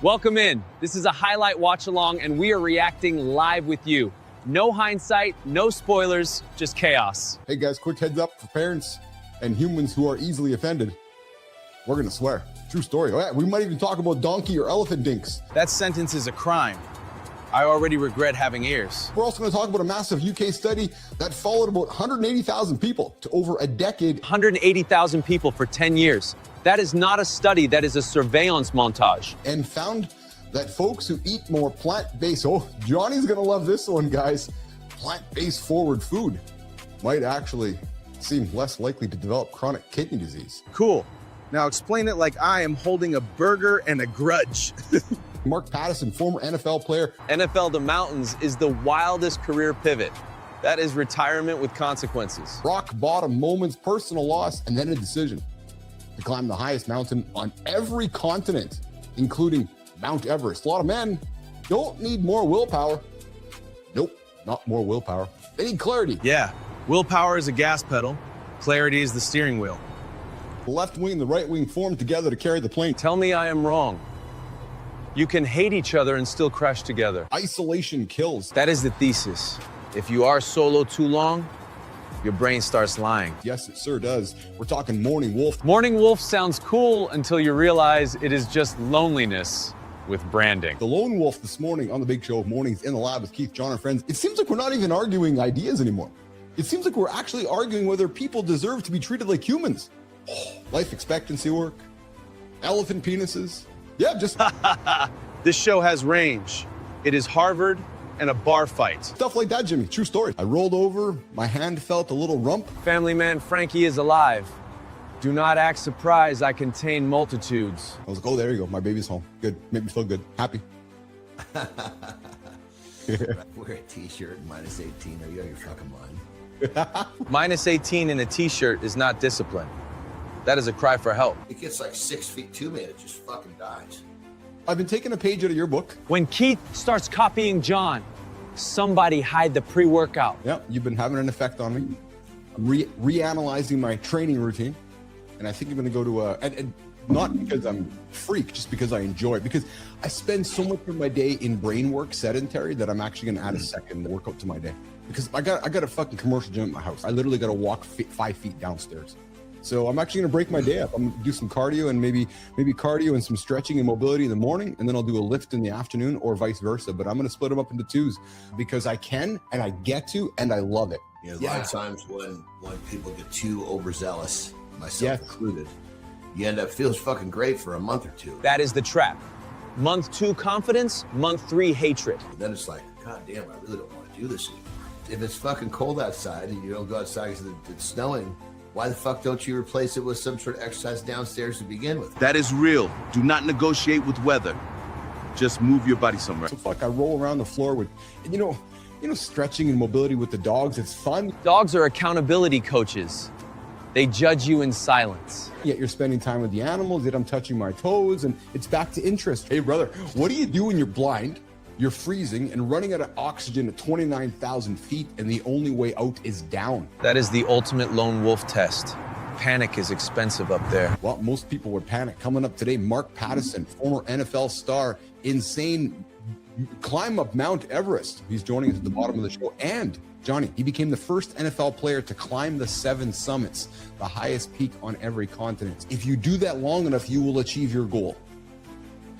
Welcome in. This is a highlight watch along and we are reacting live with you. No hindsight, no spoilers, just chaos. Hey guys, quick heads up for parents and humans who are easily offended. We're gonna swear. True story. Oh, yeah, we might even talk about donkey or elephant dinks. That sentence is a crime. I already regret having ears. We're also gonna talk about a massive UK study that followed about 180,000 people to over a decade. 180,000 people for 10 years. That is not a study, that is a surveillance montage. And found that folks who eat more plant-based, oh, Johnny's gonna love this one, guys. Plant-based forward food might actually seem less likely to develop chronic kidney disease. Cool. Now explain it like I am holding a burger and a grudge. Mark Patterson, former NFL player. NFL to mountains is the wildest career pivot. That is retirement with consequences. Rock bottom moments, personal loss, and then a decision to climb the highest mountain on every continent, including Mount Everest. A lot of men don't need more willpower. Nope, not more willpower. They need clarity. Yeah, willpower is a gas pedal. Clarity is the steering wheel. The left wing and the right wing form together to carry the plane. Tell me I am wrong. You can hate each other and still crash together. Isolation kills. That is the thesis. If you are solo too long, your brain starts lying. Yes, it sure does. We're talking morning wolf. Morning wolf sounds cool until you realize it is just loneliness with branding. The lone wolf this morning on the big show, Mornings in the Lab with Keith, John, and friends. It seems like we're not even arguing ideas anymore. It seems like we're actually arguing whether people deserve to be treated like humans. Life expectancy work, elephant penises. Yeah, just This show has range. It is Harvard and a bar fight. stuff like that, Jimmy. True story. I rolled over, my hand felt a little rump. Family man Frankie is alive. Do not act surprised, I contain multitudes. I was like, oh, there you go. My baby's home. Good. Made me feel good. Happy. Wear a t-shirt, minus 18. Are you out of your fucking mind? Minus 18 in a t-shirt is not discipline. That is a cry for help. It gets like 6 feet to me and it just fucking dies. I've been taking a page out of your book. When Keith starts copying John, somebody hide the pre-workout. Yeah, you've been having an effect on me. I'm reanalyzing my training routine. And I think I'm going to go to and not because I'm a freak, just because I enjoy it. Because I spend so much of my day in brain work, sedentary, that I'm actually going to add a second workout to my day. Because I got a fucking commercial gym at my house. I literally got to walk 5 feet downstairs. So I'm actually gonna break my day up. I'm gonna do some cardio and maybe cardio and some stretching and mobility in the morning, and then I'll do a lift in the afternoon or vice versa. But I'm gonna split them up into twos because I can and I get to and I love it. You know, a lot of times when people get too overzealous, myself included, you end up feels fucking great for a month or two. That is the trap. Month 2 confidence, month 3 hatred. And then it's like, God damn, I really don't want to do this anymore. If it's fucking cold outside and you don't go outside because it's snowing, why the fuck don't you replace it with some sort of exercise downstairs to begin with? That is real. Do not negotiate with weather. Just move your body somewhere. So fuck, I roll around the floor with, and you know, stretching and mobility with the dogs. It's fun. Dogs are accountability coaches. They judge you in silence. Yet you're spending time with the animals, yet I'm touching my toes, and it's back to interest. Hey brother, what do you do when you're blind, you're freezing, and running out of oxygen at 29,000 feet, and the only way out is down? That is the ultimate lone wolf test. Panic is expensive up there. Well, most people would panic. Coming up today, Mark Patterson, former NFL star, insane climb up Mount Everest. He's joining us at the bottom of the show. And Johnny, he became the first NFL player to climb the 7 summits, the highest peak on every continent. If you do that long enough, you will achieve your goal.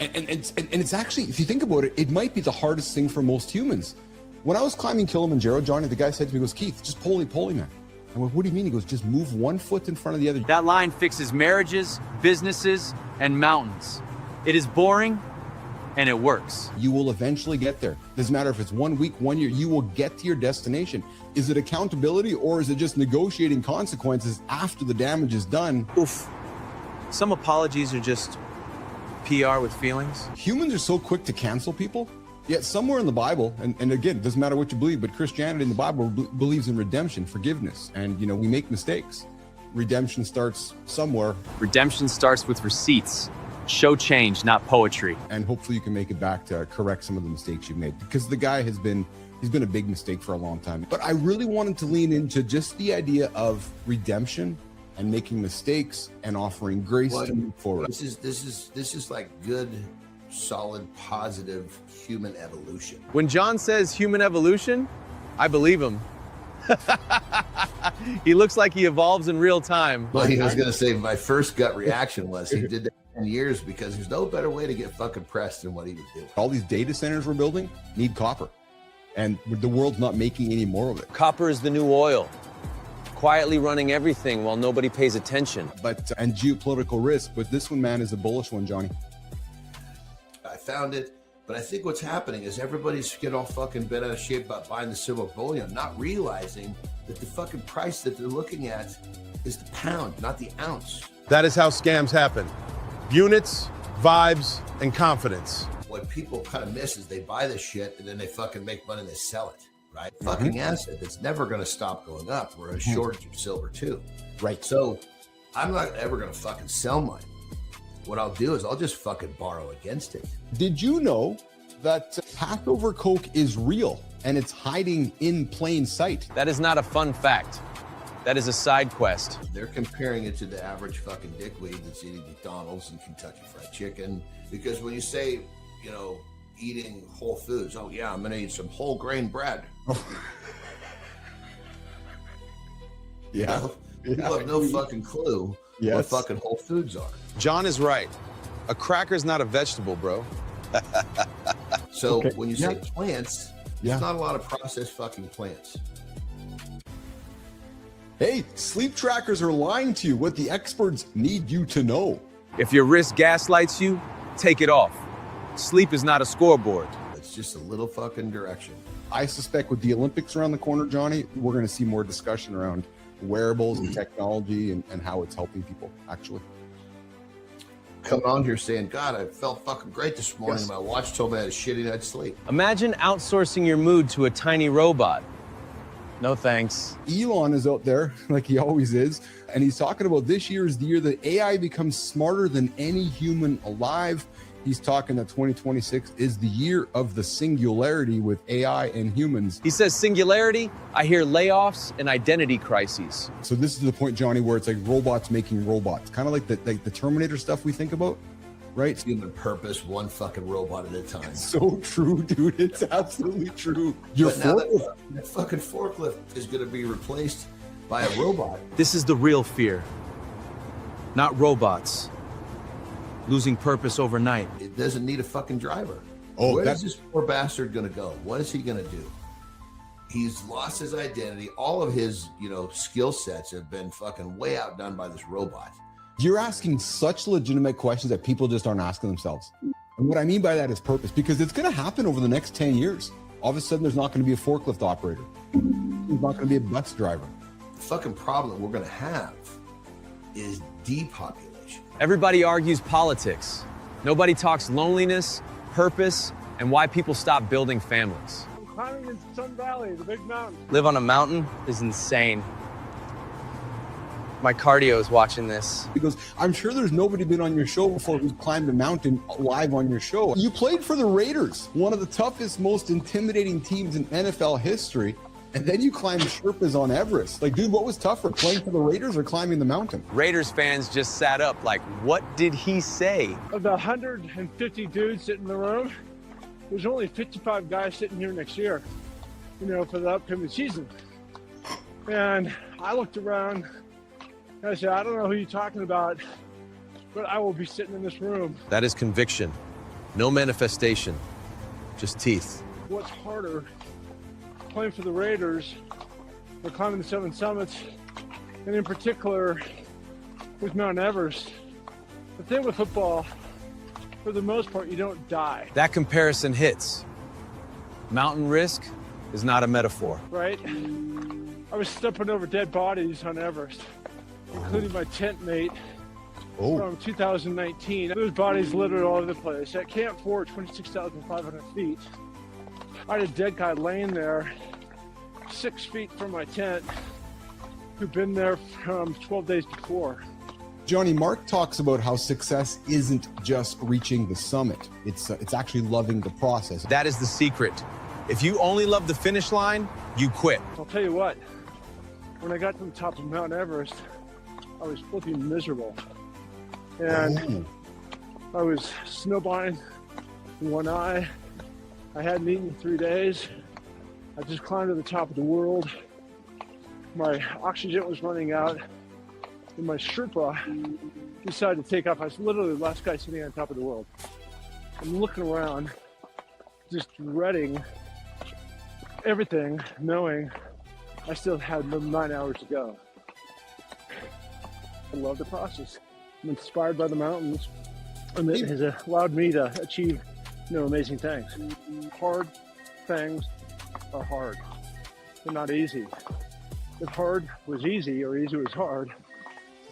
And it's actually, if you think about it, it might be the hardest thing for most humans. When I was climbing Kilimanjaro, Johnny, the guy said to me, he goes, Keith, just poly, man. I went, what do you mean? He goes, just move one foot in front of the other. That line fixes marriages, businesses, and mountains. It is boring, and it works. You will eventually get there. Doesn't matter if it's 1 week, 1 year, you will get to your destination. Is it accountability or is it just negotiating consequences after the damage is done? Oof. Some apologies are just PR with feelings. Humans are so quick to cancel people, yet somewhere in the Bible, and again, it doesn't matter what you believe, but Christianity in the Bible believes in redemption, forgiveness, and we make mistakes. Redemption starts somewhere. Redemption starts with receipts. Show change, not poetry. And hopefully you can make it back to correct some of the mistakes you've made, because the guy he's been a big mistake for a long time. But I really wanted to lean into just the idea of redemption and making mistakes and offering grace to move forward. This is like good solid, positive human evolution. When John says human evolution, I believe him. He looks like he evolves in real time. Well, I was going to say, my first gut reaction was he did that 10 years because there's no better way to get fucking pressed than what he was doing. All these data centers we're building need copper, and the world's not making any more of it. Copper is the new oil, quietly running everything while nobody pays attention. And geopolitical risk, but this one, man, is a bullish one, Johnny. I found it, but I think what's happening is everybody's getting all fucking bent out of shape about buying the silver bullion, not realizing that the fucking price that they're looking at is the pound, not the ounce. That is how scams happen. Units, vibes, and confidence. What people kind of miss is they buy this shit and then they fucking make money and they sell it, right? Fucking asset that's never going to stop going up. We're in a shortage of silver too. Right. So I'm not ever going to fucking sell mine. What I'll do is I'll just fucking borrow against it. Did you know that Passover Coke is real and it's hiding in plain sight? That is not a fun fact. That is a side quest. They're comparing it to the average fucking dickweed that's eating McDonald's and Kentucky Fried Chicken. Because when you say, you know, eating whole foods, oh yeah, I'm gonna eat some whole grain bread. Yeah. People have no fucking clue what fucking whole foods are. John is right. A cracker's not a vegetable, bro. So when you say plants, there's not a lot of processed fucking plants. Hey, sleep trackers are lying to you. What the experts need you to know. If your wrist gaslights you, take it off. Sleep is not a scoreboard. It's just a little fucking direction. I suspect with the Olympics around the corner, Johnny, we're going to see more discussion around wearables and technology and how it's helping people, actually. Coming on here saying, God, I felt fucking great this morning. My watch told me I had a shitty night's sleep. Imagine outsourcing your mood to a tiny robot. No thanks. Elon is out there, like he always is, and he's talking about this year is the year that AI becomes smarter than any human alive. He's talking that 2026 is the year of the singularity with AI and humans. He says singularity, I hear layoffs and identity crises. So this is the point, Johnny, where it's like robots making robots, kind of like the Terminator stuff we think about, right? Human purpose, one fucking robot at a time. So true, dude. It's absolutely true. Your But now that fucking forklift is going to be replaced by a robot. This is the real fear. Not robots. Losing purpose overnight. It doesn't need a fucking driver. Oh, Where is this poor bastard going to go? What is he going to do? He's lost his identity. All of his, you know, skill sets have been fucking way outdone by this robot. You're asking such legitimate questions that people just aren't asking themselves. And what I mean by that is purpose, because it's going to happen over the next 10 years. All of a sudden, there's not going to be a forklift operator. There's not going to be a bus driver. The fucking problem we're going to have is depopulation. Everybody argues politics. Nobody talks loneliness, purpose, and why people stop building families. I'm climbing in Sun Valley, the big mountain. Live on a mountain is insane. My cardio is watching this. He goes, I'm sure there's nobody been on your show before who's climbed a mountain live on your show. You played for the Raiders, one of the toughest, most intimidating teams in NFL history. And then you climbed Sherpas on Everest. Like, dude, what was tougher, playing for the Raiders or climbing the mountain? Raiders fans just sat up like, what did he say? Of the 150 dudes sitting in the room, there's only 55 guys sitting here next year, you know, for the upcoming season. And I looked around and I said, I don't know who you're talking about, but I will be sitting in this room. That is conviction. No manifestation, just teeth. What's harder, playing for the Raiders or climbing the 7 summits, and in particular with Mount Everest? The thing with football, for the most part, you don't die, That comparison hits. Mountain risk is not a metaphor. right? I was stepping over dead bodies on Everest, including my tent mate from 2019. Those bodies littered all over the place. At Camp 4, 26,500 feet, I had a dead guy laying there 6 feet from my tent who'd been there from 12 days before. Johnny, Mark talks about how success isn't just reaching the summit. It's actually loving the process. That is the secret. If you only love the finish line, you quit. I'll tell you what, when I got to the top of Mount Everest, I was flipping miserable. And I was snowblind, in one eye. I hadn't eaten in 3 days. I just climbed to the top of the world. My oxygen was running out, and my Sherpa decided to take off. I was literally the last guy sitting on top of the world. I'm looking around, just dreading everything, knowing I still had another 9 hours to go. I love the process. I'm inspired by the mountains, and it has allowed me to achieve, amazing things. Hard things are hard. They're not easy. If hard was easy or easy was hard,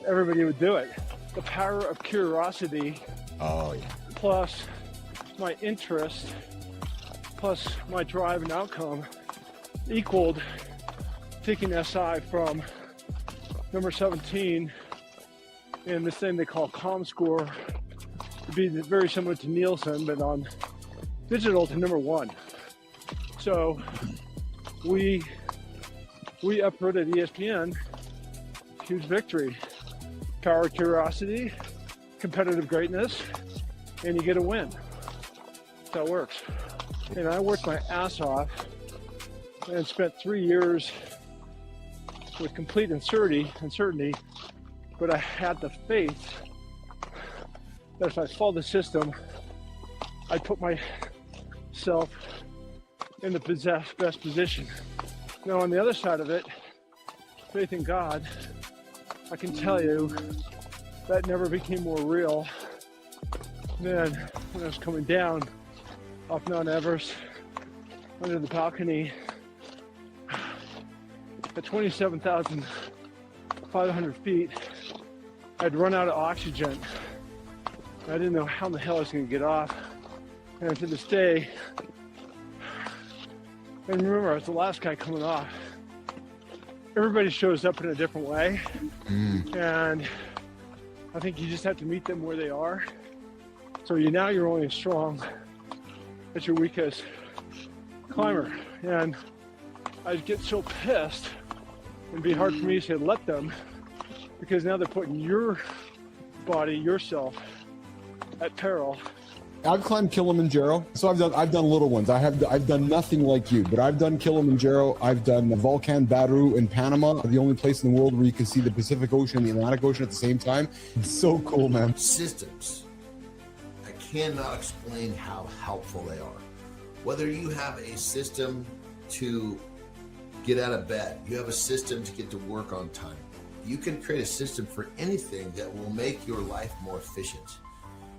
everybody would do it. The power of curiosity, plus my interest, plus my drive and outcome equaled taking SI from number 17 in this thing they call ComScore to be very similar to Nielsen, but on digital to number 1. So we uprooted ESPN, huge victory. Power of curiosity, competitive greatness, and you get a win. That's how it works. And I worked my ass off and spent 3 years with complete uncertainty, but I had the faith that if I followed the system, I'd put myself in the best position. Now, on the other side of it, faith in God, I can tell you that never became more real than when I was coming down off Mount Everest under the balcony at 27,500 feet. I'd run out of oxygen. I didn't know how the hell I was going to get off. And to this day, and remember, I was the last guy coming off. Everybody shows up in a different way. And I think you just have to meet them where they are. So now you're only as strong as your weakest climber. And I'd get so pissed, it'd be hard for me to say let them, because now they're putting your body, yourself, at peril. I've climbed Kilimanjaro, so I've done little ones. I've done nothing like you, but I've done Kilimanjaro. I've done the Volcan Baru in Panama, the only place in the world where you can see the Pacific Ocean and the Atlantic Ocean at the same time. It's so cool, man. Systems. I cannot explain how helpful they are. Whether you have a system to get out of bed, you have a system to get to work on time. You can create a system for anything that will make your life more efficient.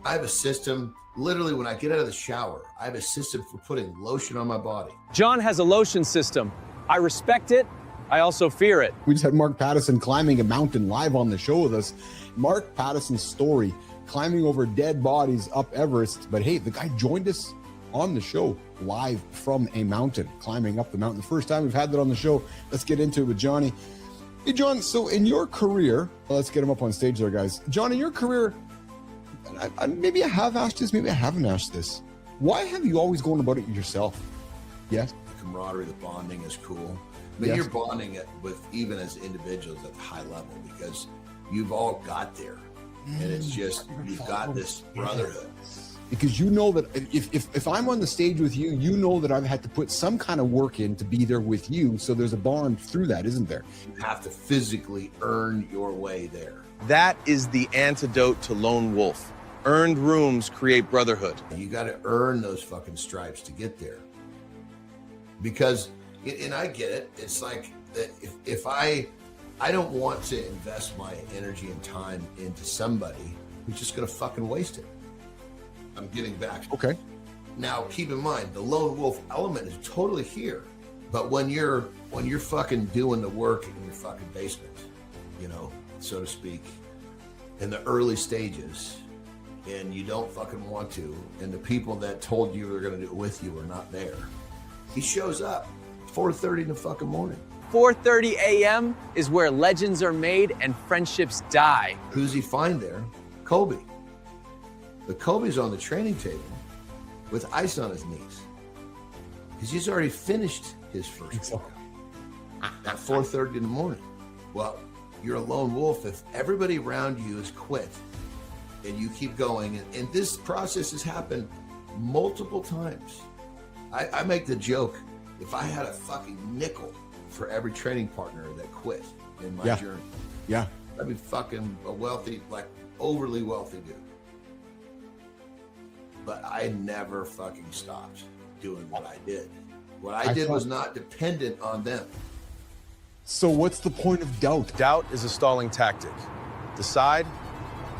I have a system, literally when I get out of the shower, I have a system for putting lotion on my body. John has a lotion system. I respect it. I also fear it. We just had Mark Pattison climbing a mountain live on the show with us. Mark Pattison's story, climbing over dead bodies up Everest. But hey, the guy joined us on the show live from a mountain, climbing up the mountain. The first time we've had that on the show. Let's get into it with Johnny. Hey, John, so in your career, let's get him up on stage there, guys. John, in your career, maybe I have asked this, maybe I haven't asked this. Why have you always gone about it yourself? Yes. The camaraderie, the bonding is cool. I mean, you're bonding with even as individuals at the high level because you've all got there. And it's just, you've got this brotherhood. Because you know that if I'm on the stage with you, you know that I've had to put some kind of work in to be there with you. So there's a bond through that, isn't there? You have to physically earn your way there. That is the antidote to lone wolf. Earned rooms create brotherhood. You got to earn those fucking stripes to get there. Because, and I get it, it's like if I don't want to invest my energy and time into somebody who's just going to fucking waste it. I'm getting back. Okay. Now, keep in mind, the lone wolf element is totally here. But when you're fucking doing the work in your fucking basement, so to speak, in the early stages, and you don't fucking want to, and the people that told you were going to do it with you are not there, he shows up 4:30 in the fucking morning. 4:30 a.m. is where legends are made and friendships die. Who's he find there? Kobe. But Kobe's on the training table with ice on his knees because he's already finished his first workout at 4:30 in the morning. Well, you're a lone wolf if everybody around you is quit and you keep going. And this process has happened multiple times. I make the joke, if I had a fucking nickel for every training partner that quit in my journey, I'd be fucking a wealthy, like overly wealthy dude. But I never fucking stopped doing what I did. What I did was not dependent on them. So what's the point of doubt? Doubt is a stalling tactic. Decide,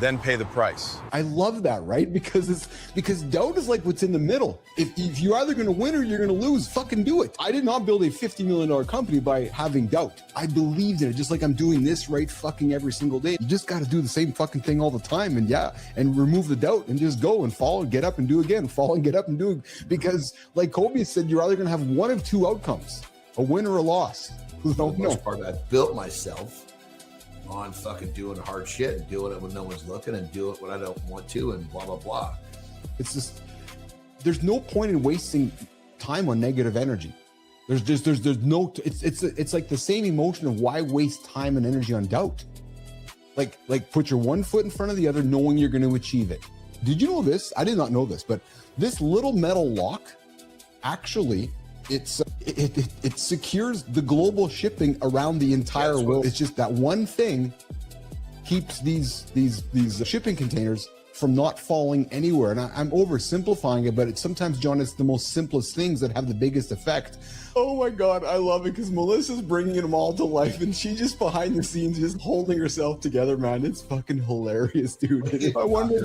then pay the price. I love that, right? Because doubt is like what's in the middle. If you're either going to win or you're going to lose, fucking do it. I did not build a $50 million company by having doubt. I believed in it, just like I'm doing this right fucking every single day. You just got to do the same fucking thing all the time, and remove the doubt and just go and fall and get up and do again, fall and get up and do it. Because like Kobe said, you're either going to have one of two outcomes, a win or a loss. For the most part, I built myself on fucking doing hard shit and doing it when no one's looking and do it when I don't want to and blah, blah, blah. It's just, there's no point in wasting time on negative energy. There's no, it's like the same emotion of why waste time and energy on doubt? Like put your one foot in front of the other, knowing you're going to achieve it. Did you know this? I did not know this, but this little metal lock, actually, it secures the global shipping around the entire world. It's just that one thing keeps these shipping containers from not falling anywhere. And I'm oversimplifying it, but sometimes, John, it's the most simplest things that have the biggest effect. Oh my God, I love it because Melissa's bringing them all to life, and she just behind the scenes just holding herself together, man. It's fucking hilarious, dude. I wonder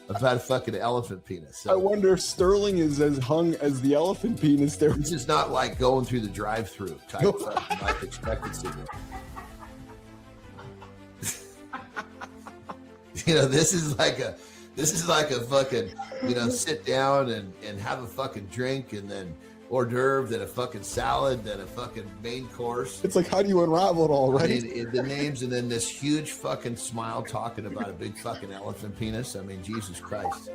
I've had a fucking elephant penis. So. I wonder if Sterling is as hung as the elephant penis there. This is not like going through the drive-through type of life expectancy. This is like a fucking, sit down and have a fucking drink and then hors d'oeuvre, then a fucking salad, then a fucking main course. It's like, how do you unravel it all, right? The names, and then this huge fucking smile talking about a big fucking elephant penis. I mean, Jesus Christ.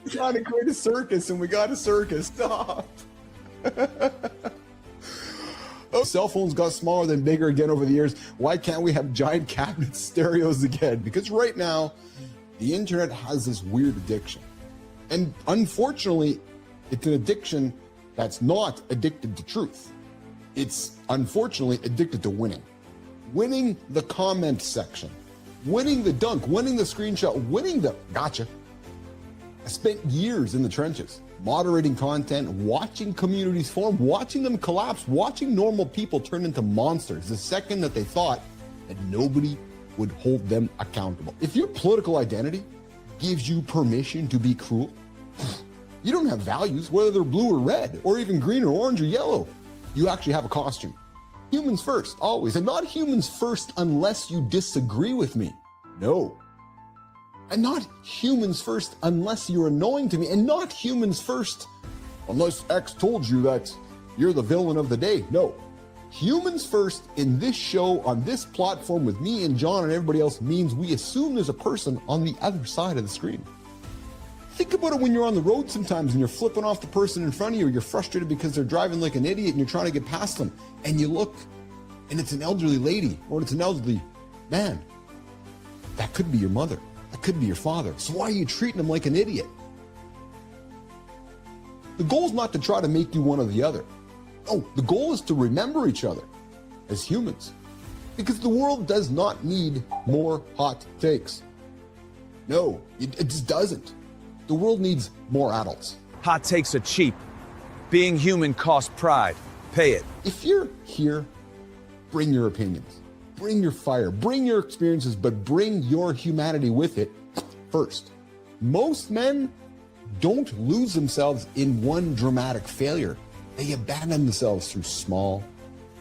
We're trying to create a circus, and we got a circus. Stop. Cell phones got smaller than bigger again over the years. Why can't we have giant cabinet stereos again? Because right now, the internet has this weird addiction. And unfortunately, it's an addiction that's not addicted to truth. It's unfortunately addicted to winning. Winning the comment section, winning the dunk, winning the screenshot, winning the gotcha. I spent years in the trenches, moderating content, watching communities form, watching them collapse, watching normal people turn into monsters the second that they thought that nobody would hold them accountable. If your political identity gives you permission to be cruel, you don't have values, whether they're blue or red, or even green or orange or yellow. You actually have a costume. Humans first, always. And not humans first unless you disagree with me. No. And not humans first unless you're annoying to me. And not humans first unless X told you that you're the villain of the day. No. Humans first in this show, on this platform with me and John and everybody else, means we assume there's a person on the other side of the screen. Think about it when you're on the road sometimes and you're flipping off the person in front of you, or you're frustrated because they're driving like an idiot and you're trying to get past them, and you look and it's an elderly lady or it's an elderly man. That could be your mother. That could be your father. So why are you treating them like an idiot? The goal is not to try to make you one or the other. No, the goal is to remember each other as humans, because the world does not need more hot takes. No, it just doesn't. The world needs more adults. Hot takes are cheap. Being human costs pride. Pay it. If you're here, bring your opinions, bring your fire, bring your experiences, but bring your humanity with it first. Most men don't lose themselves in one dramatic failure. They abandon themselves through small,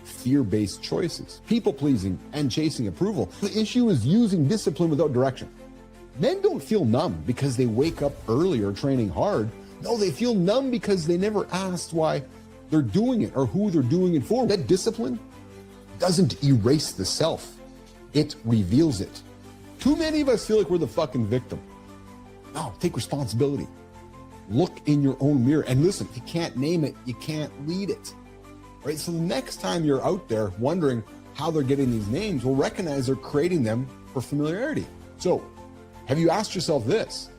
fear-based choices, people-pleasing, and chasing approval. The issue is using discipline without direction. Men don't feel numb because they wake up earlier training hard. No, they feel numb because they never asked why they're doing it or who they're doing it for. That discipline doesn't erase the self. It reveals it. Too many of us feel like we're the fucking victim. No, take responsibility. Look in your own mirror and listen. If you can't name it, you can't lead it. Right? So the next time you're out there wondering how they're getting these names, well, recognize they're creating them for familiarity. So, have you asked yourself this?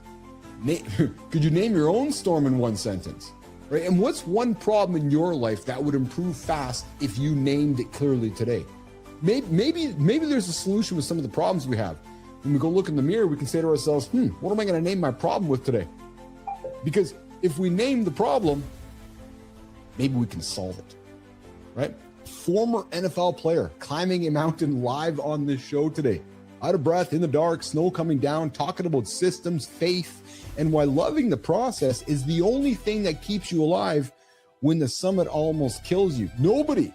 Could you name your own storm in one sentence? Right? And what's one problem in your life that would improve fast if you named it clearly today? Maybe there's a solution with some of the problems we have. When we go look in the mirror, we can say to ourselves, what am I going to name my problem with today? Because if we name the problem, maybe we can solve it, right? Former NFL player climbing a mountain live on this show today. Out of breath, in the dark, snow coming down, talking about systems, faith, and why loving the process is the only thing that keeps you alive when the summit almost kills you. Nobody,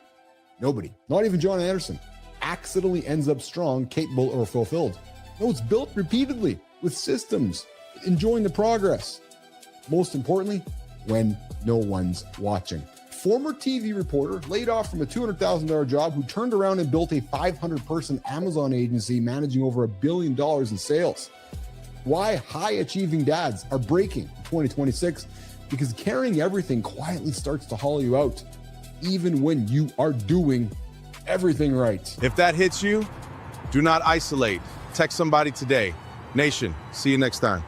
not even John Anderson, accidentally ends up strong, capable, or fulfilled. No, it's built repeatedly with systems, enjoying the progress. Most importantly, when no one's watching. Former TV reporter laid off from a $200,000 job who turned around and built a 500-person Amazon agency managing over $1 billion in sales. Why high-achieving dads are breaking in 2026, because carrying everything quietly starts to hollow you out, even when you are doing everything right. If that hits you, do not isolate. Text somebody today. Nation, see you next time.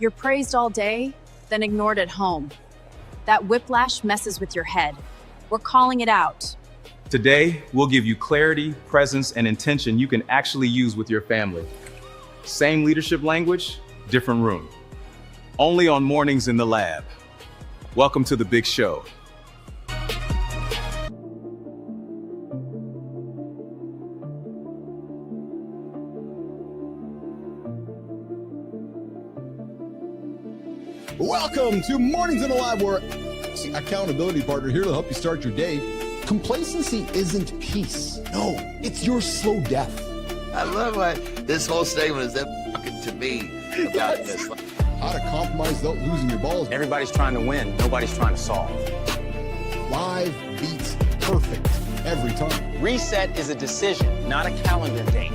You're praised all day, then ignored at home. That whiplash messes with your head. We're calling it out. Today, we'll give you clarity, presence, and intention you can actually use with your family. Same leadership language, different room. Only on Mornings in the Lab. Welcome to the big show. Welcome to Mornings in the Lab, where accountability partner here to help you start your day. Complacency isn't peace. No, it's your slow death. I love what this whole segment is talking to me about this. How to compromise without losing your balls. Everybody's trying to win, nobody's trying to solve. Live beats perfect every time. Reset is a decision, not a calendar date.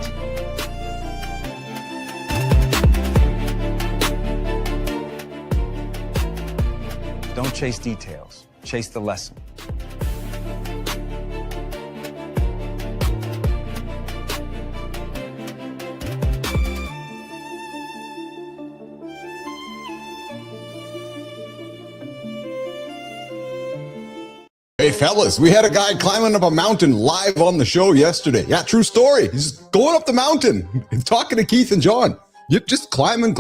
Don't chase details. Chase the lesson. Hey fellas, we had a guy climbing up a mountain live on the show yesterday. Yeah, true story. He's just going up the mountain and talking to Keith and John. Yep, just climbing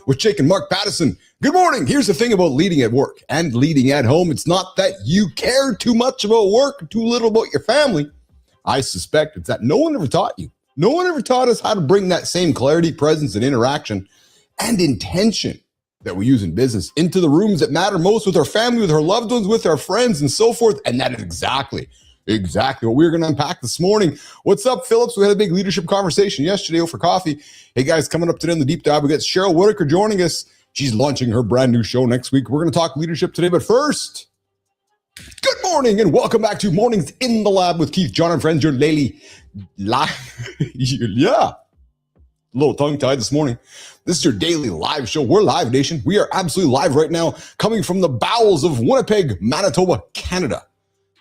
with Jake and Mark Pattison. Good morning. Here's the thing about leading at work and leading at home. It's not that you care too much about work, too little about your family. I suspect it's that no one ever taught you. No one ever taught us how to bring that same clarity, presence, and interaction and intention that we use in business into the rooms that matter most with our family, with our loved ones, with our friends, and so forth. And that is exactly what we're going to unpack this morning. What's up, Phillips? We had a big leadership conversation yesterday over coffee. Hey, guys, coming up today in the deep dive, we got Cheryl Whitaker joining us. She's launching her brand new show next week. We're going to talk leadership today. But first, good morning and welcome back to Mornings in the Lab with Keith, John, and friends. Your daily live. Yeah. A little tongue-tied this morning. This is your daily live show. We're live, nation. We are absolutely live right now, coming from the bowels of Winnipeg, Manitoba, Canada.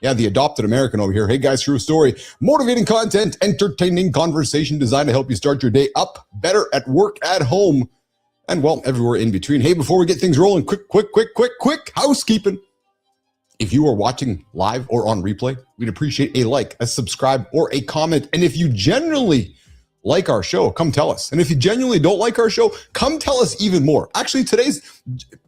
Yeah, the adopted American over here. Hey, guys, true story. Motivating content, entertaining conversation designed to help you start your day up better at work, at home, and, well, everywhere in between. Hey, before we get things rolling, quick housekeeping. If you are watching live or on replay, we'd appreciate a like, a subscribe, or a comment. And if you generally like our show, come tell us. And if you genuinely don't like our show, come tell us even more. Actually,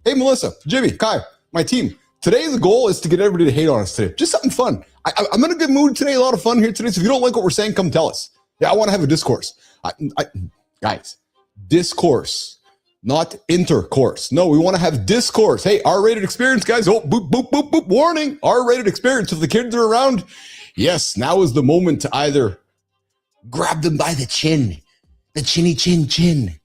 hey, Melissa, Jimmy, Kai, my team, today the goal is to get everybody to hate on us today. Just something fun. I'm in a good mood today, a lot of fun here today. So if you don't like what we're saying, come tell us. Yeah, I want to have a discourse. Guys, discourse, not intercourse. No, we want to have discourse. Hey, R-rated experience, guys. Oh, boop, boop, boop, boop, warning. R-rated experience. If the kids are around, yes, now is the moment to either grab them by the chin, the chinny chin,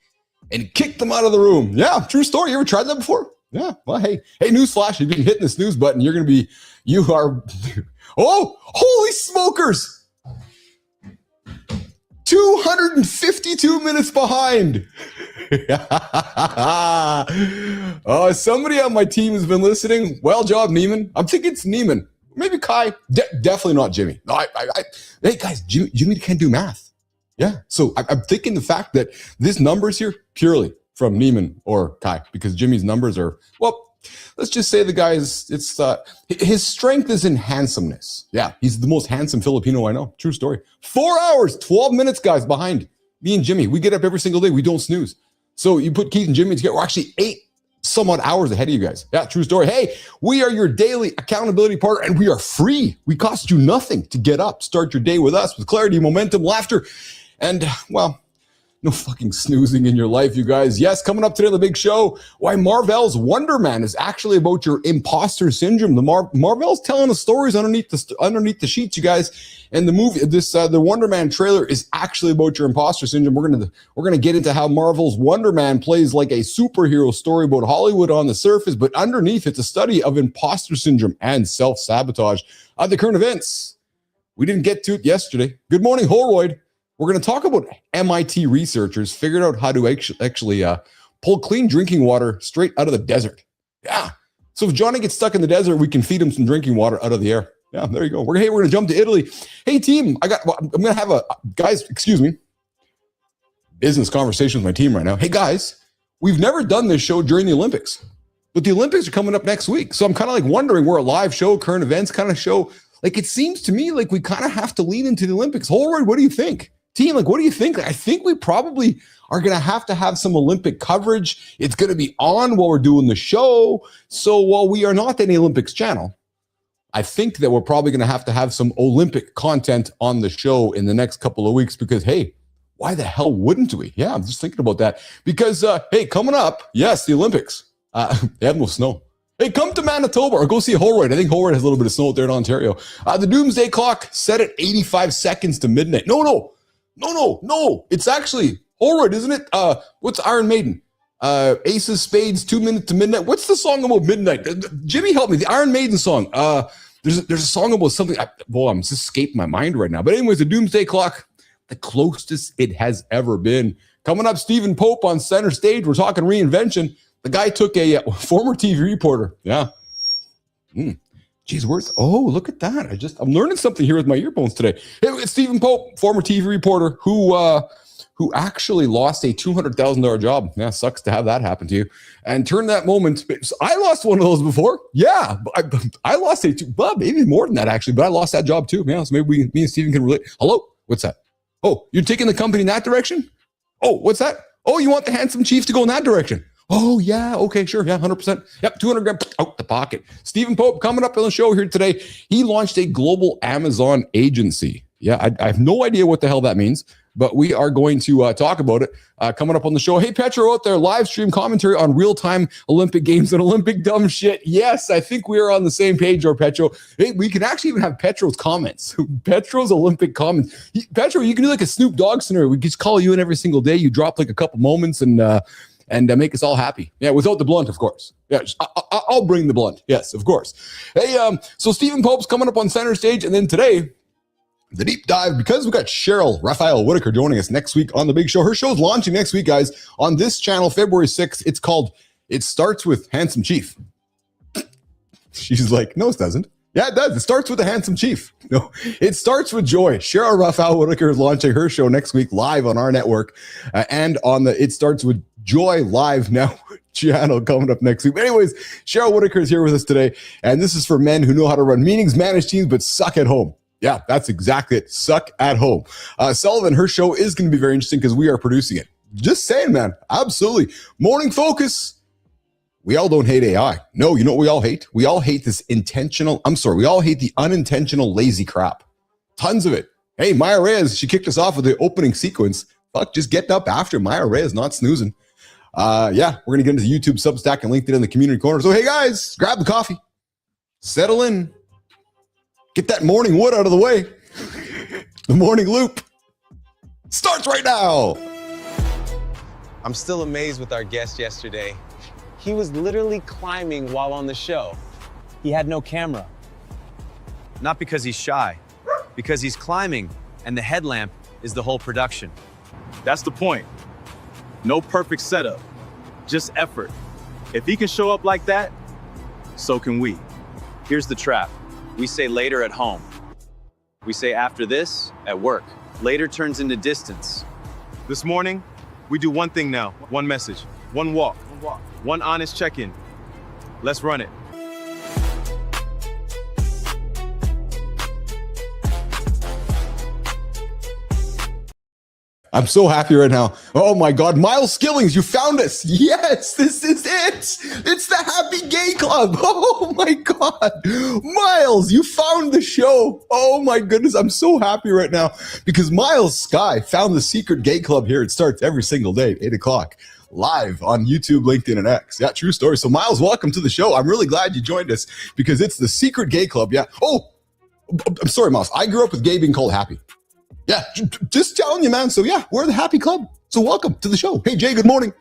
and kick them out of the room. Yeah, true story. You ever tried that before? Yeah. Well, hey, newsflash. If you've been hitting the snooze button, you are, oh, holy smokers. 252 minutes behind. Oh, somebody on my team has been listening. Well job, Neiman. I'm thinking it's Neiman. Maybe Kai. Definitely not Jimmy. No, hey, guys, Jimmy can't do math. Yeah. So I'm thinking the fact that this number's here purely from Neiman or Kai, because Jimmy's numbers are, well, let's just say the guy's, his strength is in handsomeness. Yeah. He's the most handsome Filipino I know. True story. 4 hours, 12 minutes, guys, behind me and Jimmy. We get up every single day. We don't snooze. So you put Keith and Jimmy together. We're actually 8 somewhat hours ahead of you guys. Yeah, true story. Hey, we are your daily accountability partner, and we are free. We cost you nothing to get up, start your day with us with clarity, momentum, laughter, and, well, no fucking snoozing in your life, you guys. Yes, coming up today on the big show, why Marvel's Wonder Man is actually about your imposter syndrome. Marvel's telling us stories underneath the sheets, you guys. And the movie, the Wonder Man trailer is actually about your imposter syndrome. We're gonna get into how Marvel's Wonder Man plays like a superhero story about Hollywood on the surface, but underneath it's a study of imposter syndrome and self-sabotage. The current events, we didn't get to it yesterday. Good morning, Holroyd. We're going to talk about MIT researchers figured out how to actually pull clean drinking water straight out of the desert. Yeah. So if Johnny gets stuck in the desert, we can feed him some drinking water out of the air. Yeah, there you go. We're going to jump to Italy. Hey, team, I'm going to have business conversation with my team right now. Hey, guys, we've never done this show during the Olympics, but the Olympics are coming up next week. So I'm kind of like wondering, we're a live show, current events kind of show. Like, it seems to me like we kind of have to lean into the Olympics. Holroyd, what do you think? Team, like, what do you think? I think we probably are going to have some Olympic coverage. It's going to be on while we're doing the show. So while we are not any Olympics channel, I think that we're probably going to have some Olympic content on the show in the next couple of weeks because, hey, why the hell wouldn't we? Yeah, I'm just thinking about that because, hey, coming up, yes, the Olympics. They have no snow. Hey, come to Manitoba or go see Holroyd. I think Holroyd has a little bit of snow out there in Ontario. The doomsday clock set at 85 seconds to midnight. No. It's actually Holroyd, isn't it? What's Iron Maiden? Aces, Spades, 2 minutes to midnight. What's the song about midnight? Jimmy, help me. The Iron Maiden song. There's a song about something. I'm just escaping my mind right now. But anyways, the doomsday clock, the closest it has ever been. Coming up, Stephen Pope on center stage. We're talking reinvention. The guy took a former TV reporter. Yeah. Geez, oh, look at that. I'm learning something here with my earphones today. Hey, it's Stephen Pope, former TV reporter who actually lost a $200,000 job. Yeah, sucks to have that happen to you. And turn that moment. I lost one of those before. Yeah, I lost maybe more than that actually, but I lost that job too. Yeah, so maybe me and Stephen can relate. Hello? What's that? Oh, you're taking the company in that direction? Oh, what's that? Oh, you want the handsome chief to go in that direction? Oh, yeah. Okay, sure. Yeah, 100%. Yep, 200 grand out the pocket. Stephen Pope coming up on the show here today. He launched a global Amazon agency. Yeah, I have no idea what the hell that means, but we are going to talk about it coming up on the show. Hey, Petro out there, live stream commentary on real-time Olympic Games and Olympic dumb shit. Yes, I think we are on the same page, or Petro. Hey, we can actually even have Petro's comments. Petro's Olympic comments. Petro, you can do like a Snoop Dogg scenario. We just call you in every single day. You drop like a couple moments and make us all happy. Yeah, without the blunt, of course. Yeah, I'll bring the blunt. Yes, of course. Hey, so Stephen Pope's coming up on center stage, and then today, the deep dive, because we got Cheryl Raphael Whitaker joining us next week on The Big Show. Her show's launching next week, guys, on this channel, February 6th. It's called It Starts with Handsome Chief. She's like, no, it doesn't. Yeah, it does. It starts with a handsome chief. No, it starts with joy. Cheryl Raphael Whitaker is launching her show next week live on our network and on the It Starts with Joy Live Now channel coming up next week. But anyways, Cheryl Whitaker is here with us today, and this is for men who know how to run meetings, manage teams, but suck at home. Yeah, that's exactly it. Suck at home. Sullivan, her show is going to be very interesting because we are producing it. Just saying, man. Absolutely. Morning Focus. We all don't hate AI. No, you know what we all hate? We all hate we all hate the unintentional lazy crap. Tons of it. Hey, Maya Reyes, she kicked us off with the opening sequence. Fuck, just get up after Maya Reyes, not snoozing. Yeah, we're going to get into YouTube, Substack, and LinkedIn in the community corner. So, hey, guys, grab the coffee. Settle in. Get that morning wood out of the way. The morning loop starts right now. I'm still amazed with our guest yesterday. He was literally climbing while on the show. He had no camera. Not because he's shy, because he's climbing, and the headlamp is the whole production. That's the point. No perfect setup, just effort. If he can show up like that, so can we. Here's the trap. We say later at home. We say after this at work. Later turns into distance. This morning, we do one thing now, one message, one walk, one honest check-in. Let's run it. I'm so happy right now. Oh my God, Miles Skillings, you found us. Yes, this is it. It's the Happy Gay Club. Oh my God. Miles, you found the show. Oh my goodness, I'm so happy right now because Miles Sky found the secret gay club here. It starts every single day at 8 o'clock. Live on YouTube, LinkedIn, and X. Yeah, true story. So Miles, welcome to the show. I'm really glad you joined us because it's the secret gay club. Yeah. Oh, I'm sorry, Miles. I grew up with gay being called happy. Yeah, just telling you, man. So yeah, we're the Happy Club. So welcome to the show. Hey, Jay, good morning.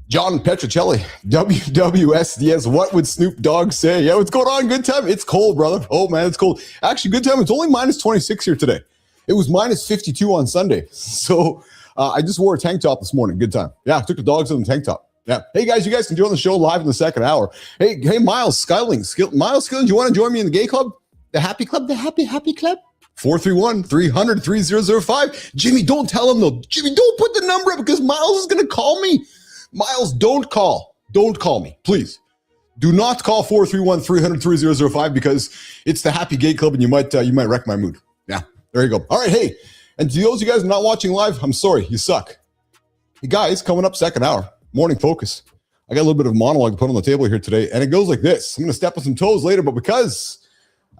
John Petrocelli, WWSDS, what would Snoop Dogg say? Yeah, what's going on? Good time. It's cold, brother. Oh, man, it's cold. Actually, good time. It's only minus 26 here today. It was minus 52 on Sunday. So I just wore a tank top this morning. Good time. Yeah, I took the dogs in the tank top. Yeah. Hey, guys, you guys can join the show live in the second hour. Hey, Miles Skillings. Miles Skillings, you want to join me in the gay club? The Happy Club? The Happy Club? 431-300-3005. Jimmy, don't tell him though. Jimmy, don't put the number up because Miles is going to call me. Miles, don't call. Don't call me, please. Do not call 431-300-3005 because it's the Happy Gay Club and you might wreck my mood. Yeah, there you go. All right, hey, and to those of you guys not watching live, I'm sorry, you suck. Hey guys, coming up second hour, Morning Focus. I got a little bit of a monologue to put on the table here today, and it goes like this. I'm going to step on some toes later, but because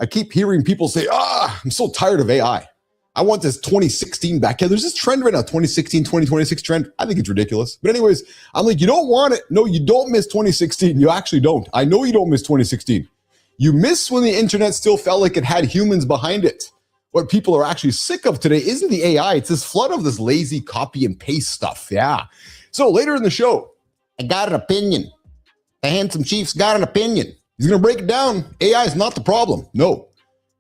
I keep hearing people say, I'm so tired of AI. I want this 2016 back. Yeah, there's this trend right now, 2016, 2026 trend. I think it's ridiculous. But anyways, I'm like, you don't want it. No, you don't miss 2016. You actually don't. I know you don't miss 2016. You miss when the internet still felt like it had humans behind it. What people are actually sick of today isn't the AI. It's this flood of this lazy copy and paste stuff. Yeah. So later in the show, I got an opinion. The handsome chief's got an opinion. He's going to break it down. AI is not the problem. No.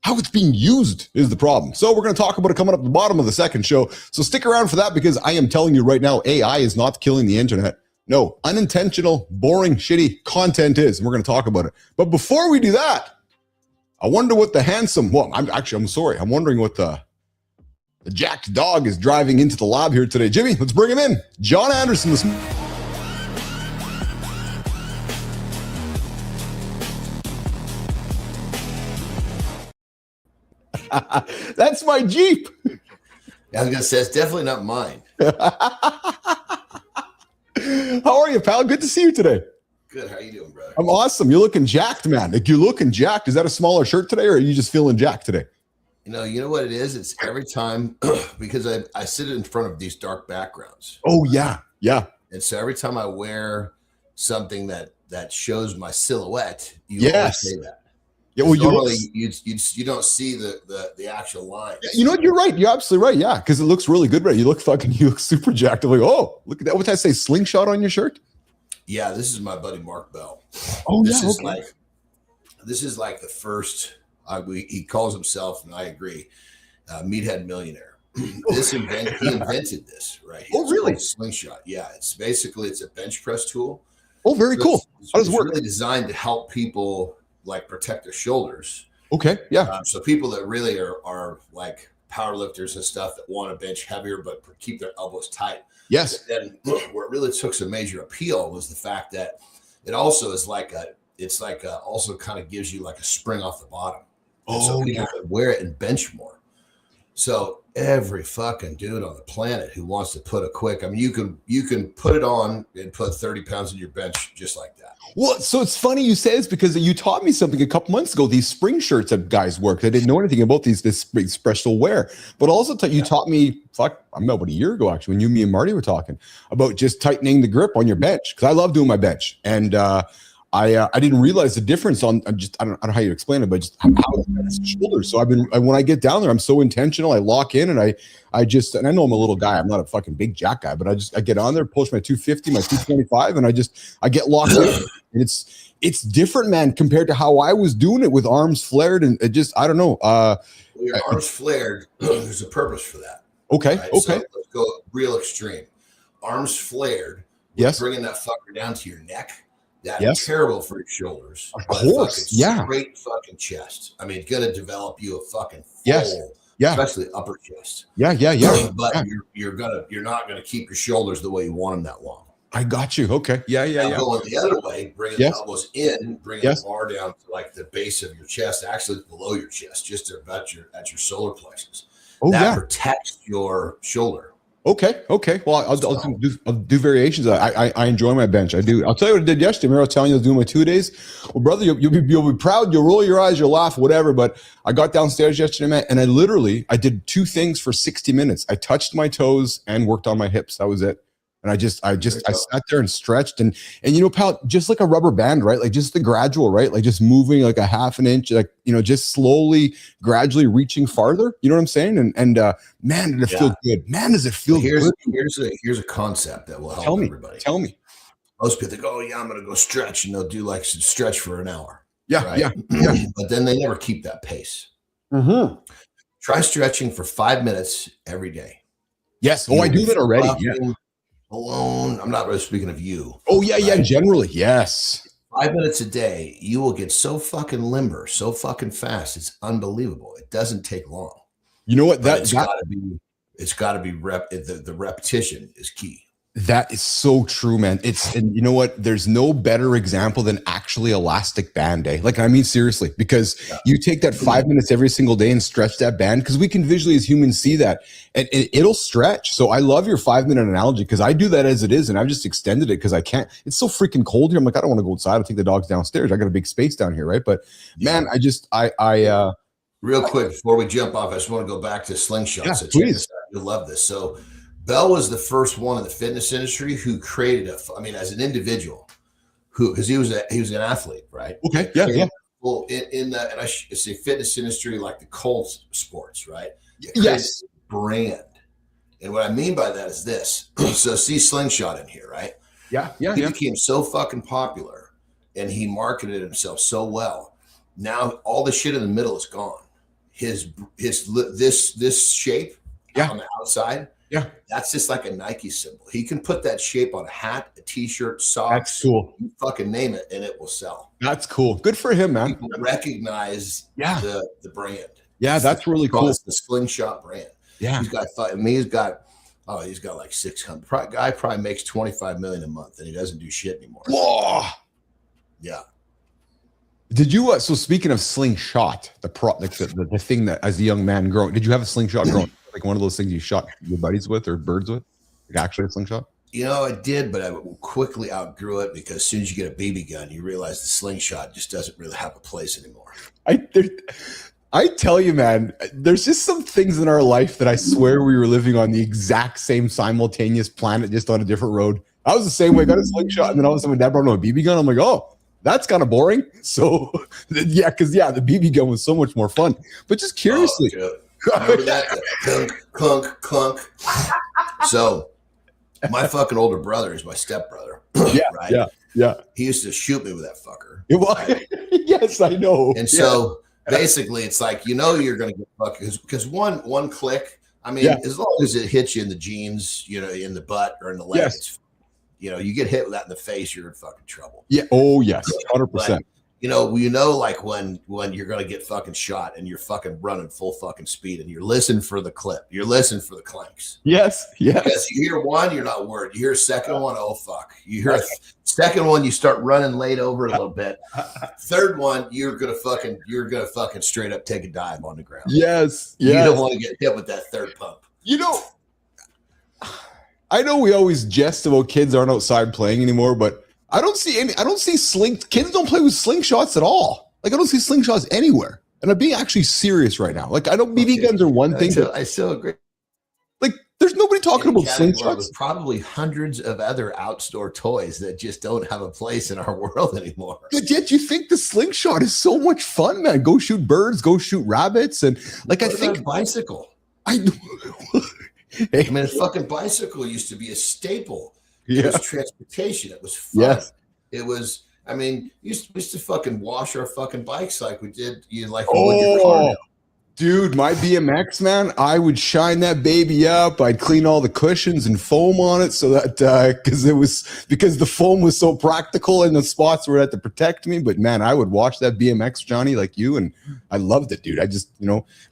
How it's being used is the problem. So we're going to talk about it coming up at the bottom of the second show. So stick around for that because I am telling you right now, AI is not killing the internet. No, unintentional, boring, shitty content is. And we're going to talk about it. But before we do that, I wonder what the I'm wondering what the jacked dog is driving into the lab here today. Jimmy, let's bring him in. John Anderson this morning. That's my Jeep. I was going to say, it's definitely not mine. How are you, pal? Good to see you today. Good. How you doing, brother? I'm awesome. You're looking jacked, man. Like, you're looking jacked. Is that a smaller shirt today, or are you just feeling jacked today? You know what it is? It's every time because I sit in front of these dark backgrounds. Oh, yeah. Yeah. And so every time I wear something that shows my silhouette, you always say that. Yeah, well, normally you don't see the actual line. You know what? You're right. You're absolutely right. Yeah, because it looks really good, right? You look super jacked. I'm like, oh, look at that. What did I say? Slingshot on your shirt? Yeah, this is my buddy Mark Bell. Oh, this yeah. is Okay. this is like the first. He calls himself, and I agree, meathead millionaire. He invented this, right? Oh, really? Slingshot. Yeah, it's a bench press tool. Oh, very cool. How does it work? Really designed to help people like protect their shoulders. Okay. Yeah. So people that really are like power lifters and stuff that want to bench heavier but keep their elbows tight. Yes. But then where it really took some major appeal was the fact that it also is also kind of gives you like a spring off the bottom. And so people can wear it and bench more. So every fucking dude on the planet who wants to put you can put it on and put 30 pounds in your bench just like that. Well, so it's funny you say this because you taught me something a couple months ago, these spring shirts that guys work. I didn't know anything about this special wear, but also you taught me, about a year ago, actually, when me and Marty were talking about just tightening the grip on your bench. Cause I love doing my bench. And, I didn't realize the difference on just I don't know how you explain it, but just how it's shoulders. So when I get down there, I'm so intentional. I lock in and I know I'm a little guy. I'm not a fucking big jack guy, but I get on there, push my 250, my 225, and I get locked in. And it's different, man, compared to how I was doing it with arms flared and it just I don't know. Your arms flared. There's a purpose for that. Okay. Right? Okay. So let's go real extreme. Arms flared. Yes. Bringing that fucker down to your neck. That yes. is terrible for your shoulders. Of course. Yeah. Straight fucking chest. I mean, it's gonna develop you a fucking full, especially upper chest. Yeah. But you're not gonna keep your shoulders the way you want them that long. I got you. Okay. Yeah. Going the other way, bringing the elbows in, bringing the bar down to like the base of your chest, actually below your chest, just about at your solar plexus. Oh, that protects your shoulder. Okay. Well, I'll do variations. I enjoy my bench. I do. I'll tell you what I did yesterday. Remember I was telling you I was doing my 2 days? Well, brother, you'll be proud. You'll roll your eyes. You'll laugh, whatever. But I got downstairs yesterday, man, and I did 2 things for 60 minutes. I touched my toes and worked on my hips. That was it. And I sat there and stretched and pal, just like a rubber band, right? Like just the gradual, right? Like just moving like a half an inch, like, just slowly, gradually reaching farther. You know what I'm saying? And man, did it feel good. Man, does it feel good. Here's a concept that will help everybody. Tell me. Most people think, oh yeah, I'm going to go stretch, and they'll do like stretch for an hour. Yeah. Right? Yeah. But then they never keep that pace. Mm-hmm. Try stretching for 5 minutes every day. Yes. Oh, I do that already. Yeah. Alone. I'm not really speaking of you. Oh, yeah, right? Yeah, generally, yes. 5 minutes a day, you will get so fucking limber, so fucking fast. It's unbelievable. It doesn't take long. You know what? It's got to be the repetition is key. That is so true, man. And you know what? There's no better example than actually elastic band day. Like, I mean, seriously, because you take that 5 minutes every single day and stretch that band, because we can visually as humans see that and it'll stretch. So I love your 5 minute analogy because I do that as it is. And I've just extended it because I can't, it's so freaking cold here. I'm like, I don't want to go outside. I'll take the dogs downstairs. I got a big space down here. Right. But man, real quick before we jump off, I just want to go back to slingshots. Yeah, so please. You'll love this. So Bell was the first one in the fitness industry who created as an individual, because he was an athlete, right? Okay, yeah. Well, and I should say fitness industry, like the Colts sports, right? Yes. Brand, and what I mean by that is this. So see Slingshot in here, right? Yeah. He became so fucking popular, and he marketed himself so well. Now all the shit in the middle is gone. This shape on the outside. Yeah. That's just like a Nike symbol. He can put that shape on a hat, a t-shirt, socks. That's cool. You fucking name it, and it will sell. That's cool. Good for him, man. People recognize the brand. Yeah, that's really cool. It's the Slingshot brand. Yeah. He's got like 600. Guy probably makes 25 million a month, and he doesn't do shit anymore. Whoa. Yeah. Did you? So speaking of slingshot, the thing that as a young man growing, did you have a slingshot growing? Like one of those things you shot your buddies with or birds with? Like actually a slingshot? You know, I did, but I quickly outgrew it because as soon as you get a BB gun, you realize the slingshot just doesn't really have a place anymore. I tell you, man, there's just some things in our life that I swear we were living on the exact same simultaneous planet, just on a different road. I was the same way, got a slingshot, and then all of a sudden my dad brought home a BB gun. I'm like, oh, that's kind of boring. So, yeah, because, the BB gun was so much more fun. But just curiously. Remember that? Clunk, clunk, clunk. So, my fucking older brother is my stepbrother. Right? Yeah. He used to shoot me with that fucker. Right? Yes, I know. And so, basically, it's like, you're going to get fucked because one click, I mean, as long as it hits you in the jeans, in the butt or in the leg, it's, you get hit with that in the face, you're in fucking trouble. Yeah. Oh, yes. 100%. But, like when you're going to get fucking shot and you're fucking running full fucking speed and you're listening for the clip, you're listening for the clanks. Yes. Because you hear one, you're not worried. You hear a second one, oh fuck. You hear a second one, you start running laid over a little bit. Third one, you're gonna fucking straight up take a dive on the ground. Yes. You don't want to get hit with that third pump. I know we always jest about kids aren't outside playing anymore, but I don't see kids don't play with slingshots at all. Like I don't see slingshots anywhere. And I'm being actually serious right now. Like I know BB guns are one thing. I still agree. Like there's nobody talking about slingshots. There's probably hundreds of other outdoor toys that just don't have a place in our world anymore. But yet you think the slingshot is so much fun, man. Go shoot birds, go shoot rabbits. And like I think a bicycle. I mean, a fucking bicycle used to be a staple. It was transportation. It was fun. Yes. It was, I mean, we used to fucking wash our fucking bikes like we did. Dude, my BMX, man, I would shine that baby up. I'd clean all the cushions and foam on it so that because the foam was so practical in the spots where it had to protect me. But man, I would wash that BMX, Johnny, like you, and I loved it, dude. I just,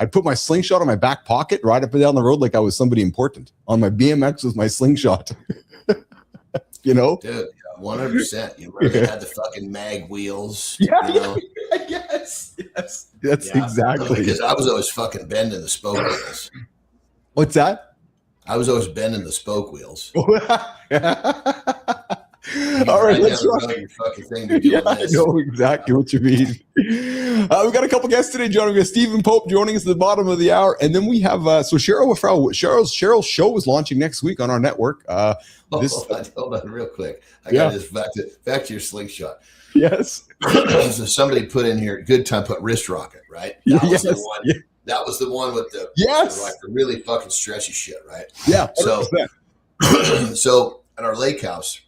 I'd put my slingshot on my back pocket, ride up and down the road like I was somebody important. On my BMX was my slingshot. Dude, 100%. You really had the fucking mag wheels. Yes. That's exactly. Because I was always fucking bending the spoke wheels. What's that? I was always bending the spoke wheels. All right, let's rock. I know exactly what you mean. We got a couple guests today, John. We got Stephen Pope joining us at the bottom of the hour, and then we have Cheryl's show is launching next week on our network. Hold on, real quick. I got this back to your slingshot. Yes. So somebody put in here, good time put wrist rocket, right? That was the one. Yeah. That was the one with the like the really fucking stretchy shit, right? Yeah. So at our lake house,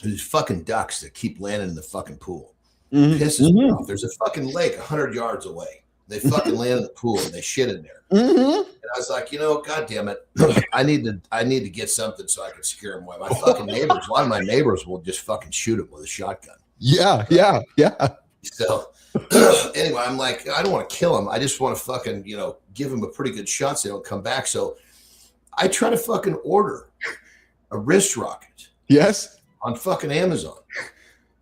there's fucking ducks that keep landing in the fucking pool. Pisses me off. There's a fucking lake 100 yards away. They fucking land in the pool and they shit in there. And I was like, God damn it, I need to get something so I can scare them away. My fucking neighbors, a lot of my neighbors will just fucking shoot them with a shotgun. Yeah. So anyway, I'm like, I don't want to kill them. I just want to fucking, give them a pretty good shot so they don't come back. So I try to fucking order a wrist rocket. Yes. On fucking Amazon.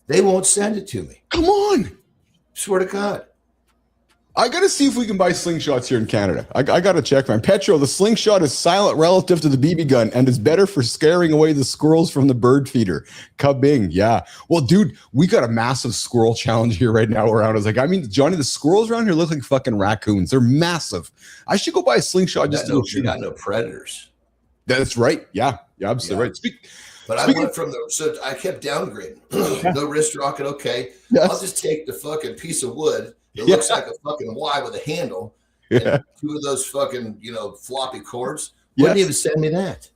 They won't send it to me. Come on. Swear to God. I got to see if we can buy slingshots here in Canada. I got to check, man. Petro, the slingshot is silent relative to the BB gun and is better for scaring away the squirrels from the bird feeder. Kabing. Yeah. Well, dude, we got a massive squirrel challenge here right now around us. Like, I mean, Johnny, the squirrels around here look like fucking raccoons. They're massive. I should go buy a slingshot just to go shoot. You got no predators. That's right. Yeah. You're absolutely right. But I went so I kept downgrading. No wrist rocket. Okay. Yes. I'll just take the fucking piece of wood. It looks like a fucking Y with a handle. And two of those fucking, floppy cords. Wouldn't even send me that.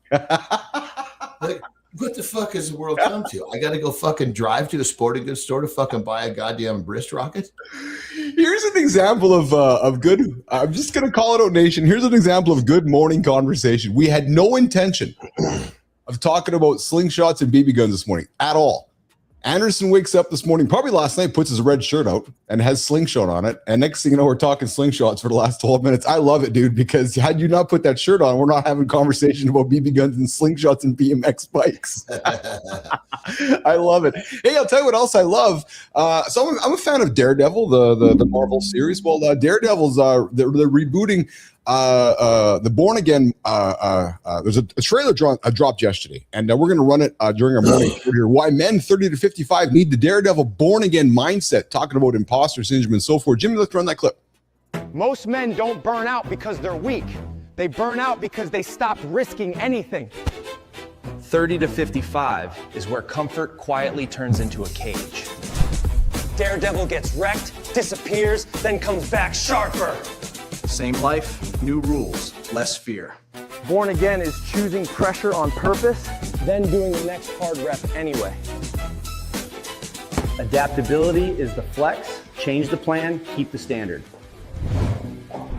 What the fuck has the world come to? I got to go fucking drive to a sporting goods store to fucking buy a goddamn wrist rocket. Here's an example of good. I'm just gonna call it out, nation. Here's an example of good morning conversation. We had no intention of talking about slingshots and BB guns this morning at all. Anderson wakes up this morning, probably last night, puts his red shirt out and has slingshot on it. And next thing you know, we're talking slingshots for the last 12 minutes. I love it, dude, because had you not put that shirt on, we're not having conversation about BB guns and slingshots and BMX bikes. I love it. Hey, I'll tell you what else I love. So I'm a fan of Daredevil, the Marvel series. Well, Daredevil's they're rebooting the Born Again. There's a trailer dropped yesterday, and we're going to run it during our morning here. Why men 30 to 55 need the Daredevil Born Again mindset, talking about imposter syndrome and so forth. Jimmy, let's run that clip. Most men don't burn out because they're weak. They burn out because they stopped risking anything. 30 to 55 is where comfort quietly turns into a cage. Daredevil gets wrecked, disappears, then comes back sharper. Same life, new rules, less fear. Born Again is choosing pressure on purpose, then doing the next hard rep anyway. Adaptability is the flex, change the plan, keep the standard.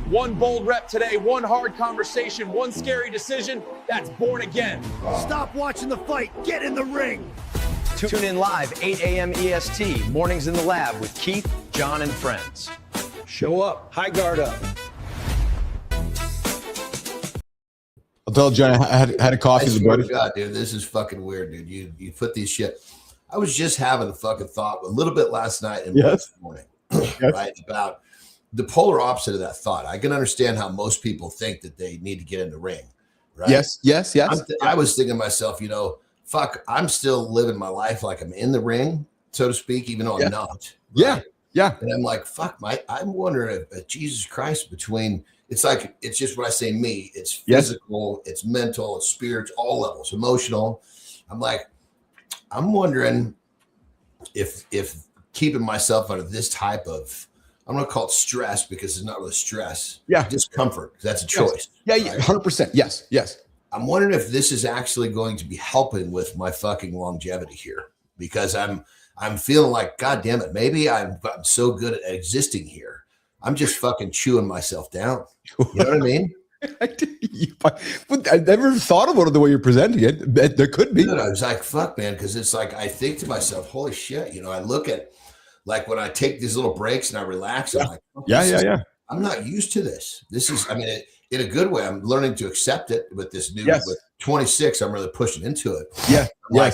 One bold rep today, one hard conversation, one scary decision. That's Born Again. Stop watching the fight, get in the ring. Tune in live, 8 a.m. EST, mornings in the lab with Keith, John, and friends. Show up, high guard up. I'll tell John, I had a coffee. I swear to God, dude, this is fucking weird, dude. You put these shit. I was just having a fucking thought a little bit last night and this morning, right? About the polar opposite of that thought. I can understand how most people think that they need to get in the ring, right? Yes. I was thinking to myself, fuck, I'm still living my life like I'm in the ring, so to speak, even though I'm not. Right? Yeah. And I'm like, fuck, I'm wondering if Jesus Christ, between it's just when I say me, it's physical, it's mental, it's spiritual, all levels, emotional. I'm wondering if keeping myself under this type of, I'm going to call it stress because it's not really stress. Yeah. Discomfort. That's a choice. Yeah. 100%. Yes. I'm wondering if this is actually going to be helping with my fucking longevity here, because I'm feeling like, God damn it, maybe I'm so good at existing here. I'm just fucking chewing myself down. You know what I mean? I never thought about it the way you're presenting it. There could be. Dude, I was like, fuck, man, because it's like I think to myself, holy shit. I look at, like, when I take these little breaks and I relax, I'm like, I'm not used to this. This is, in a good way, I'm learning to accept it with this new, with 26, I'm really pushing into it. Yeah. Like,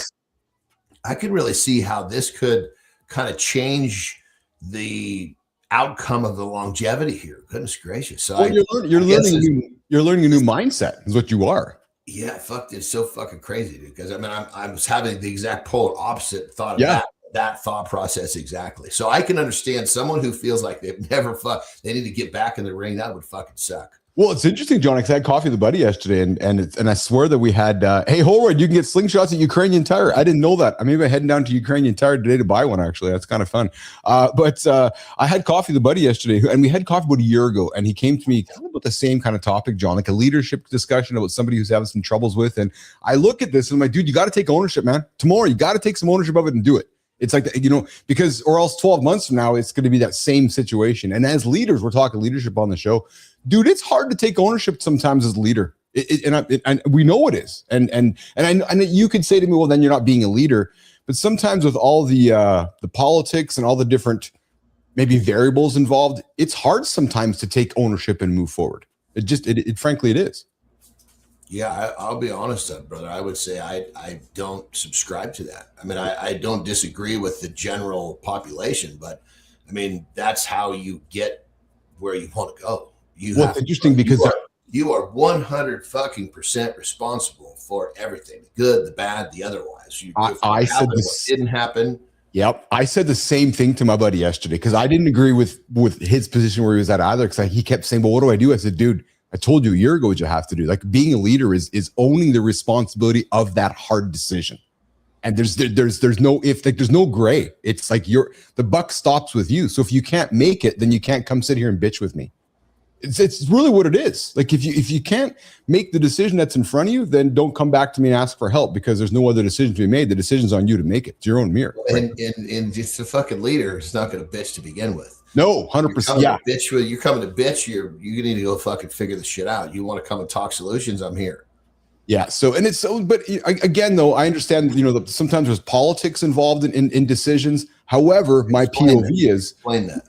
I could really see how this could kind of change the outcome of the longevity here. Goodness gracious. So you're learning a new mindset is what you are. Yeah, fuck, it's so fucking crazy, dude. Because I was having the exact polar opposite thought of that thought process exactly. So I can understand someone who feels like they've never they need to get back in the ring. That would fucking suck. Well, it's interesting, John, because I had coffee with a buddy yesterday, and I swear that we had, hey, Holroyd, you can get slingshots at Ukrainian Tire. I didn't know that. I maybe heading down to Ukrainian Tire today to buy one, actually. That's kind of fun. But I had coffee with a buddy yesterday, and we had coffee about a year ago, and he came to me kind of about the same kind of topic, John, like a leadership discussion about somebody who's having some troubles with. And I look at this, and I'm like, dude, you got to take ownership, man. Tomorrow, you got to take some ownership of it and do it. It's like, because or else 12 months from now, it's going to be that same situation. And as leaders, we're talking leadership on the show. Dude, it's hard to take ownership sometimes as a leader. And we know it is. And you could say to me, well, then you're not being a leader. But sometimes with all the politics and all the different maybe variables involved, it's hard sometimes to take ownership and move forward. Frankly, it is. Yeah, I'll be honest, brother. I would say I don't subscribe to that. I don't disagree with the general population, but that's how you get where you want to go. It's interesting because you are 100% responsible for everything, the good, the bad, the otherwise. I said this didn't happen. Yep, I said the same thing to my buddy yesterday because I didn't agree with his position where he was at either. Because he kept saying, "Well, what do I do?" I said, "Dude, I told you a year ago what you have to do. Like being a leader is owning the responsibility of that hard decision. And there's no there's no gray. It's like the buck stops with you. So if you can't make it, then you can't come sit here and bitch with me. It's really what it is. Like if you can't make the decision that's in front of you, then don't come back to me and ask for help, because there's no other decision to be made. The decision's on you to make it. It's your own mirror. Right? And just a fucking leader is not going to bitch to begin with. No, 100%. Yeah, you're coming to bitch. You need to go fucking figure the shit out. You want to come and talk solutions? I'm here. Yeah. So, and it's so, but again, though, I understand, that sometimes there's politics involved in decisions. However, my POV is explain that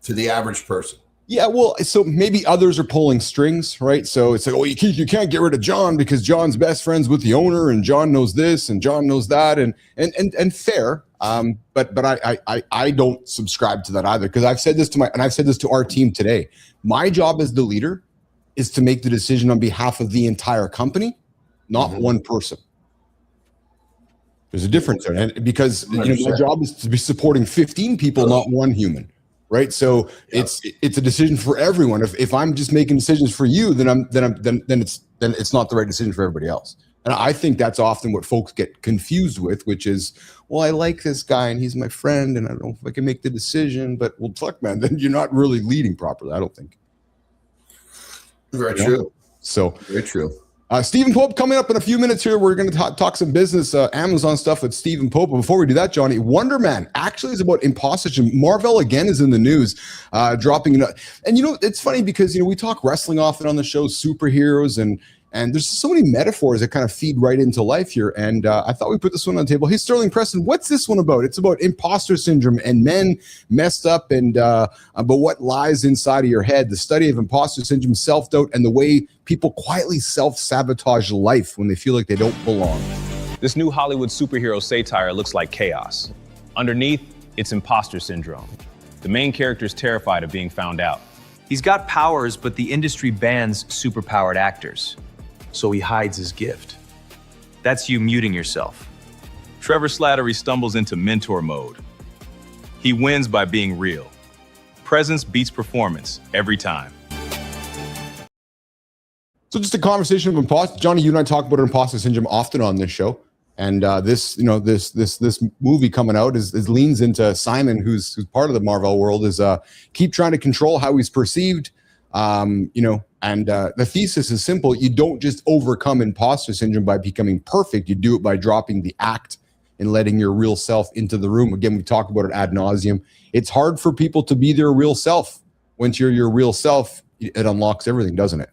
to the average person. Yeah, well, so maybe others are pulling strings, right? So it's like, oh, you can't get rid of John because John's best friends with the owner, and John knows this and John knows that, and fair. But I don't subscribe to that either, because I've said this to our team today. My job as the leader is to make the decision on behalf of the entire company, not one person. There's a difference there, and because my job is to be supporting 15 people, not one human. Right. So it's a decision for everyone. If I'm just making decisions for you, then it's not the right decision for everybody else. And I think that's often what folks get confused with, which is, well, I like this guy and he's my friend and I don't know if I can make the decision, but well, fuck, man, then you're not really leading properly, I don't think. Very true. So very true. Stephen Pope coming up in a few minutes here. We're going to talk some business, Amazon stuff with Stephen Pope. But before we do that, Johnny, Wonder Man actually is about imposter syndrome. Marvel again is in the news, dropping. And it's funny because we talk wrestling often on the show, superheroes, and there's so many metaphors that kind of feed right into life here. And I thought we put this one on the table. Hey, Sterling Preston, what's this one about? It's about imposter syndrome and men messed up, and but what lies inside of your head. The study of imposter syndrome, self-doubt, and the way people quietly self-sabotage life when they feel like they don't belong. This new Hollywood superhero satire looks like chaos. Underneath, it's imposter syndrome. The main character is terrified of being found out. He's got powers, but the industry bans superpowered actors. So he hides his gift. That's you muting yourself. Trevor Slattery stumbles into mentor mode. He wins by being real. Presence beats performance every time. So just a conversation of imposter. Johnny, you and I talk about imposter syndrome often on this show. And this movie coming out is leans into Simon, who's part of the Marvel world, is keep trying to control how he's perceived. And the thesis is simple. You don't just overcome imposter syndrome by becoming perfect. You do it by dropping the act and letting your real self into the room. Again, we talk about it ad nauseum. It's hard for people to be their real self. Once you're your real self, it unlocks everything, doesn't it?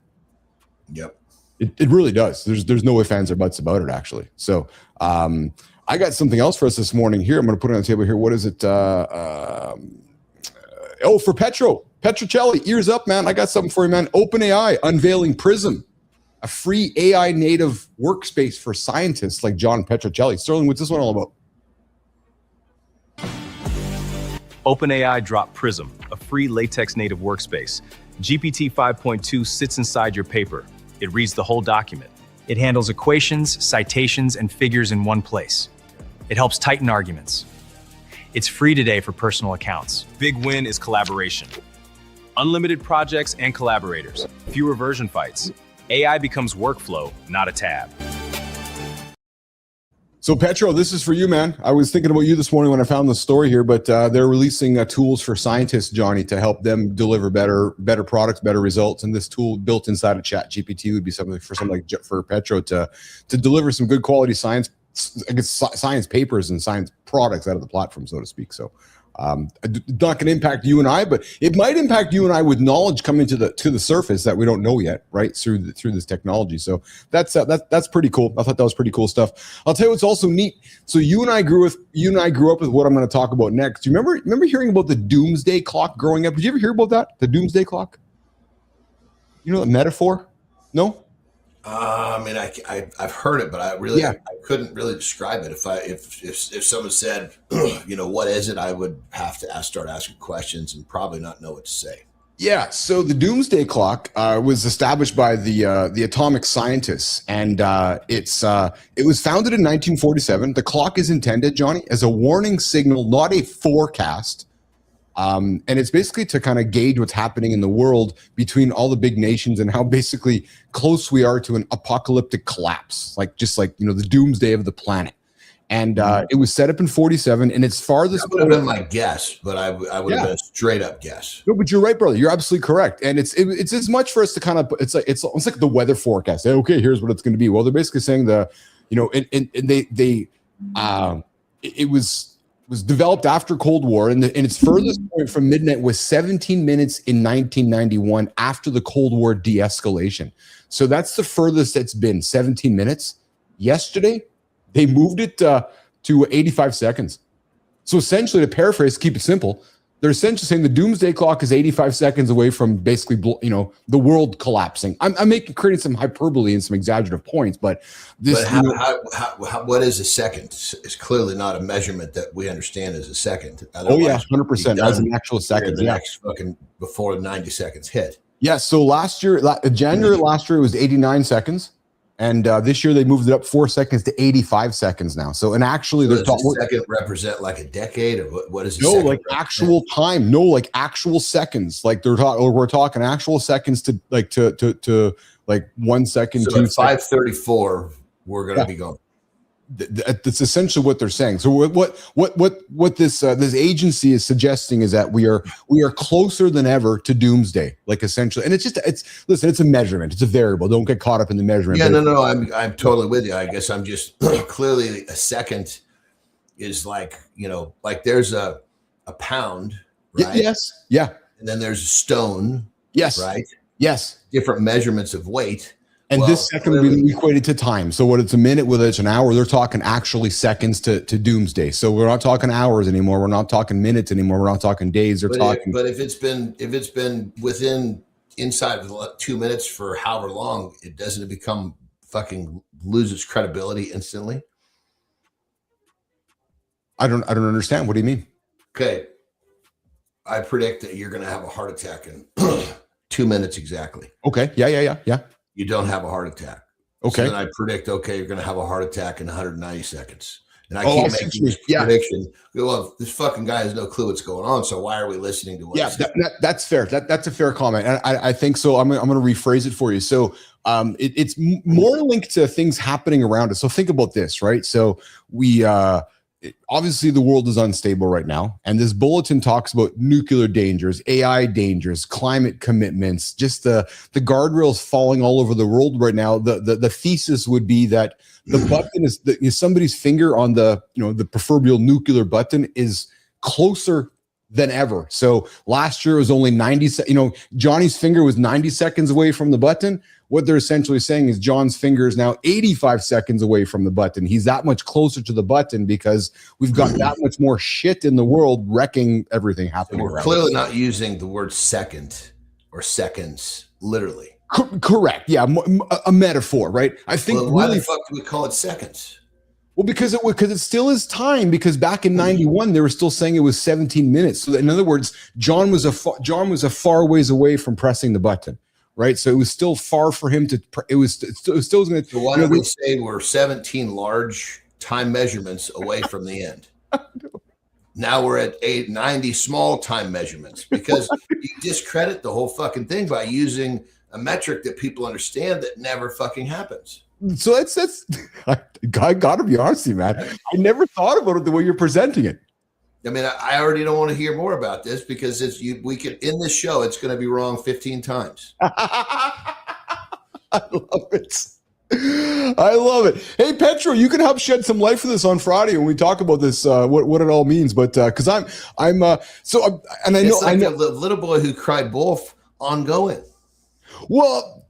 Yep. It really does. There's no ifs, ands, or buts about it, actually. So I got something else for us this morning here. I'm going to put it on the table here. What is it? For Petrocelli, ears up, man. I got something for you, man. OpenAI unveiling Prism, a free AI native workspace for scientists like John Petrocelli. Sterling, what's this one all about? OpenAI dropped Prism, a free latex native workspace. GPT 5.2 sits inside your paper. It reads the whole document. It handles equations, citations, and figures in one place. It helps tighten arguments. It's free today for personal accounts. Big win is collaboration. Unlimited projects and collaborators. Fewer version fights. AI becomes workflow, not a tab. So Petro, this is for you, man. I was thinking about you this morning when I found the story here, but they're releasing tools for scientists, Johnny, to help them deliver better products, better results. And this tool built inside of ChatGPT would be something for Petro to deliver some good quality science papers and science products out of the platform, so to speak. So not going to impact you and I, but it might impact you and I with knowledge coming to the surface that we don't know yet, right? Through this technology. So that's pretty cool. I thought that was pretty cool stuff. I'll tell you what's also neat. So you and I grew up with what I'm going to talk about next. Do you remember hearing about the doomsday clock growing up? Did you ever hear about that? The doomsday clock? You know the metaphor? No? I mean, I've heard it, but I couldn't really describe it. If someone said, what is it, I would have to start asking questions and probably not know what to say. Yeah. So the doomsday clock was established by the atomic scientists, and it was founded in 1947. The clock is intended, Johnny, as a warning signal, not a forecast. And it's basically to kind of gauge what's happening in the world between all the big nations and how basically close we are to an apocalyptic collapse, like the doomsday of the planet. And it was set up in 47, and it's farthest. That would have been my guess, but I would have been a straight up guess. No, but you're right, brother. You're absolutely correct. And it's as much for us to kind of, it's like the weather forecast. Say, okay, here's what it's going to be. Well, they're basically saying it was developed after Cold War, and its furthest point from midnight was 17 minutes in 1991 after the Cold War de-escalation. So that's the furthest it's been, 17 minutes. Yesterday, they moved it to 85 seconds. So essentially, to paraphrase, keep it simple, they're essentially saying the doomsday clock is 85 seconds away from basically, the world collapsing. I'm creating some hyperbole and some exaggerative points, but this. But what is a second? It's clearly not a measurement that we understand as a second. Otherwise, 100% as an actual second. The next fucking before 90 seconds hit. Yeah. So January last year, it was 89 seconds. And this year they moved it up 4 seconds to 85 seconds now. So, and actually, does a second represent like a decade, or what is it? No, like actual time. No, like actual seconds. Like we're talking actual seconds to like 1 second. So at 5:34, we're going to be going. That's essentially what they're saying. So what this agency is suggesting is that we are closer than ever to doomsday, like essentially. And it's a measurement, it's a variable. Don't get caught up in the measurement. Yeah, no, I'm totally with you. I guess I'm just clearly a second is like there's a pound, right? Yes, yeah. And then there's a stone, yes, right? Yes, different measurements of weight. And this second would be equated to time. So what it's a minute, whether it's an hour, they're talking actually seconds to doomsday. So we're not talking hours anymore. We're not talking minutes anymore. We're not talking days. But if it's been within inside of 2 minutes for however long, it doesn't become fucking lose its credibility instantly. I don't understand. What do you mean? Okay. I predict that you're going to have a heart attack in 2 minutes exactly. Okay. Yeah. You don't have a heart attack. Okay. So then I predict, you're going to have a heart attack in 190 seconds. And I keep making this prediction. Well, this fucking guy has no clue what's going on. So why are we listening to what? That's fair. That's a fair comment. And I think so. I'm going to rephrase it for you. So it's more linked to things happening around us. So think about this, right? So we obviously the world is unstable right now, and this bulletin talks about nuclear dangers, AI dangers, climate commitments, just the guardrails falling all over the world right now. The thesis would be that the button is somebody's finger on the proverbial nuclear button is closer than ever. So last year it was only 90. Johnny's finger was 90 seconds away from the button. What they're essentially saying is John's finger is now 85 seconds away from the button. He's that much closer to the button because we've got that much more shit in the world wrecking everything happening. We're clearly not using the word second or seconds literally. Correct. Yeah, a metaphor, right? I think. Well, why the fuck do we call it seconds? Well, because it still is time. Because back in '91, they were still saying it was 17 minutes. So in other words, John was a far ways away from pressing the button. Right, so it was still far for him to. It was still going to. So why don't we say we're 17 large time measurements away from the end? Now we're at 90 small time measurements because you discredit the whole fucking thing by using a metric that people understand that never fucking happens. So that's. I gotta be honest with you, man. I never thought about it the way you're presenting it. I mean, I already don't want to hear more about this because we could in this show, it's going to be wrong 15 times. I love it. I love it. Hey, Petro, you can help shed some light for this on Friday when we talk about this, what it all means. But because I know the little boy who cried wolf ongoing. Well,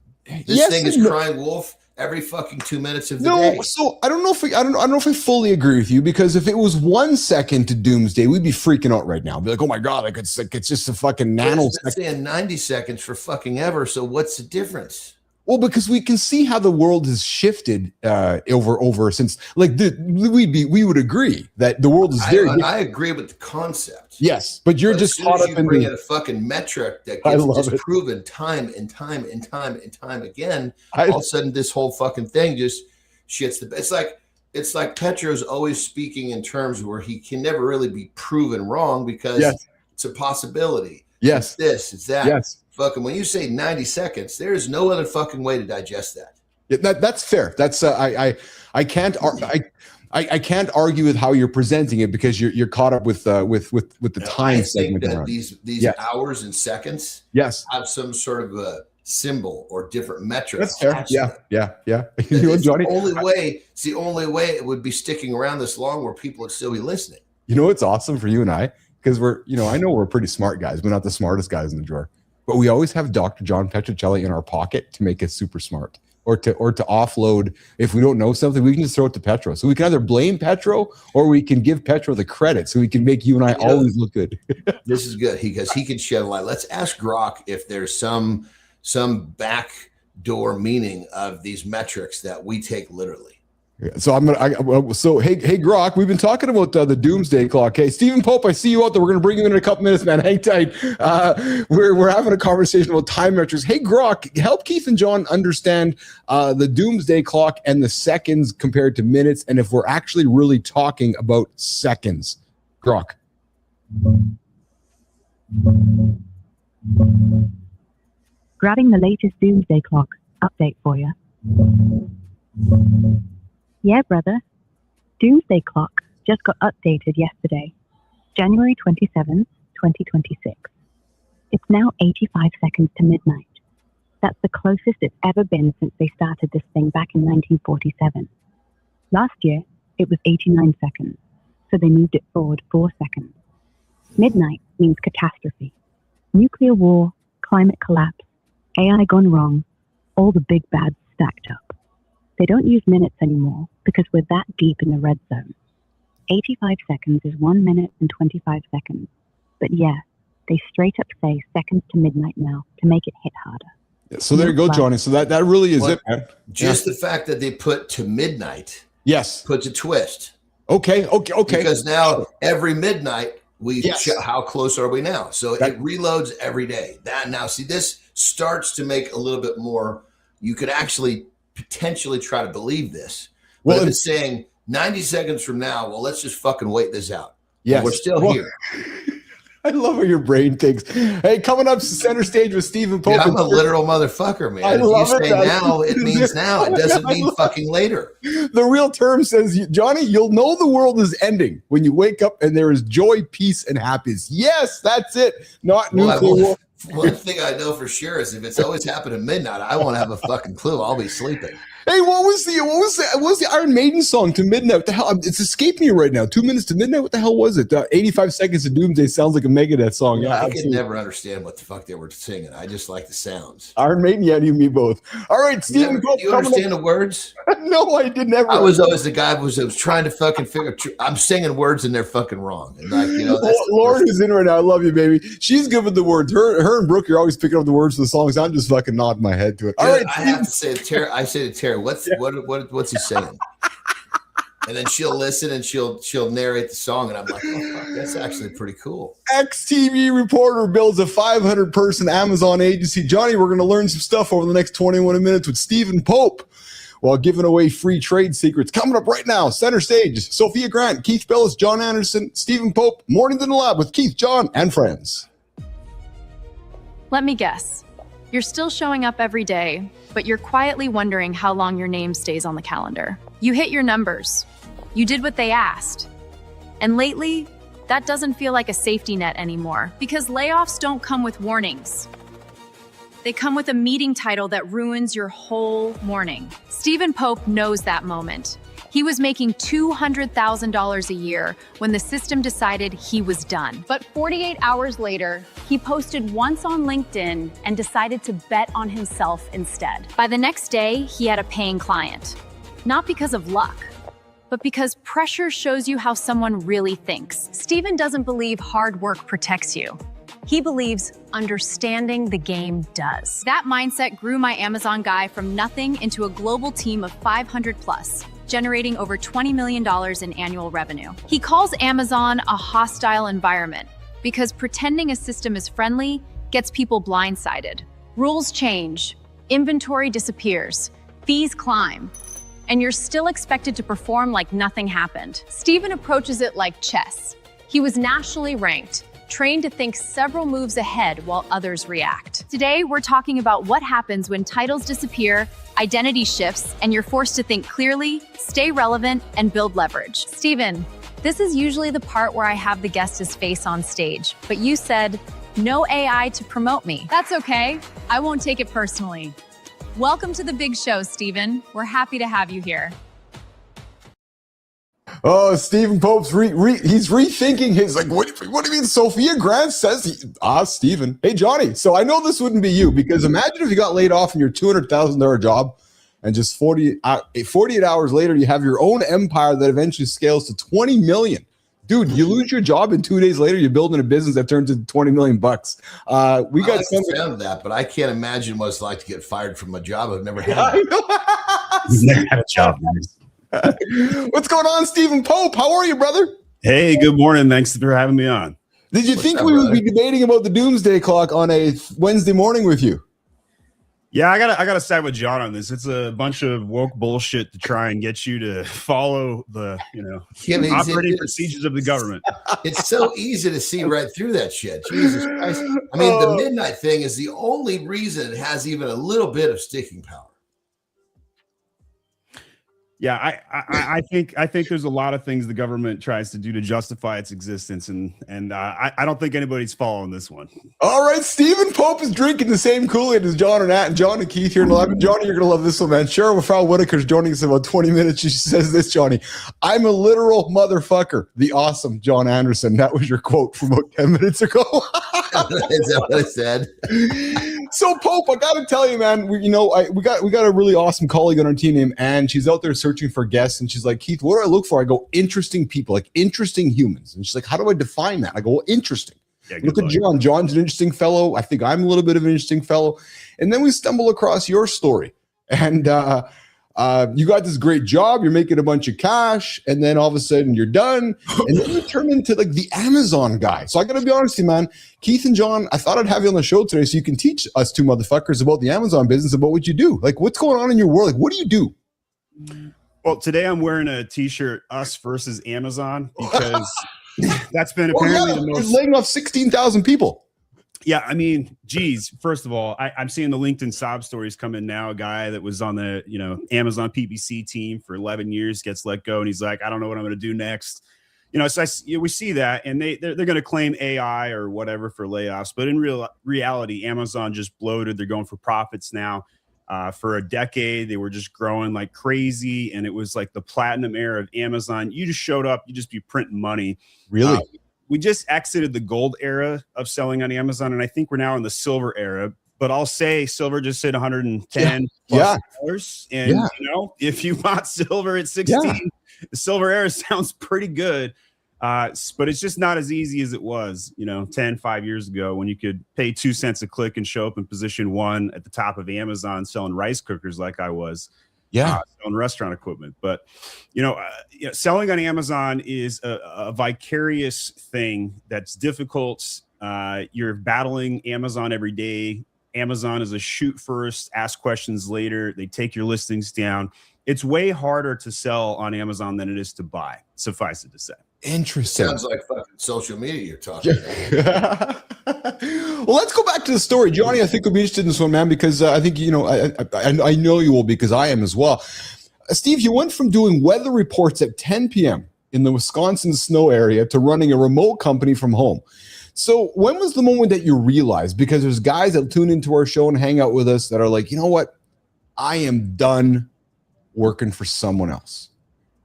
this thing is crying wolf every fucking 2 minutes of the day. No, so I don't know if I fully agree with you, because if it was 1 second to doomsday, we'd be freaking out right now. Be like, oh my god, it's just a fucking nanosecond. It's saying 90 seconds for fucking ever. So what's the difference? Well, because we can see how the world has shifted over since, like, we would agree that the world is there. I agree with the concept. Yes, but you're just caught up in a fucking metric that gets disproven time and time and time and time again. All of a sudden, this whole fucking thing just shits the. It's like Petro's always speaking in terms where he can never really be proven wrong because it's a possibility. Yes, it's this, it's that. Yes. Fucking when you say 90 seconds, there is no other fucking way to digest that. Yeah, that's fair. That's I can't. I can't argue with how you're presenting it because you're caught up with the time segment. That these hours and seconds have some sort of a symbol or different metric. That's fair. Yeah. It's Johnny, it's the only way it would be sticking around this long where people would still be listening. You know what's awesome for you and I? Because I know we're pretty smart guys. We're not the smartest guys in the drawer. But we always have Dr. John Petrocelli in our pocket to make us super smart. Or to offload. If we don't know something, we can just throw it to Petro. So we can either blame Petro or we can give Petro the credit so we can make you and I always look good. This is good because he can shed light. Let's ask Grok if there's some backdoor meaning of these metrics that we take literally. So hey Grok, we've been talking about the doomsday clock. Hey, Stephen Pope, I see you out there. We're going to bring you in a couple minutes, man. Hang tight. We're having a conversation about time metrics. Hey Grok, help Keith and John understand the doomsday clock and the seconds compared to minutes, and if we're actually really talking about seconds. Grok. Grabbing the latest doomsday clock update for you. Yeah, brother. Doomsday clock just got updated yesterday, January 27th, 2026. It's now 85 seconds to midnight. That's the closest it's ever been since they started this thing back in 1947. Last year, it was 89 seconds, so they moved it forward 4 seconds. Midnight means catastrophe. Nuclear war, climate collapse, AI gone wrong, all the big bads stacked up. They don't use minutes anymore because we're that deep in the red zone. 85 seconds is 1 minute and 25 seconds. But yeah, they straight up say seconds to midnight now to make it hit harder. Yeah, so there you go, Johnny. So that really is it, man. Just the fact that they put to midnight puts a twist. Okay. Because now every midnight we check how close are we now. So it reloads every day. This starts to make a little bit more. You could actually potentially try to believe this. But if it's saying 90 seconds from now, well, let's just fucking wait this out. Yes. We're still here. I love how your brain thinks. Hey, coming up center stage with Stephen Pope. Yeah, I'm a literal motherfucker, man. If you say now, it means now. It doesn't mean fucking later. The real term says, Johnny, you'll know the world is ending when you wake up and there is joy, peace, and happiness. Yes, that's it. Not nuclear war. One thing I know for sure is if it's always happened at midnight, I won't have a fucking clue. I'll be sleeping. Hey, what was the Iron Maiden song to midnight? What the hell? It's escaping me right now. 2 minutes to midnight. What the hell was it? 85 seconds to doomsday sounds like a Megadeth song. Yeah, I could never understand what the fuck they were singing. I just like the sounds. Iron Maiden, yeah, you and me both. All right, Stephen. Do you understand the words? No, I did never. I was always the guy who was trying to fucking figure. I'm singing words and they're fucking wrong. And Lauren is in right now. I love you, baby. She's good with the words. Her and Brooke are always picking up the words for the songs. I'm just fucking nodding my head to it. All right, I have to say, I say to Tara, what's he saying? And then she'll listen and she'll narrate the song, and I'm like, oh fuck, that's actually pretty cool. XTV reporter builds a 500-person Amazon agency. Johnny, we're going to learn some stuff over the next 21 minutes with Stephen Pope while giving away free trade secrets. Coming up right now, center stage, Sophia Grant, Keith Bellis, John Anderson, Stephen Pope, Mornings in the Lab with Keith, John, and friends. Let me guess. You're still showing up every day, but you're quietly wondering how long your name stays on the calendar. You hit your numbers. You did what they asked. And lately, that doesn't feel like a safety net anymore because layoffs don't come with warnings. They come with a meeting title that ruins your whole morning. Stephen Pope knows that moment. He was making $200,000 a year when the system decided he was done. But 48 hours later, he posted once on LinkedIn and decided to bet on himself instead. By the next day, he had a paying client. Not because of luck, but because pressure shows you how someone really thinks. Stephen doesn't believe hard work protects you. He believes understanding the game does. That mindset grew my Amazon guy from nothing into a global team of 500 plus, generating over $20 million in annual revenue. He calls Amazon a hostile environment because pretending a system is friendly gets people blindsided. Rules change, inventory disappears, fees climb, and you're still expected to perform like nothing happened. Stephen approaches it like chess. He was nationally ranked, trained to think several moves ahead while others react. Today, we're talking about what happens when titles disappear, identity shifts, and you're forced to think clearly, stay relevant, and build leverage. Steven, this is usually the part where I have the guest's face on stage, but you said, no AI to promote me. That's okay. I won't take it personally. Welcome to the big show, Steven. We're happy to have you here. Oh, Stephen Pope's he's rethinking his, like, what do you mean? Sophia Grant says Stephen. Hey, Johnny. So I know this wouldn't be you, because imagine if you got laid off in your $200,000 job and just 48 hours later, you have your own empire that eventually scales to 20 million. Dude, you lose your job and 2 days later, you're building a business that turns into 20 million bucks. We got some of that, but I can't imagine what it's like to get fired from a job I've never had. You've never had a job, guys. What's going on, Stephen Pope? How are you, brother? Hey, good morning. Thanks for having me on. Did you think we would be debating about the doomsday clock on a Wednesday morning with you? Yeah, I gotta side with John on this. It's a bunch of woke bullshit to try and get you to follow the operating procedures of the government. It's so easy to see right through that shit. Jesus Christ. I mean, the midnight thing is the only reason it has even a little bit of sticking power. Yeah, I think there's a lot of things the government tries to do to justify its existence, and I don't think anybody's following this one. All right, Stephen Pope is drinking the same Kool-Aid as John and Nat and John and Keith here in 11. Johnny, you're gonna love this one, man. Cheryl Frau Whitaker's joining us in about 20 minutes. She says this, Johnny: "I'm a literal motherfucker." The awesome John Anderson. That was your quote from about 10 minutes ago. Is that what I said? So Pope, I gotta tell you, man, we got a really awesome colleague on our team named Anne. She's out there searching for guests, and she's like, Keith, what do I look for? I go, interesting people, like interesting humans. And she's like, how do I define that? I go, well, interesting. Yeah, look at John. John's an interesting fellow. I think I'm a little bit of an interesting fellow. And then we stumble across your story, and you got this great job. You're making a bunch of cash, and then all of a sudden you're done, and then you turn into like the Amazon guy. So I got to be honest with you, man. Keith and John, I thought I'd have you on the show today so you can teach us two motherfuckers about the Amazon business, about what you do. Like, what's going on in your world? Like, what do you do? Well, today I'm wearing a T-shirt, "Us versus Amazon," because that's been apparently the most. Laying off 16,000 people. Yeah, I mean, geez. First of all, I'm seeing the LinkedIn sob stories come in now. A guy that was on the Amazon PPC team for 11 years gets let go, and he's like, I don't know what I'm going to do next. So we see that, and they're going to claim AI or whatever for layoffs, but in reality, Amazon just bloated. They're going for profits now. For a decade, they were just growing like crazy, and it was like the platinum era of Amazon. You just showed up, you just be printing money. Really? We just exited the gold era of selling on Amazon, and I think we're now in the silver era. But I'll say silver just hit 110 plus dollars, and if you want silver at 16, the silver era sounds pretty good. But it's just not as easy as it was, 5 years ago, when you could pay 2 cents a click and show up in position 1 at the top of Amazon selling rice cookers like I was. Selling restaurant equipment. But selling on Amazon is a vicarious thing that's difficult. You're battling Amazon every day. Amazon is a shoot first, ask questions later. They take your listings down. It's way harder to sell on Amazon than it is to buy, suffice it to say. Interesting. Sounds like fucking social media you're talking about. Well, let's go back to the story. Johnny, I think we'll be interested in this one, man, because I think, I know you will, because I am as well. Steve, you went from doing weather reports at 10 p.m. in the Wisconsin snow area to running a remote company from home. So when was the moment that you realized, because there's guys that tune into our show and hang out with us that are like, you know what? I am done working for someone else.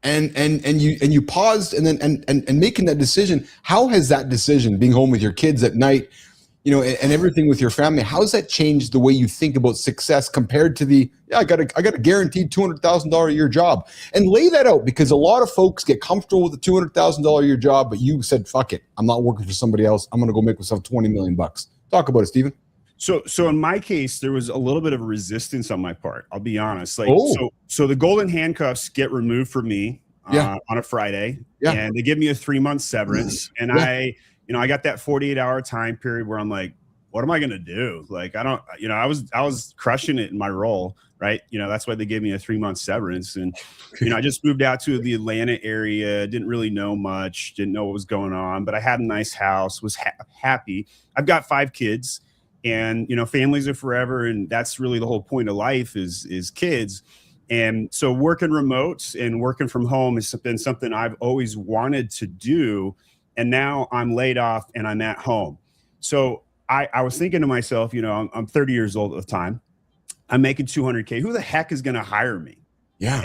And you paused, and then and making that decision. How has that decision, being home with your kids at night, and everything with your family, how has that changed the way you think about success compared to the I got a guaranteed $200,000 a year job? And lay that out, because a lot of folks get comfortable with the $200,000 a year job, but you said, fuck it, I'm not working for somebody else. I'm going to go make myself $20 million. Talk about it, Stephen. So in my case, there was a little bit of resistance on my part. I'll be honest. So the golden handcuffs get removed for me on a Friday, and they give me a 3-month severance. And I got that 48-hour time period where I'm like, what am I going to do? Like, I don't, you know, I was crushing it in my role, right? You know, that's why they gave me a 3-month severance. And, you know, I just moved out to the Atlanta area, didn't really know much, didn't know what was going on, but I had a nice house, was happy. I've got 5 kids, and, you know, families are forever. And that's really the whole point of life is kids. And so working remote and working from home has been something I've always wanted to do. And now I'm laid off and I'm at home. So I was thinking to myself, you know, I'm 30 years old at the time. I'm making 200K. Who the heck is going to hire me? Yeah.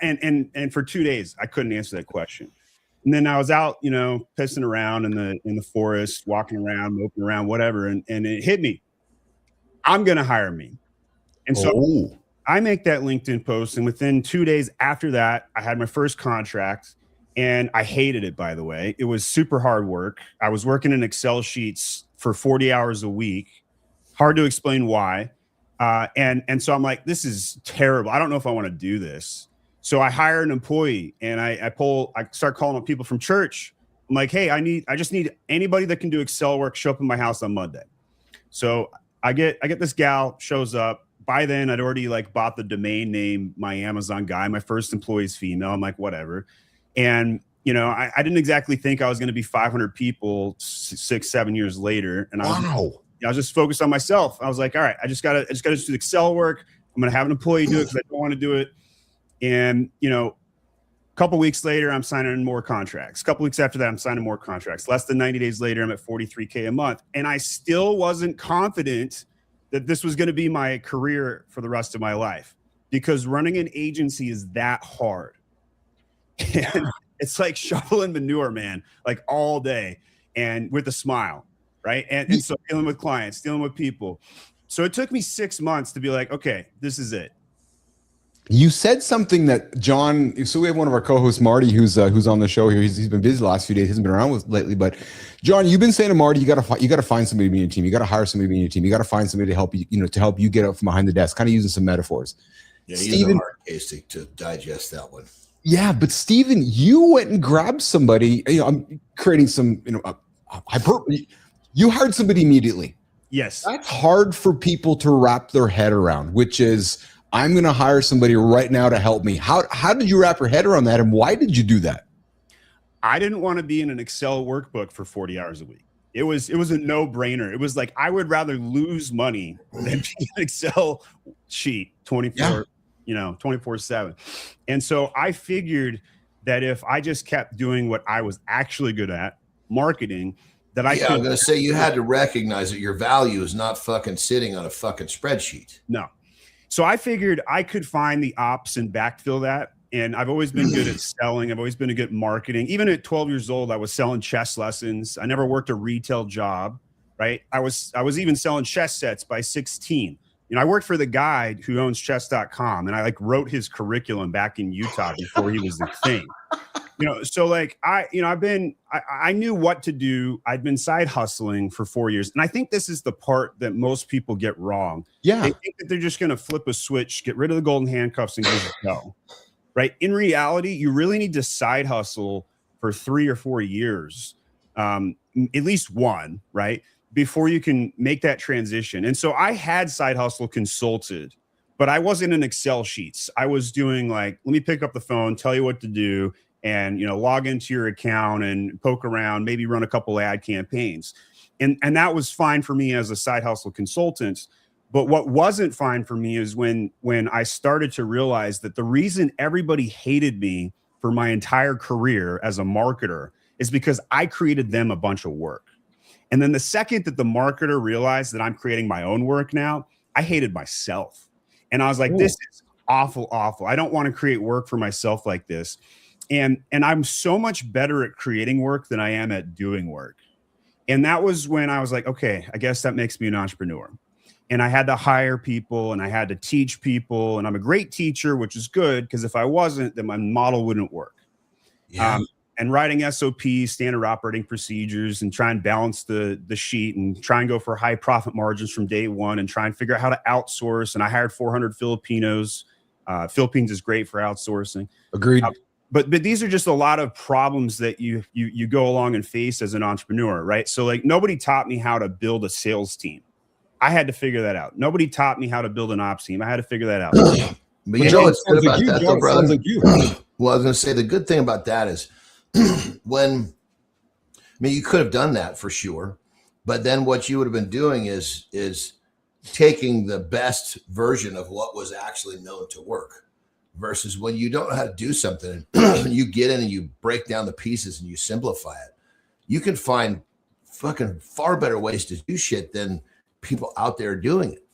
And for 2 days, I couldn't answer that question. And then I was out, you know, pissing around in the forest, walking around, moping around, whatever. And it hit me. I'm going to hire me. And so I make that LinkedIn post. And within 2 days after that, I had my first contract. And I hated it, by the way. It was super hard work. I was working in Excel sheets for 40 hours a week. Hard to explain why. And so I'm like, this is terrible. I don't know if I want to do this. So I hire an employee, and I start calling up people from church. I'm like, hey, I just need anybody that can do Excel work, show up in my house on Monday. So I get this gal, shows up. By then I'd already like bought the domain name, my Amazon guy. My first employee is female. I'm like, whatever. And, you know, I didn't exactly think I was going to be 500 people 6-7 years later. And I was just focused on myself. I was like, all right, I just gotta do the Excel work. I'm going to have an employee do it because I don't want to do it. And, you know, a couple weeks later, I'm signing more contracts. A couple weeks after that, I'm signing more contracts. Less than 90 days later, I'm at 43K a month. And I still wasn't confident that this was going to be my career for the rest of my life, because running an agency is that hard. And it's like shoveling manure, man, like all day, and with a smile, right? And so dealing with clients, dealing with people. So it took me 6 months to be like, okay, this is it. You said something that John, so we have one of our co-hosts, Marty, who's on the show here. He's been busy the last few days, hasn't been around lately. But John, you've been saying to Marty, you got to find somebody to be in your team. You got to hire somebody to be in your team. You got to find somebody to help you, to help you get up from behind the desk. Kind of using some metaphors. Yeah, he's a hard case to digest that one. Yeah, but Steven, you went and grabbed somebody. I'm creating some, you hired somebody immediately. Yes, that's hard for people to wrap their head around. Which is, I'm going to hire somebody right now to help me. How did you wrap your head around that, and why did you do that? I didn't want to be in an Excel workbook for 40 hours a week. It was a no-brainer. It was like, I would rather lose money than be an Excel sheet 24/7. And so I figured that if I just kept doing what I was actually good at, marketing, that I could. I'm going to say, you had to recognize that your value is not fucking sitting on a fucking spreadsheet. No. So I figured I could find the ops and backfill that. And I've always been good at selling. I've always been good at marketing. Even at 12 years old, I was selling chess lessons. I never worked a retail job, right? I was even selling chess sets by 16. I worked for the guy who owns chess.com, and I like wrote his curriculum back in Utah before he was the thing. So like I knew what to do. I'd been side hustling for 4 years. And I think this is the part that most people get wrong. Yeah. They think that they're just going to flip a switch, get rid of the golden handcuffs, and just go. Right. In reality, you really need to side hustle for 3 or 4 years, at least one, right, before you can make that transition. And so I had side hustle consulted, but I wasn't in Excel sheets. I was doing like, let me pick up the phone, tell you what to do, and log into your account and poke around, maybe run a couple ad campaigns. And that was fine for me as a side hustle consultant. But what wasn't fine for me is when I started to realize that the reason everybody hated me for my entire career as a marketer is because I created them a bunch of work. And then the second that the marketer realized that I'm creating my own work now, I hated myself. And I was like, This is awful, awful. I don't want to create work for myself like this. And I'm so much better at creating work than I am at doing work. And that was when I was like, okay, I guess that makes me an entrepreneur. And I had to hire people and I had to teach people. And I'm a great teacher, which is good, because if I wasn't, then my model wouldn't work. Yeah. And writing SOPs, standard operating procedures, and try and balance the sheet and try and go for high profit margins from day one and try and figure out how to outsource. And I hired 400 Filipinos. Philippines is great for outsourcing. Agreed. but these are just a lot of problems that you go along and face as an entrepreneur, right? So like nobody taught me how to build a sales team. I had to figure that out. Nobody taught me how to build an ops team. I had to figure that out. But you know what's good about that, though, brother? Well, I was going to say the good thing about that is you could have done that for sure, but then what you would have been doing is taking the best version of what was actually known to work, versus when you don't know how to do something, you get in and you break down the pieces and you simplify it. You can find fucking far better ways to do shit than people out there doing it.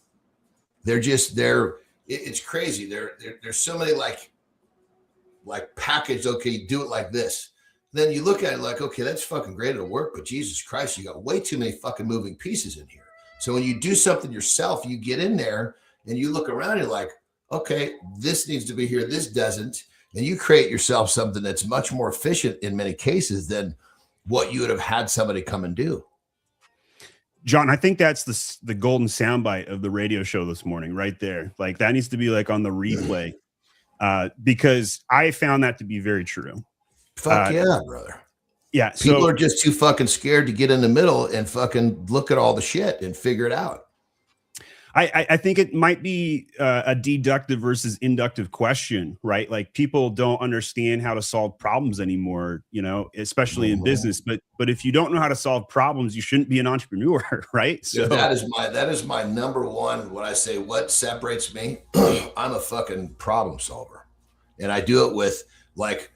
It's crazy. There's so many like packaged, okay, do it like this. Then you look at it like, okay, that's fucking great, it'll work, but Jesus Christ, you got way too many fucking moving pieces in here. So when you do something yourself, you get in there and you look around, you're like, okay, this needs to be here, this doesn't. And you create yourself something that's much more efficient in many cases than what you would have had somebody come and do. John, I think that's the golden soundbite of the radio show this morning, right there. Like that needs to be like on the replay, because I found that to be very true. Fuck yeah, brother. Yeah. People are just too fucking scared to get in the middle and fucking look at all the shit and figure it out. I think it might be a deductive versus inductive question, right? Like people don't understand how to solve problems anymore, you know, especially in business. But if you don't know how to solve problems, you shouldn't be an entrepreneur, right? So that is my number one. When I say what separates me, I'm a fucking problem solver, and I do it with like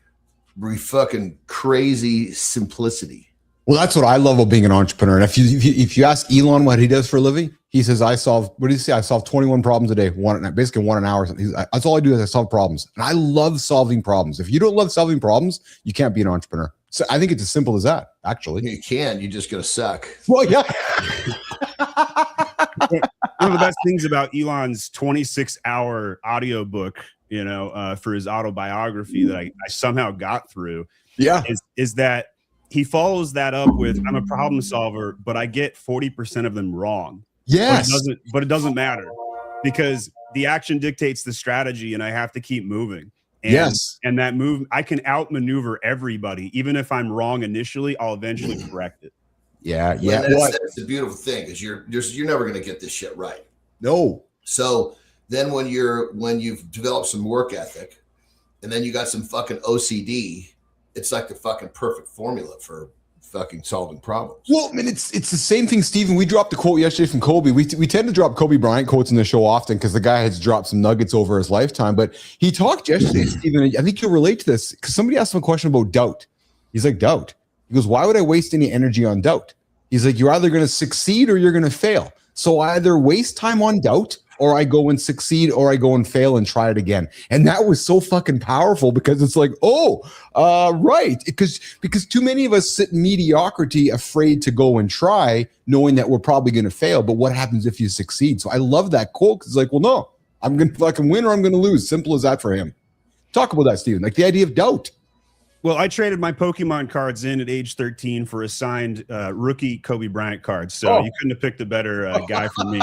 fucking crazy simplicity. Well, that's what I love about being an entrepreneur. And if you ask Elon what he does for a living, he says, I solve 21 problems a day, basically 1 an hour. That's all I do is I solve problems. And I love solving problems. If you don't love solving problems, you can't be an entrepreneur. So I think it's as simple as that, actually. You can, you're just going to suck. Well, yeah. One of the best things about Elon's 26-hour audiobook, you know, for his autobiography that I somehow got through, is that he follows that up with, I'm a problem solver, but I get 40% of them wrong. Yes. But it doesn't matter because the action dictates the strategy and I have to keep moving. And, and that move, I can outmaneuver everybody. Even if I'm wrong initially, I'll eventually correct it. Yeah. That's the beautiful thing is you're never going to get this shit right. No. So then when you've developed some work ethic and then you got some fucking OCD, it's like the fucking perfect formula for fucking solving problems. Well, I mean, it's the same thing, Stephen. We dropped the quote yesterday from Kobe. We tend to drop Kobe Bryant quotes in the show often because the guy has dropped some nuggets over his lifetime. But he talked yesterday, Stephen. I think you'll relate to this because somebody asked him a question about doubt. He's like, doubt. He goes, why would I waste any energy on doubt? He's like, you're either going to succeed or you're going to fail. So I either waste time on doubt or I go and succeed or I go and fail and try it again. And that was so fucking powerful because it's like, right. Because too many of us sit in mediocrity afraid to go and try knowing that we're probably going to fail. But what happens if you succeed? So I love that quote because it's like, well, no, I'm going to fucking win or I'm going to lose. Simple as that for him. Talk about that, Stephen. Like the idea of doubt. Well, I traded my Pokemon cards in at age 13 for a signed rookie Kobe Bryant card. So you couldn't have picked a better guy for me.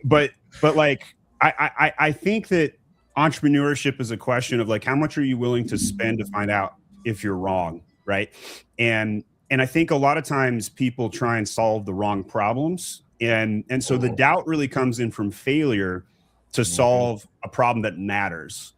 But like, I think that entrepreneurship is a question of like, how much are you willing to spend to find out if you're wrong, right? And I think a lot of times people try and solve the wrong problems. And so the doubt really comes in from failure to solve a problem that matters.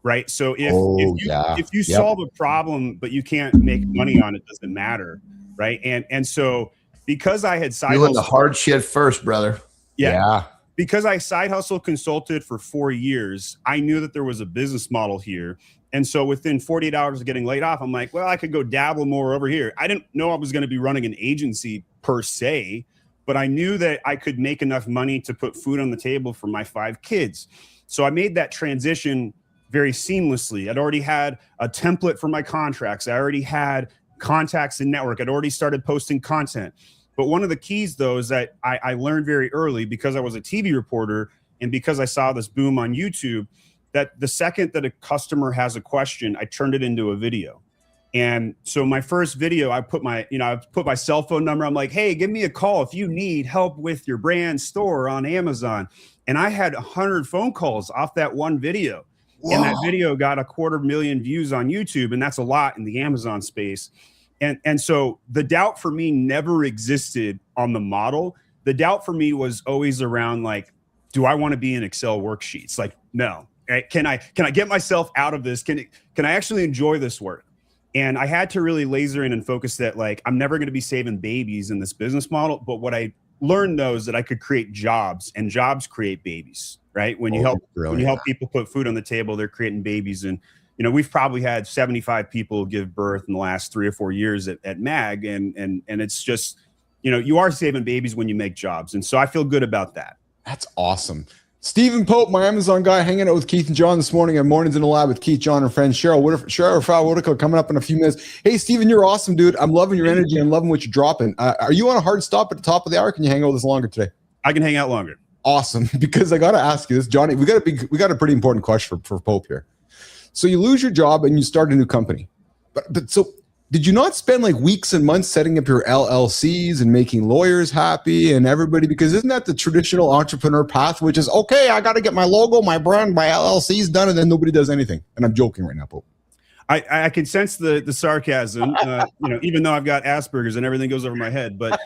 Right. So if you solve a problem, but you can't make money on it, doesn't matter. Right. And so because I had side doing the hard shit first, brother. Yeah. Because I side hustle consulted for 4 years, I knew that there was a business model here. And so within 48 hours of getting laid off, I'm like, well, I could go dabble more over here. I didn't know I was going to be running an agency per se, but I knew that I could make enough money to put food on the table for my 5 kids. So I made that transition very seamlessly. I'd already had a template for my contracts. I already had contacts in network. I'd already started posting content. But one of the keys, though, is that I learned very early because I was a TV reporter and because I saw this boom on YouTube, that the second that a customer has a question, I turned it into a video. And so my first video, I put my cell phone number. I'm like, hey, give me a call if you need help with your brand store on Amazon. And I had 100 phone calls off that one video. And that video got 250,000 views on YouTube, and that's a lot in the Amazon space. And so the doubt for me never existed on the model. The doubt for me was always around like, do I want to be in Excel worksheets? Like, no. Right? Can I get myself out of this? Can I actually enjoy this work? And I had to really laser in and focus that like, I'm never going to be saving babies in this business model. But what I learned though is that I could create jobs, and jobs create babies, right? When you help people put food on the table, they're creating babies. And, you know, we've probably had 75 people give birth in the last 3 or 4 years at MAG. And it's just, you know, you are saving babies when you make jobs. And so I feel good about that. That's awesome. Stephen Pope, my Amazon guy, hanging out with Keith and John this morning on Mornings in the Lab with Keith, John, and friends Cheryl Whitaker coming up in a few minutes. Hey, Stephen, you're awesome, dude. I'm loving your energy. I'm loving what you're dropping. Are you on a hard stop at the top of the hour? Can you hang out with us longer today? I can hang out longer. Awesome. Because I got to ask you this, Johnny. We got a pretty important question for Pope here. So you lose your job and you start a new company, but so did you not spend like weeks and months setting up your LLCs and making lawyers happy and everybody? Because isn't that the traditional entrepreneur path, which is, okay, I got to get my logo, my brand, my LLCs done, and then nobody does anything. And I'm joking right now, Pope. I can sense the sarcasm, you know, even though I've got Asperger's and everything goes over my head. But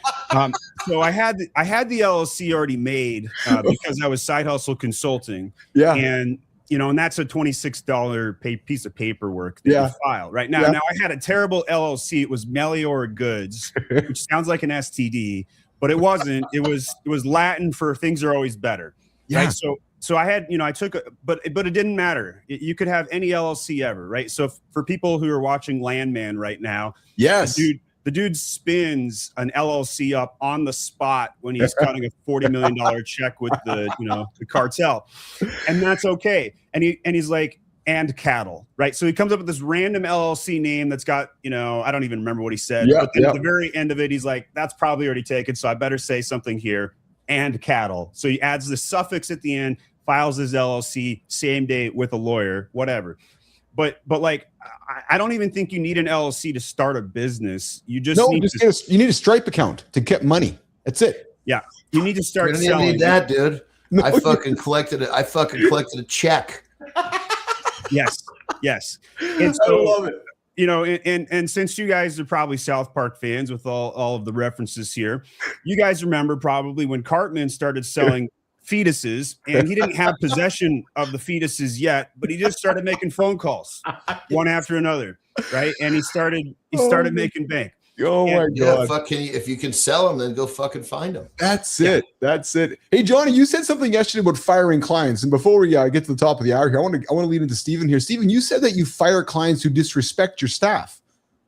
so I had the LLC already made because I was side hustle consulting. Yeah. And you know, and that's a $26 piece of paperwork that you file right now. Yeah. Now I had a terrible LLC. It was Melior Goods, which sounds like an STD, but it wasn't. It was Latin for things are always better. Yeah. Right? So I had, you know, I took, but it didn't matter. You could have any LLC ever, right? So for people who are watching Landman right now, yes, the dude spins an LLC up on the spot when he's cutting a $40 million check with the cartel, and that's okay. And he's like, and cattle, right? So he comes up with this random LLC name that's got, you know, I don't even remember what he said, but then at the very end of it, he's like, that's probably already taken, so I better say something here, and cattle. So he adds the suffix at the end, files his LLC same day with a lawyer, whatever. But like, I don't even think you need an LLC to start a business. You just you need a Stripe account to get money. That's it. Yeah, you need to start. You don't even need that, dude. No, I fucking collected it. I fucking collected a check. Yes. And so, I love it. You know, and since you guys are probably South Park fans with all of the references here, you guys remember probably when Cartman started selling fetuses, and he didn't have possession of the fetuses yet, but he just started making phone calls one after another, right? And he started making bank. Oh my God. If you can sell them, then go fucking find them. That's it. Hey, Johnny, you said something yesterday about firing clients. And before we get to the top of the hour here, I want to lead into Stephen here. Stephen, you said that you fire clients who disrespect your staff.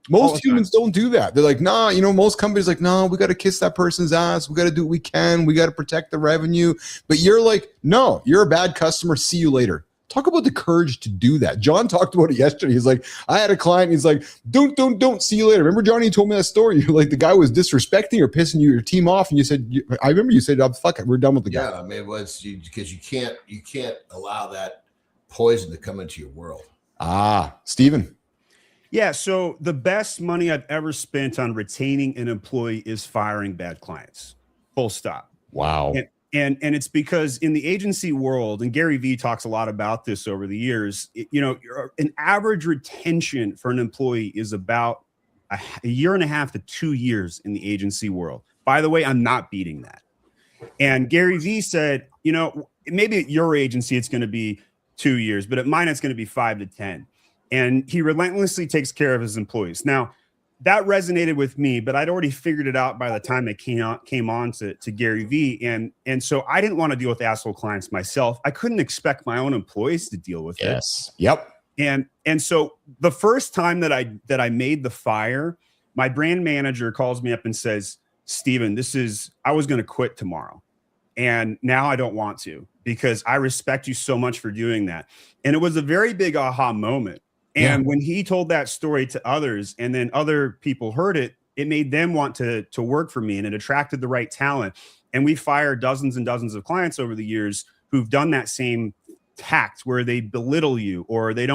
Most humans don't do that. They're like, nah, you know, most companies like, no, we got to kiss that person's ass. We got to do what we can. We got to protect the revenue. But you're like, no, you're a bad customer. See you later. Talk about the courage to do that. John talked about it yesterday. He's like, I had a client. He's like, don't see you later. Remember, Johnny, you told me that story. You're like, the guy was disrespecting or pissing your team off. And you said, I remember you said, oh, fuck it. We're done with the guy. Yeah, I mean, it was because you can't allow that poison to come into your world. Stephen. Yeah, so the best money I've ever spent on retaining an employee is firing bad clients. Full stop. Wow. And it's because in the agency world, and Gary Vee talks a lot about this over the years, you know, an average retention for an employee is about a year and a half to 2 years in the agency world. By the way, I'm not beating that. And Gary Vee said, you know, maybe at your agency it's going to be 2 years, but at mine it's going to be 5 to 10. And he relentlessly takes care of his employees. Now, that resonated with me, but I'd already figured it out by the time it came on to Gary Vee. And so I didn't want to deal with asshole clients myself. I couldn't expect my own employees to deal with it. Yep. And so the first time that I made the fire, my brand manager calls me up and says, Steven, I was going to quit tomorrow. And now I don't want to because I respect you so much for doing that. And it was a very big aha moment. And when he told that story to others and then other people heard it, it made them want to work for me and it attracted the right talent. And we fired dozens and dozens of clients over the years who've done that same tact where they belittle you or they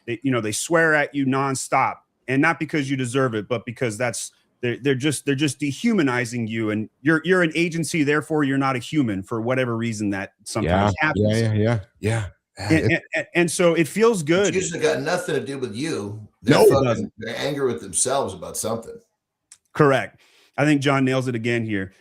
they swear at you nonstop. And not because you deserve it, but because they're just dehumanizing you. And you're an agency, therefore you're not a human for whatever reason that sometimes happens. Yeah. And so it feels good. It's usually got nothing to do with you. They're angry with themselves about something. Correct. I think John nails it again here.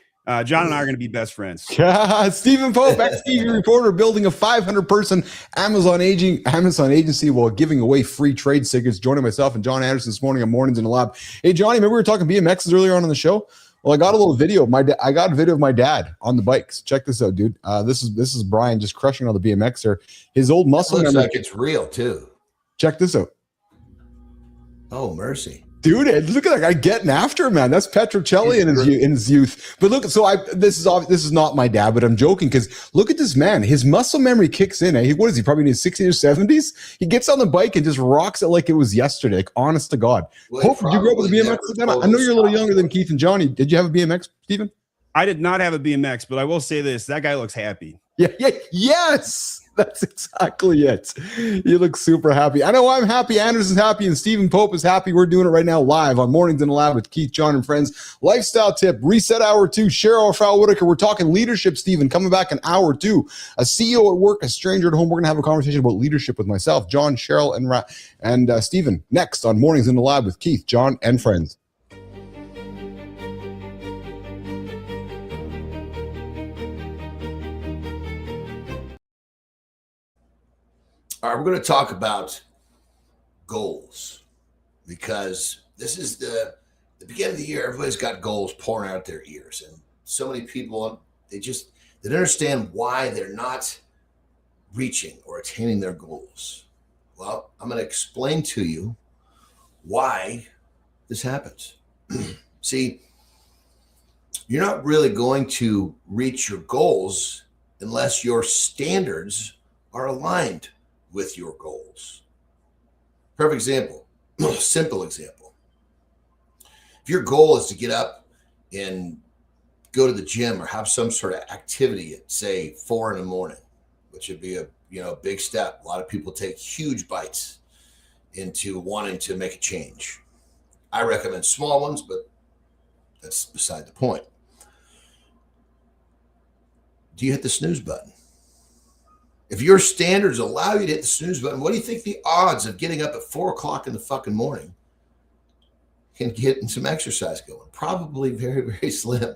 John and I are going to be best friends. Stephen Pope, ex-TV reporter, building a 500-person Amazon agency while giving away free trade secrets. Joining myself and John Anderson this morning on Mornings in the Lab. Hey, Johnny, remember we were talking BMXs earlier on in the show? Well, I got a little video of I got a video of my dad on the bikes. Check this out, dude. This is Brian just crushing on the BMX here. His old muscle looks memory. like it's real too. Check this out. Oh, mercy. Dude, look at that guy getting after him, man. That's Petrocelli in his youth. But look, so this is not my dad, but I'm joking because look at this man. His muscle memory kicks in. What is he? Probably in his 60s or 70s. He gets on the bike and just rocks it like it was yesterday. Like, honest to God. Hope, did you grow up with a BMX? I know you're a little younger than Keith and Johnny. Did you have a BMX, Stephen? I did not have a BMX, but I will say this: that guy looks happy. Yes. That's exactly it. You look super happy. I know I'm happy. Anderson's happy, and Stephen Pope is happy. We're doing it right now live on Mornings in the Lab with Keith, John, and friends. Lifestyle tip, reset hour 2. Cheryl Whitaker. We're talking leadership, Stephen, coming back in hour 2. A CEO at work, a stranger at home. We're going to have a conversation about leadership with myself, John, Cheryl, and Stephen next on Mornings in the Lab with Keith, John, and friends. All right, we're going to talk about goals because this is the beginning of the year. Everybody's got goals pouring out their ears, and so many people they don't understand why they're not reaching or attaining their goals. Well, I'm going to explain to you why this happens. See, you're not really going to reach your goals unless your standards are aligned with your goals. Perfect example, simple example. If your goal is to get up and go to the gym or have some sort of activity at, say, 4 a.m, which would be a big step. A lot of people take huge bites into wanting to make a change. I recommend small ones, but that's beside the point. Do you hit the snooze button? If your standards allow you to hit the snooze button, what do you think the odds of getting up at 4 o'clock in the fucking morning and getting some exercise going? Probably very, very slim.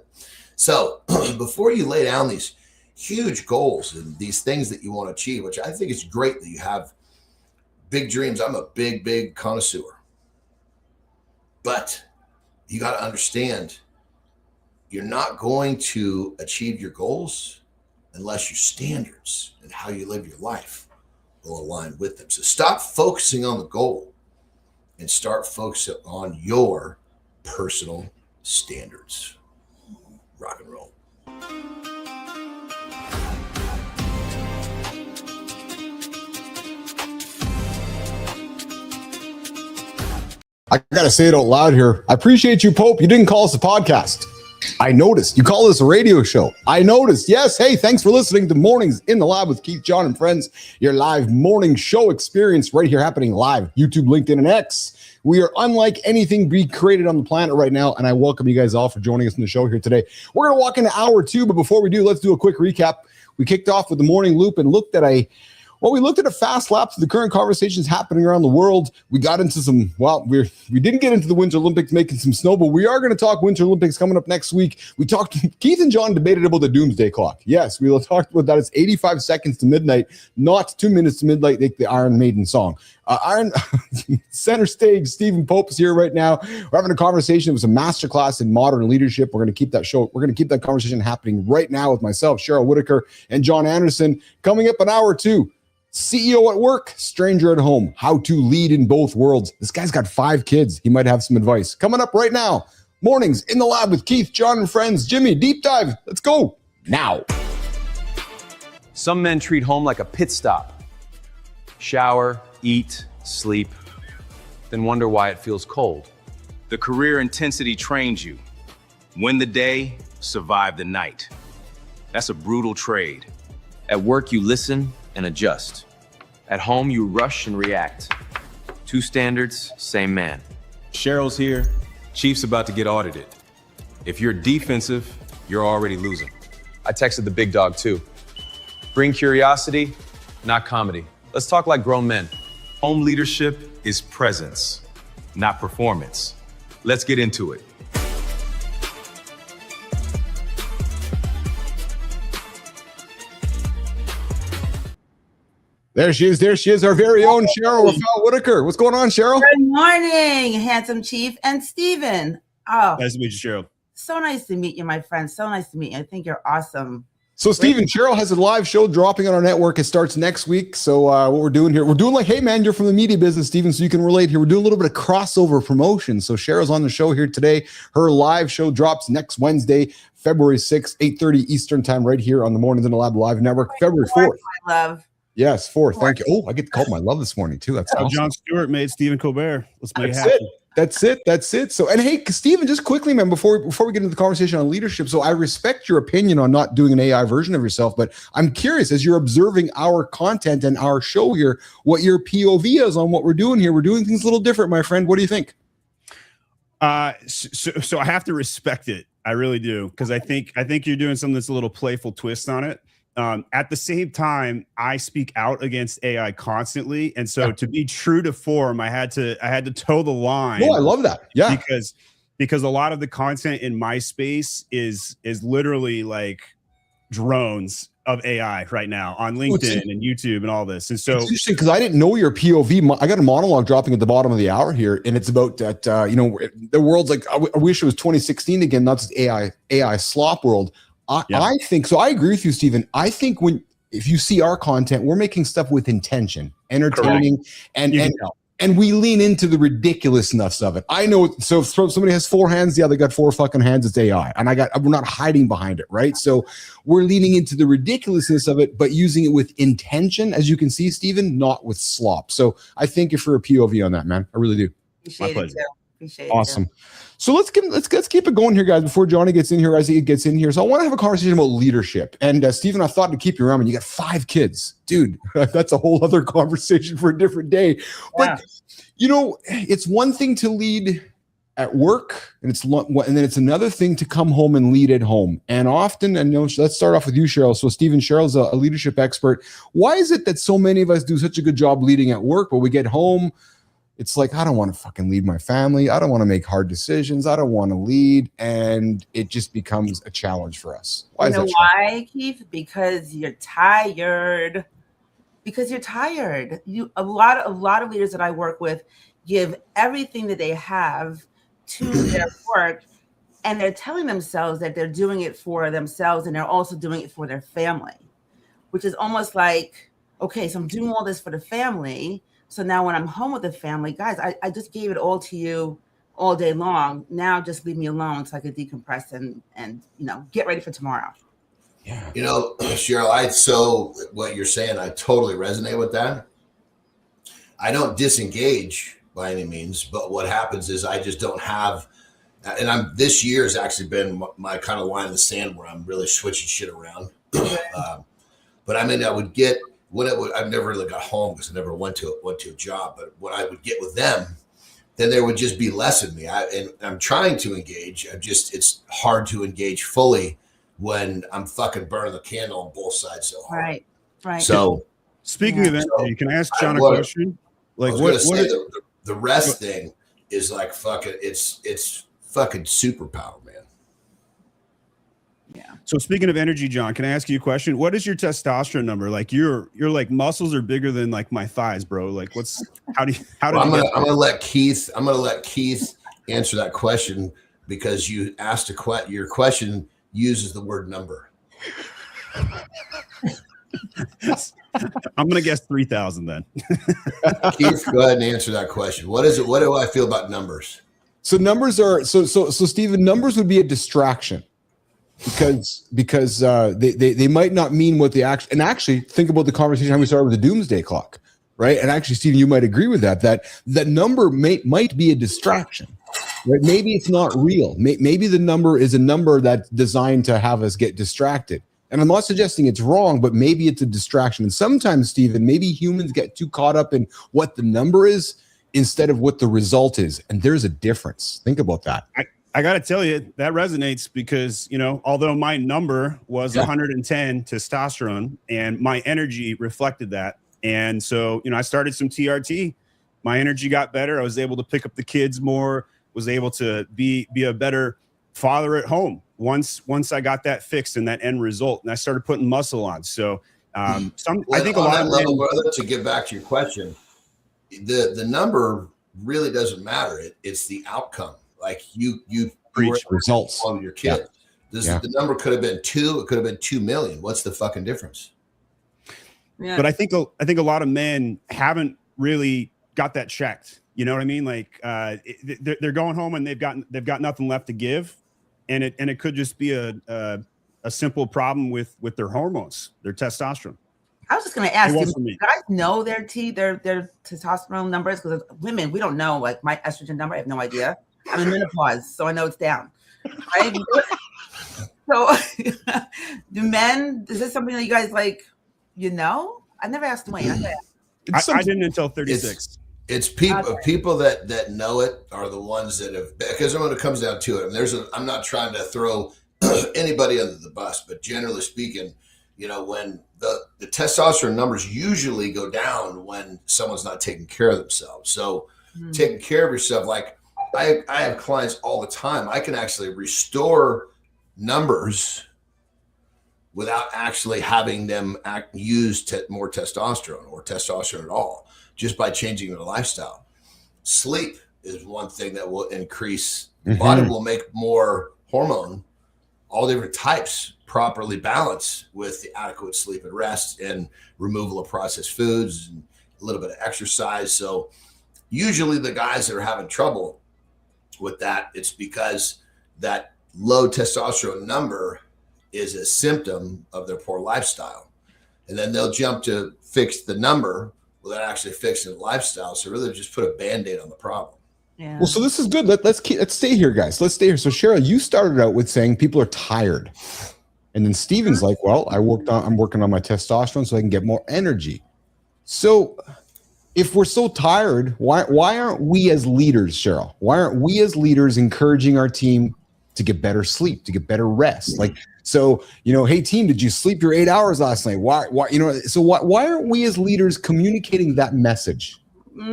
So before you lay down these huge goals and these things that you want to achieve, which I think is great that you have big dreams. I'm a big, big connoisseur. But you got to understand, you're not going to achieve your goals unless your standards and how you live your life will align with them. So stop focusing on the goal and start focusing on your personal standards. Rock and roll. I got to say it out loud here. I appreciate you, Pope. You didn't call us a podcast. I noticed. You call this a radio show. I noticed. Yes. Hey, thanks for listening to Mornings in the Lab with Keith, John, and friends. Your live morning show experience right here happening live. YouTube, LinkedIn, and X. We are unlike anything be created on the planet right now, and I welcome you guys all for joining us in the show here today. We're going to walk into hour 2, but before we do, let's do a quick recap. We kicked off with the morning loop and looked at we looked at a fast lap to the current conversations happening around the world. We got into we didn't get into the Winter Olympics making some snow, but we are going to talk Winter Olympics coming up next week. We talked, Keith and John debated about the doomsday clock. Yes, we talked about that. It's 85 seconds to midnight, not 2 minutes to midnight, like the Iron Maiden song. Center stage, Stephen Pope is here right now. We're having a conversation. It was a masterclass in modern leadership. We're going to keep that conversation happening right now with myself, Cheryl Whitaker, and John Anderson. Coming up in hour 2. CEO at work, stranger at home. How to lead in both worlds. This guy's got 5 kids. He might have some advice. Coming up right now. Mornings in the Lab with Keith, John, and friends. Jimmy, deep dive. Let's go now. Some men treat home like a pit stop. Shower, eat, sleep, then wonder why it feels cold. The career intensity trains you. Win the day, survive the night. That's a brutal trade. At work, you listen and adjust. At home, you rush and react. 2 standards, same man. Cheryl's here. Chief's about to get audited. If you're defensive, you're already losing. I texted the big dog too. Bring curiosity, not comedy. Let's talk like grown men. Home leadership is presence, not performance. Let's get into it. There she is, our very own Cheryl Whitaker. What's going on, Cheryl? Good morning, handsome chief and Stephen. Oh, Nice to meet you, Cheryl. so nice to meet you, my friend. So nice to meet you. I think you're awesome. So, Stephen, Cheryl has a live show dropping on our network. It starts next week. So, what we're doing here, we're doing like, hey, man, you're from the media business, Stephen, so you can relate here. We're doing a little bit of crossover promotion. So, Cheryl's on the show here today. Her live show drops next Wednesday, February 6th, 8:30 Eastern time, right here on the Mornings in the Lab Live Network, February 4th. My love. Yes, 4th. Thank you. Oh, I get to call my love this morning, too. That's awesome. John Stewart made Stephen Colbert. Let's make it happen. That's it. So, and hey, Stephen, just quickly, man, before we get into the conversation on leadership, so I respect your opinion on not doing an AI version of yourself, but I'm curious, as you're observing our content and our show here, what your POV is on what we're doing here. We're doing things a little different, my friend. What do you think? So I have to respect it. I really do, because I think you're doing something that's a little playful twist on it. At the same time, I speak out against AI constantly, and so to be true to form, I had to toe the line. Oh, I love that. Yeah, because a lot of the content in my space is literally like drones of AI right now on LinkedIn and YouTube and all this. And so it's interesting because I didn't know your POV. I got a monologue dropping at the bottom of the hour here, and it's about that. The world's like, I wish it was 2016 again. Not just AI slop world. I think so. I agree with you, Stephen. I think if you see our content, we're making stuff with intention, entertaining, and we lean into the ridiculousness of it. I know. So if somebody has 4 hands, the other got 4 fucking hands. It's AI, and we're not hiding behind it, right? So we're leaning into the ridiculousness of it, but using it with intention, as you can see, Stephen, not with slop. So I thank you for a POV on that, man. I really do. Appreciate it, too. Appreciate awesome. So let's keep it going here, guys, before Johnny gets in here, as he gets in here. So I want to have a conversation about leadership. And Stephen, I thought to keep you around when you got 5 kids. Dude, that's a whole other conversation for a different day. But, it's one thing to lead at work, and then it's another thing to come home and lead at home. And often, let's start off with you, Cheryl. So Stephen, Cheryl's a leadership expert. Why is it that so many of us do such a good job leading at work, but we get home, it's like, I don't want to fucking lead my family. I don't want to make hard decisions. I don't want to lead. And it just becomes a challenge for us. Why is that? Why, Keith? Because you're tired. A lot of leaders that I work with give everything that they have to their work, and they're telling themselves that they're doing it for themselves, and they're also doing it for their family, which is almost like, okay, so I'm doing all this for the family. So now when I'm home with the family, guys, I just gave it all to you all day long. Now just leave me alone so I can decompress and get ready for tomorrow. Yeah. Cheryl, what you're saying, I totally resonate with that. I don't disengage by any means, but what happens is I just don't have, and this year has actually been my kind of line in the sand where I'm really switching shit around. But I mean, I've never really got home because I never went to a job. But when I would get with them, then there would just be less of me. And I'm trying to engage. it's hard to engage fully when I'm fucking burning the candle on both sides so hard. Right. So speaking of energy, can I ask John a question? Like the rest thing is like fucking. It's fucking superpower, man. Yeah. So speaking of energy, John, can I ask you a question? What is your testosterone number? Like your like muscles are bigger than like my thighs, bro. Like I'm gonna let Keith answer that question because you asked your question uses the word number. I'm gonna guess 3,000 then. Keith, go ahead and answer that question. What is it? What do I feel about numbers? So numbers are so Stephen, numbers would be a distraction. Because they might not mean what they actually think about the conversation how we started with the doomsday clock, right? And actually, Stephen, you might agree with that number might be a distraction, right? Maybe it's not real. Maybe the number is a number that's designed to have us get distracted. And I'm not suggesting it's wrong, but maybe it's a distraction. And sometimes, Stephen, maybe humans get too caught up in what the number is instead of what the result is. And there's a difference. Think about that. I got to tell you, that resonates because, although my number was 110 testosterone and my energy reflected that, And so, I started some TRT. My energy got better. I was able to pick up the kids more, was able to be a better father at home once I got that fixed and that end result. And I started putting muscle on. So I think a lot of level, men, brother, to get back to your question, the number really doesn't matter. It's the outcome. Like you preach results on your kid. The number could have been 2. It could have been 2 million. What's the fucking difference? Yeah. But I think a lot of men haven't really got that checked. You know what I mean? Like they're going home and they've got nothing left to give, and it could just be a simple problem with their hormones, their testosterone. I was just going to ask you guys know their testosterone numbers? Because women, we don't know. Like my estrogen number, I have no idea. I'm in menopause, so I know it's down. Right? So, do men? Is this something that you guys like? I never asked Dwayne. I didn't until 36. It's people that know it are the ones that have, because when it comes down to it, I'm not trying to throw anybody under the bus, but generally speaking, when the testosterone numbers usually go down when someone's not taking care of themselves. So taking care of yourself, like I have clients all the time. I can actually restore numbers without actually having them use more testosterone or testosterone at all, just by changing their lifestyle. Sleep is one thing that will increase. The body will make more hormone, all different types, properly balanced with the adequate sleep and rest and removal of processed foods and a little bit of exercise. So usually the guys that are having trouble with that, it's because that low testosterone number is a symptom of their poor lifestyle. And then they'll jump to fix the number without actually fixing the lifestyle. So really just put a Band-Aid on the problem. Yeah. Well, so this is good. Let's stay here, guys. Let's stay here. So Cheryl, you started out with saying people are tired. And then Steven's like, well, I'm working on my testosterone so I can get more energy. So if we're so tired, why aren't we as leaders, Cheryl? Why aren't we as leaders encouraging our team to get better sleep, to get better rest? Like, so, hey team, did you sleep your 8 hours last night? Why aren't we as leaders communicating that message?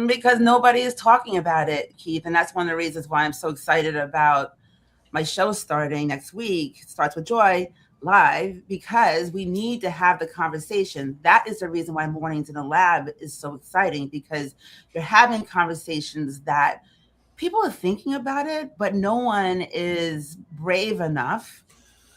Because nobody is talking about it, Keith. And that's one of the reasons why I'm so excited about my show starting next week. It starts with Joy live, because we need to have the conversation. That is the reason why Mornings in the Lab is so exciting, because you're having conversations that people are thinking about it, but no one is brave enough.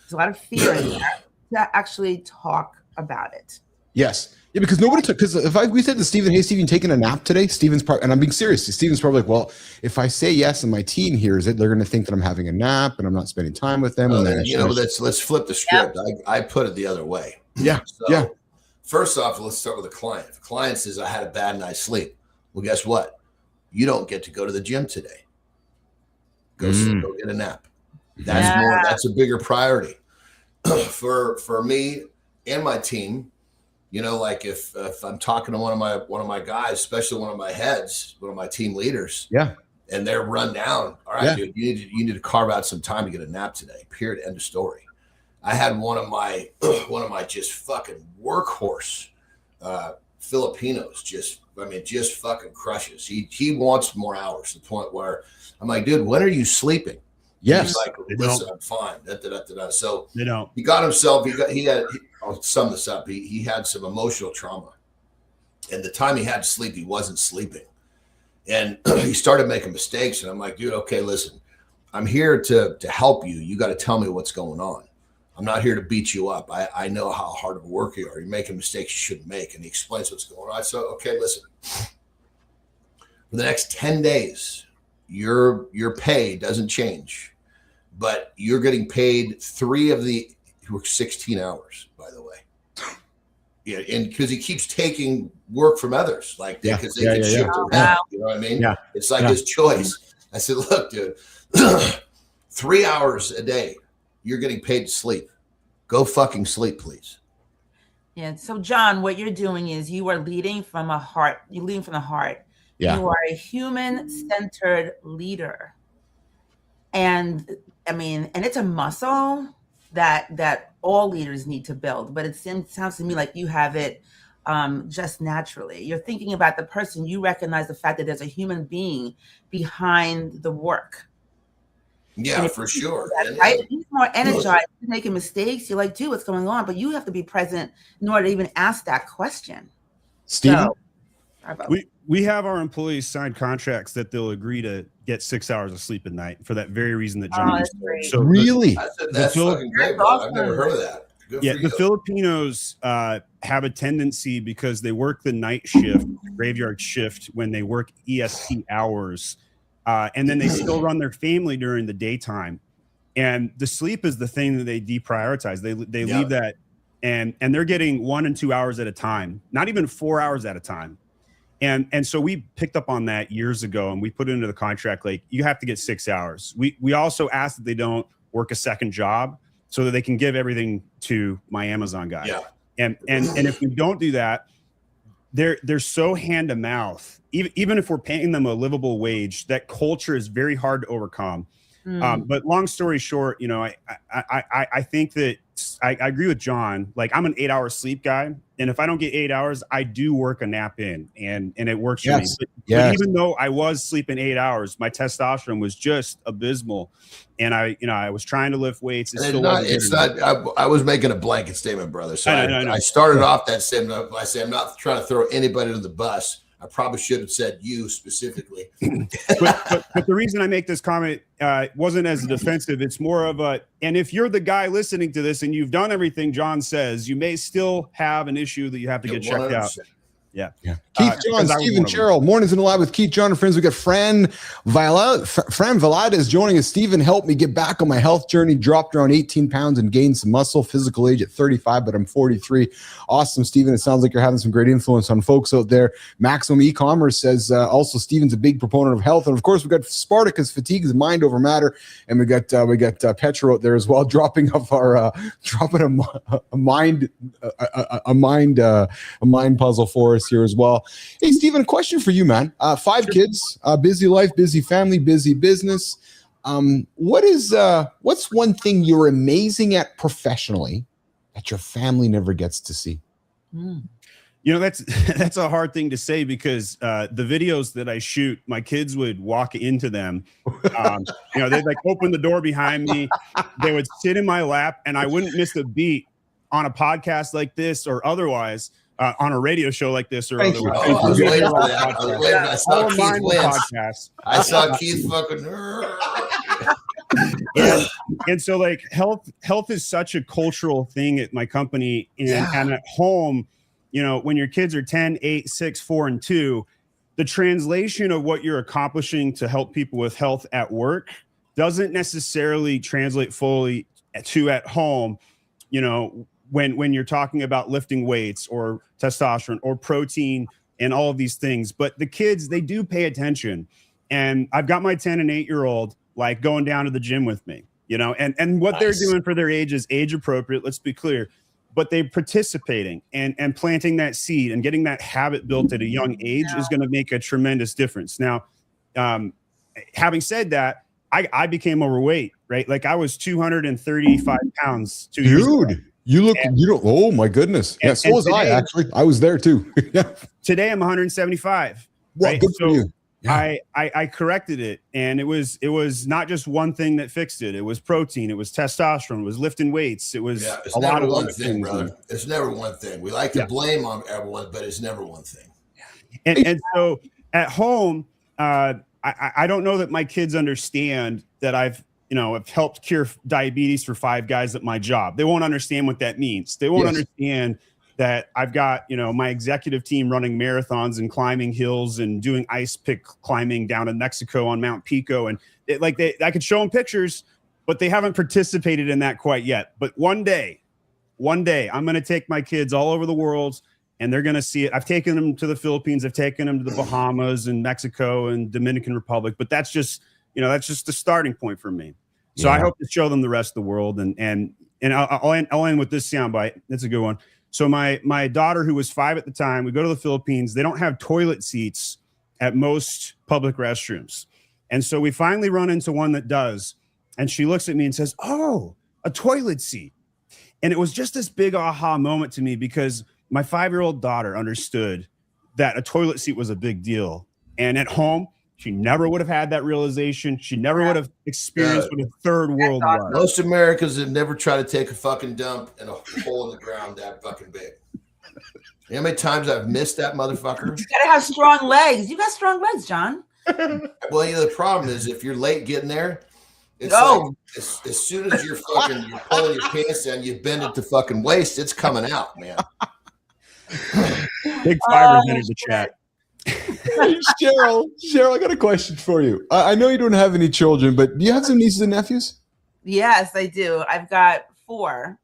There's a lot of fear in that to actually talk about it. Yes. Yeah, because nobody took, because we said to Steven, hey, Steven, taking a nap today? Steven's and I'm being serious. Steven's probably like, well, if I say yes and my team hears it, they're going to think that I'm having a nap and I'm not spending time with them. Let's flip the script. Yeah. I put it the other way. Yeah. So, first off, let's start with the client. If the client says, I had a bad night's sleep. Well, guess what? You don't get to go to the gym today. Go get a nap. That's a bigger priority for me and my team. Like if I'm talking to one of my guys, especially one of my heads, one of my team leaders, and they're run down. All right, dude, you need to carve out some time to get a nap today. Period. End of story. I had one of my just fucking workhorse Filipinos just fucking crushes. He wants more hours to the point where I'm like, dude, when are you sleeping? Yes. He's like, listen, I'm fine. So they don't. He got himself. I'll sum this up. He had some emotional trauma, and the time he had to sleep, he wasn't sleeping, and he started making mistakes. And I'm like, dude, okay, listen, I'm here to help you. You got to tell me what's going on. I'm not here to beat you up. I know how hard of a worker you are. You're making mistakes you shouldn't make. And he explains what's going on. So, okay, listen, for the next 10 days, your pay doesn't change. But you're getting paid 3 of the 16 hours, by the way. Yeah, and because he keeps taking work from others, like because they can shift around. You know what I mean? Yeah. It's like his choice. I said, look, dude, 3 hours a day, you're getting paid to sleep. Go fucking sleep, please. Yeah. So, John, what you're doing is you are leading from a heart. You're leading from the heart. Yeah. You are a human-centered leader. And and it's a muscle that all leaders need to build, but it sounds to me like you have it just naturally. You're thinking about the person. You recognize the fact that there's a human being behind the work. Yeah, for sure. Right? If he's more energized, he's making mistakes. You're like, dude, what's going on? But you have to be present in order to even ask that question. Steven? We have our employees sign contracts that they'll agree to get 6 hours of sleep at night for that very reason that John used. So really? That's fucking great, bro. I've never heard of that. Yeah, the Filipinos have a tendency, because they work the night shift, graveyard shift, when they work EST hours, and then they still run their family during the daytime. And the sleep is the thing that they deprioritize. They leave that, and they're getting 1 and 2 hours at a time, not even 4 hours at a time. And so we picked up on that years ago, and we put it into the contract, like, you have to get 6 hours. We also ask that they don't work a second job, so that they can give everything to my Amazon guy. Yeah. And if we don't do that, they're so hand to mouth. Even if we're paying them a livable wage, that culture is very hard to overcome. But long story short, you know, I think that I agree with John. Like, I'm an 8-hour sleep guy, and if I don't get 8 hours, I do work a nap in, and it works for me. But even though I was sleeping 8 hours, my testosterone was just abysmal, and I was trying to lift weights. I was making a blanket statement, brother. So I started off that statement by saying I'm not trying to throw anybody under the bus. I probably should have said you specifically. but the reason I make this comment wasn't as defensive. It's more of a, and if you're the guy listening to this and you've done everything John says, you may still have an issue that you have to get checked 100%. Out. Yeah. Keith, John, Stephen, Cheryl. Mornings in the lab with Keith, John, and friends. We got Fran Velada is joining us. Stephen helped me get back on my health journey. Dropped around 18 pounds and gained some muscle. Physical age at 35, but I'm 43. Awesome, Stephen. It sounds like you're having some great influence on folks out there. Maximum E-commerce says also Stephen's a big proponent of health, and of course we got Spartacus. Fatigue is mind over matter, and we got Petra out there as well, dropping off our a mind puzzle for us here as well. Hey, Stephen, question for you, man. 5 kids, busy life, busy family, busy business. What's one thing you're amazing at professionally that your family never gets to see? You know, that's a hard thing to say, because the videos that I shoot, my kids would walk into them. You know, they'd like open the door behind me. They would sit in my lap, and I wouldn't miss a beat on a podcast like this or otherwise. On a radio show like this or otherwise. I was waiting for that. I saw Keith fucking. Yeah. And so, like, health is such a cultural thing at my company, and at home, you know, when your kids are 10, 8, 6, 4, and 2, the translation of what you're accomplishing to help people with health at work doesn't necessarily translate fully to at home. You know, when you're talking about lifting weights or testosterone or protein and all of these things. But the kids, they do pay attention. And I've got my 10 and 8-year-old like going down to the gym with me, you know, and what they're doing for their age is age appropriate. Let's be clear. But they're participating and planting that seed and getting that habit built at a young age is going to make a tremendous difference. Now, having said that, I became overweight, right? Like, I was 235 pounds 2 years ago. You don't, oh my goodness. Yeah, so was I, actually. I was there too. Today I'm 175. Well, right? good for you. Yeah. I corrected it, and it was not just one thing that fixed it. It was protein, it was testosterone, it was lifting weights, it was it's a lot of one other thing, things. brother. It's never one thing. We like to blame on everyone, but it's never one thing. And so at home, I don't know that my kids understand that I've helped cure diabetes for 5 guys at my job. They won't understand what that means. They won't understand that I've got, my executive team running marathons and climbing hills and doing ice pick climbing down in Mexico on Mount Pico. And I could show them pictures, but they haven't participated in that quite yet. But one day, I'm going to take my kids all over the world, and they're going to see it. I've taken them to the Philippines. I've taken them to the Bahamas and Mexico and Dominican Republic. But that's just the starting point for me. So I hope to show them the rest of the world. And I'll end with this soundbite. That's a good one. So my daughter, who was 5 at the time, we go to the Philippines. They don't have toilet seats at most public restrooms. And so we finally run into one that does. And she looks at me and says, "Oh, a toilet seat." And it was just this big aha moment to me, because my 5-year-old daughter understood that a toilet seat was a big deal. And at home, she never would have had that realization. She never would have experienced what a third world was. Most Americans have never tried to take a fucking dump in a hole in the ground that fucking big. You know how many times I've missed that motherfucker? You gotta have strong legs. You got strong legs, John. Well, the problem is if you're late getting there, it's like as soon as you're pulling your pants down, you bend it to fucking waist, it's coming out, man. Big Fibers entered the chat. Hey, Cheryl, I got a question for you. I know you don't have any children, but do you have some nieces and nephews? Yes, I do. I've got 4.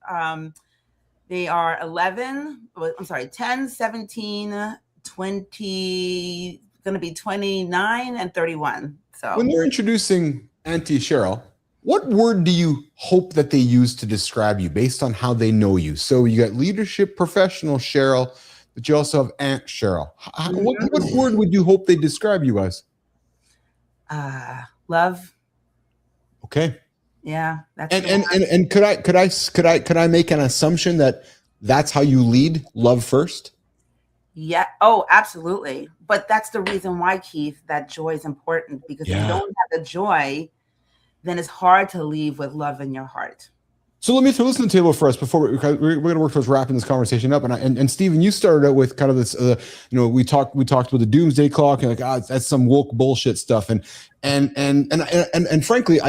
They are 10, 17, 20, going to be 29 and 31. So when they're introducing Auntie Cheryl, what word do you hope that they use to describe you based on how they know you? So you got leadership professional Cheryl, but you also have Aunt Cheryl. What word would you hope they describe you as? Love. Okay. Yeah. That's and could I make an assumption that that's how you lead? Love first? Yeah. Oh, absolutely. But that's the reason why, Keith, that joy is important, because if you don't have the joy, then it's hard to leave with love in your heart. So let me throw this on the table for us before we're going to work towards wrapping this conversation up. And Stephen, you started out with kind of this, we talked about the doomsday clock and that's some woke bullshit stuff. And frankly,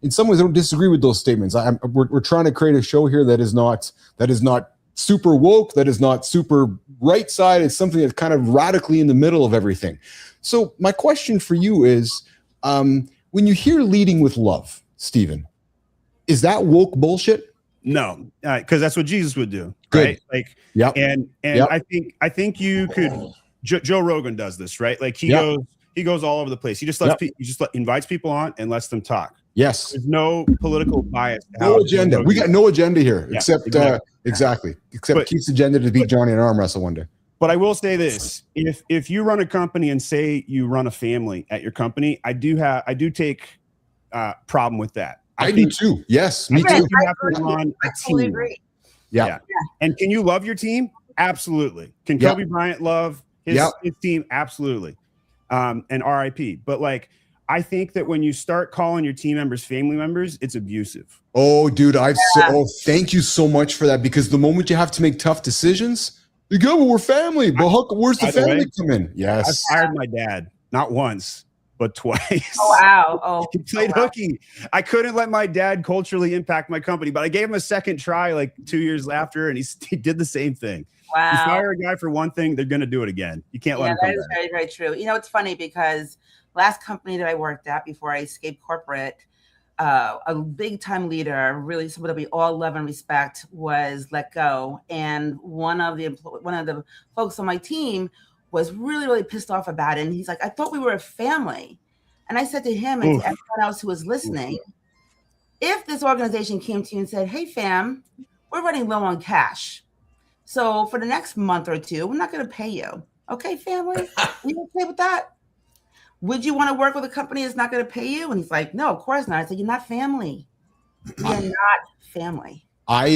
in some ways I don't disagree with those statements. We're trying to create a show here that is not super woke, that is not super right side. It's something that's kind of radically in the middle of everything. So my question for you is, when you hear leading with love, Stephen, is that woke bullshit? No, because that's what Jesus would do. Good. Right? And I think you could. Joe Rogan does this, right? Like he goes all over the place. He just invites people on and lets them talk. Yes. There's no political bias. No agenda. We got no agenda here, except Keith's agenda to beat Johnny in arm wrestle one day. But I will say this: if you run a company and say you run a family at your company, I do take problem with that. I do too. Yes, me too. You have to run a team. Agree. Yeah. And can you love your team? Absolutely. Can Kobe Bryant love his team? Absolutely. And RIP. But I think that when you start calling your team members family members, it's abusive. Oh, dude, thank you so much for that, because the moment you have to make tough decisions, you go, well, we're family. But where's the family come in? Yes. I fired my dad, not once, but twice. Oh, wow. Oh, he played hooky. I couldn't let my dad culturally impact my company, but I gave him a second try 2 years after, and he did the same thing. Wow. You fire a guy for one thing, they're going to do it again. You can't let him come back. That is very, very true. It's funny because last company that I worked at before I escaped corporate, a big time leader, really someone that we all love and respect, was let go. And one of the folks on my team was really, really pissed off about it. And he's like, I thought we were a family. And I said to him and to everyone else who was listening, if this organization came to you and said, hey, fam, we're running low on cash, so for the next month or two, we're not going to pay you. Okay, family? Are you okay with that? Would you want to work with a company that's not going to pay you? And he's like, no, of course not. I said, you're not family. You're not family. Our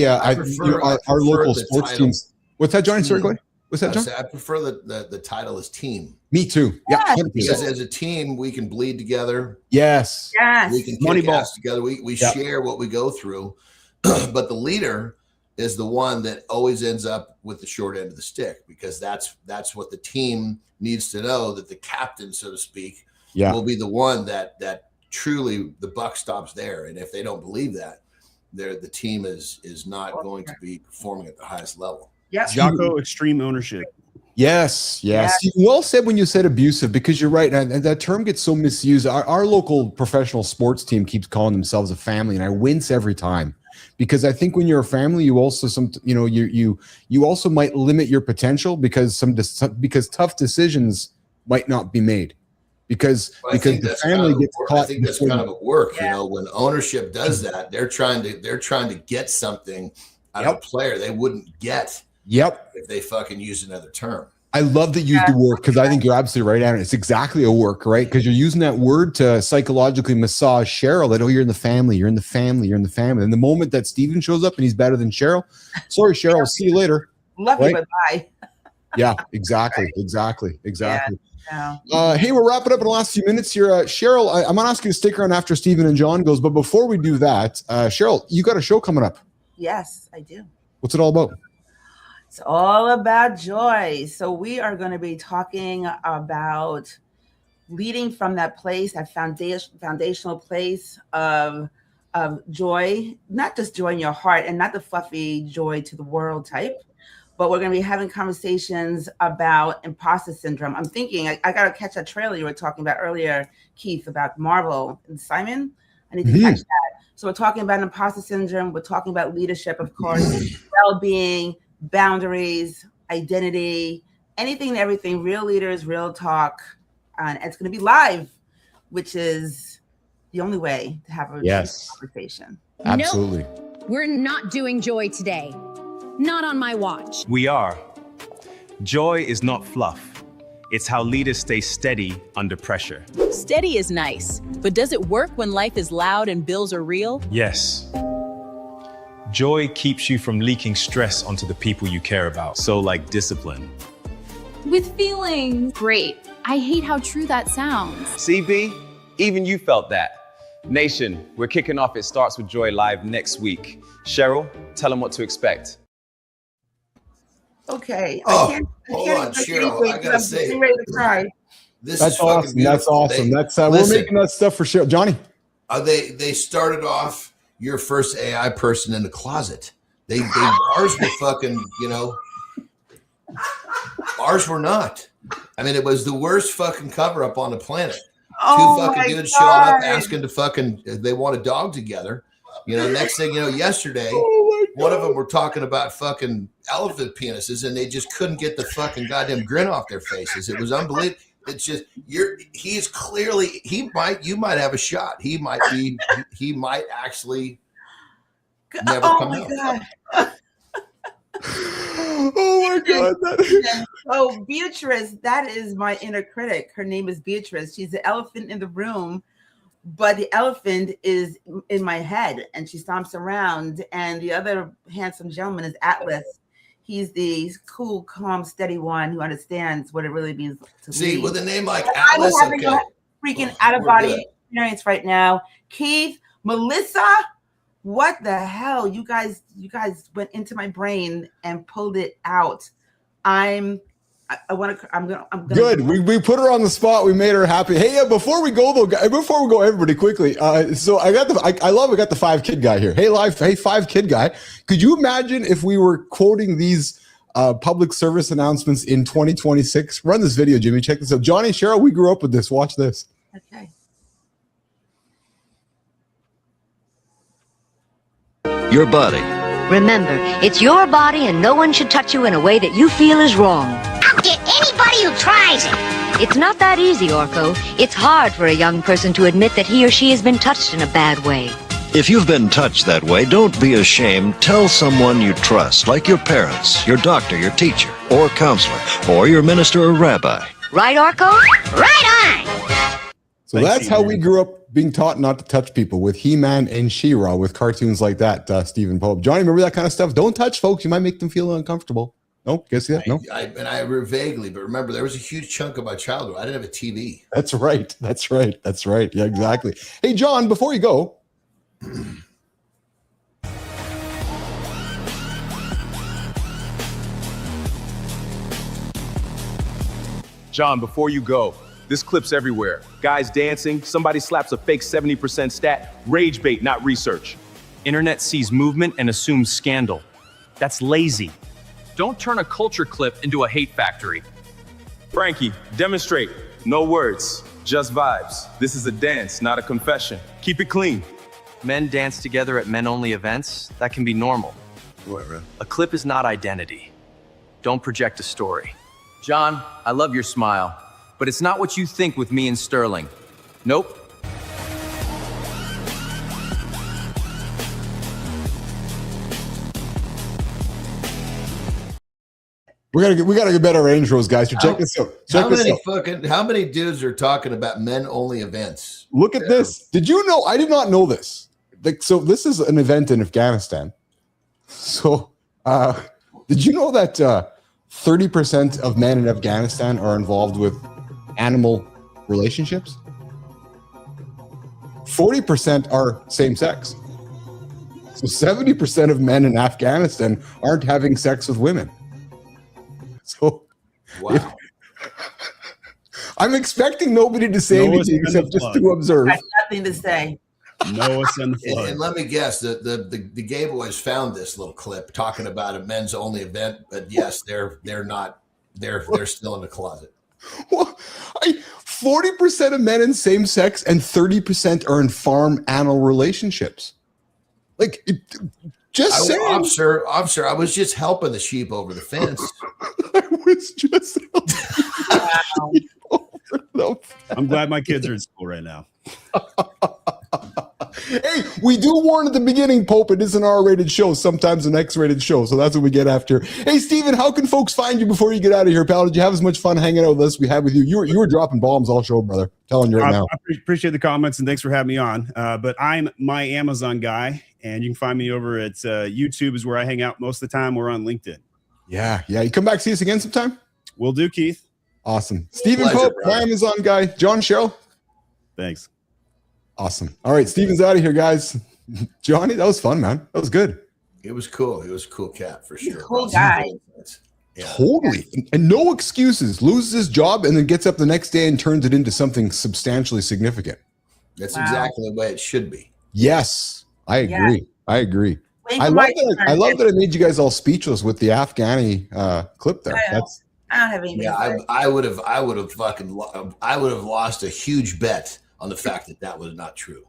local sports teams. What's that, Johnny? Sorry, go ahead. What's that, John? I prefer the title as team. Me too. Yeah. Because as a team, we can bleed together. Yes. We can kick ass together. We share what we go through. But the leader is the one that always ends up with the short end of the stick, because that's what the team needs to know, that the captain, so to speak, will be the one that truly the buck stops there. And if they don't believe that, the team is not going to be performing at the highest level. Yeah. Jocko extreme ownership. Yes. Well said when you said abusive, because you're right. And that term gets so misused. Our local professional sports team keeps calling themselves a family, and I wince every time. Because I think when you're a family, you also you also might limit your potential, because tough decisions might not be made, because the family gets caught. I think that's kind of a work. When ownership does that, they're trying to get something out of a player they wouldn't get. If they fucking use another term. I love that you use the word, because I think you're absolutely right, Aaron. It's exactly a work, right? Because you're using that word to psychologically massage Cheryl that, you're in the family, you're in the family, you're in the family. And the moment that Steven shows up and he's better than Cheryl, sorry, Cheryl, see you later. Love you, but bye. Yeah, exactly. Yeah. Yeah. Hey, we're wrapping up in the last few minutes here. Cheryl, I'm going to ask you to stick around after Stephen and John goes. But before we do that, Cheryl, you got a show coming up. Yes, I do. What's it all about? It's all about joy. So we are going to be talking about leading from that place, that foundational place of joy, not just joy in your heart and not the fluffy joy to the world type, but we're going to be having conversations about imposter syndrome. I'm thinking, I got to catch that trailer you were talking about earlier, Keith, about Marvel and Simon. I need to catch that. So we're talking about imposter syndrome. We're talking about leadership, of course, well-being, boundaries, identity, anything and everything, real leaders, real talk. And it's going to be live, which is the only way to have a conversation. Absolutely. Nope. We're not doing joy today. Not on my watch. We are. Joy is not fluff. It's how leaders stay steady under pressure. Steady is nice, but does it work when life is loud and bills are real? Yes. Joy keeps you from leaking stress onto the people you care about. So like discipline. With feelings. Great. I hate how true that sounds. CB, even you felt that. Nation, we're kicking off It Starts With Joy live next week. Cheryl, tell them what to expect. Okay. Hold on, Cheryl. I gotta say, I'm ready to cry. That's awesome. That's awesome. We're making that stuff for Cheryl. Johnny. They started off your first AI person in the closet. Ours were fucking, ours were not. I mean, it was the worst fucking cover up on the planet. Two fucking dudes showing up asking to fucking, they want a dog together. Next thing you know, yesterday, one of them were talking about fucking elephant penises and they just couldn't get the fucking goddamn grin off their faces. It was unbelievable. It's just, he's clearly, you might have a shot. He might actually never come out. God. Oh my God. So Beatrice, that is my inner critic. Her name is Beatrice. She's the elephant in the room, but the elephant is in my head and she stomps around. And the other handsome gentleman is Atlas. He's the cool, calm, steady one who understands what it really means to see lead. with a name like Atlas. I'm having a freaking out-of-body experience right now. Keith, Melissa, what the hell? You guys went into my brain and pulled it out. I'm gonna Good. We put her on the spot. We made her happy. Hey, before we go, everybody quickly. So I got the 5-kid guy here. Hey, 5-kid guy. Could you imagine if we were quoting these public service announcements in 2026? Run this video, Jimmy. Check this out. Johnny, Cheryl, we grew up with this. Watch this. Okay. Your body. Remember, it's your body and no one should touch you in a way that you feel is wrong. I'll get anybody who tries it. It's not that easy, Orko. It's hard for a young person to admit that he or she has been touched in a bad way. If you've been touched that way, don't be ashamed. Tell someone you trust, like your parents, your doctor, your teacher, or counselor, or your minister or rabbi. Right, Orko? Right on! So that's how we grew up, being taught not to touch people, with He-Man and She-Ra, with cartoons like that, Stephen Pope. Johnny, remember that kind of stuff? Don't touch folks. You might make them feel uncomfortable. No? Guess that? No? I vaguely, but remember, there was a huge chunk of my childhood. I didn't have a TV. That's right. Yeah, exactly. Hey, John, before you go. John, before you go, this clip's everywhere. Guys dancing, somebody slaps a fake 70% stat, rage bait, not research. Internet sees movement and assumes scandal. That's lazy. Don't turn a culture clip into a hate factory. Frankie, demonstrate. No words, just vibes. This is a dance, not a confession. Keep it clean. Men dance together at men-only events. That can be normal. A clip is not identity. Don't project a story. John, I love your smile, but it's not what you think with me and Sterling. Nope. We gotta get better intros, guys. So check this out. How many dudes are talking about men-only events? Look at this. Did you know? I did not know this. So this is an event in Afghanistan. So Did you know that 30% of men in Afghanistan are involved with animal relationships? 40% are same sex. So 70% of men in Afghanistan aren't having sex with women. So wow. I'm expecting nobody to say anything except just to observe. I have nothing to say. Noah send the flood. And let me guess, the gay boys found this little clip talking about a men's only event, but yes, they're still in the closet. Well, 40% of men in same sex and 30% are in farm animal relationships. Like, just saying. Officer, I was just helping the sheep over the fence. I was just I'm glad my kids are in school right now. Hey, we do warn at the beginning, Pope, it is an R-rated show, sometimes an X-rated show, so that's what we get after. Hey, Steven, how can folks find you before you get out of here, pal? Did you have as much fun hanging out with us we had with you? You were dropping bombs all show, brother. I'm telling you right now. I appreciate the comments, and thanks for having me on. But I'm my Amazon guy, and you can find me over at YouTube is where I hang out most of the time. We're on LinkedIn. Yeah. You come back see us again sometime? Will do, Keith. Awesome. Steven Pope, my Amazon guy. John Cheryl. Thanks. Awesome. All right, Steven's out of here, guys. Johnny, that was fun, man. That was good. It was cool. He was a cool cat for sure. Cool guy. Yeah. Totally. And no excuses. Loses his job and then gets up the next day and turns it into something substantially significant. That's exactly the way it should be. Yes, I agree. Yeah. I agree. I love that I made you guys all speechless with the Afghani clip there. I don't have anything. Yeah, I would have lost a huge bet on the fact that was not true.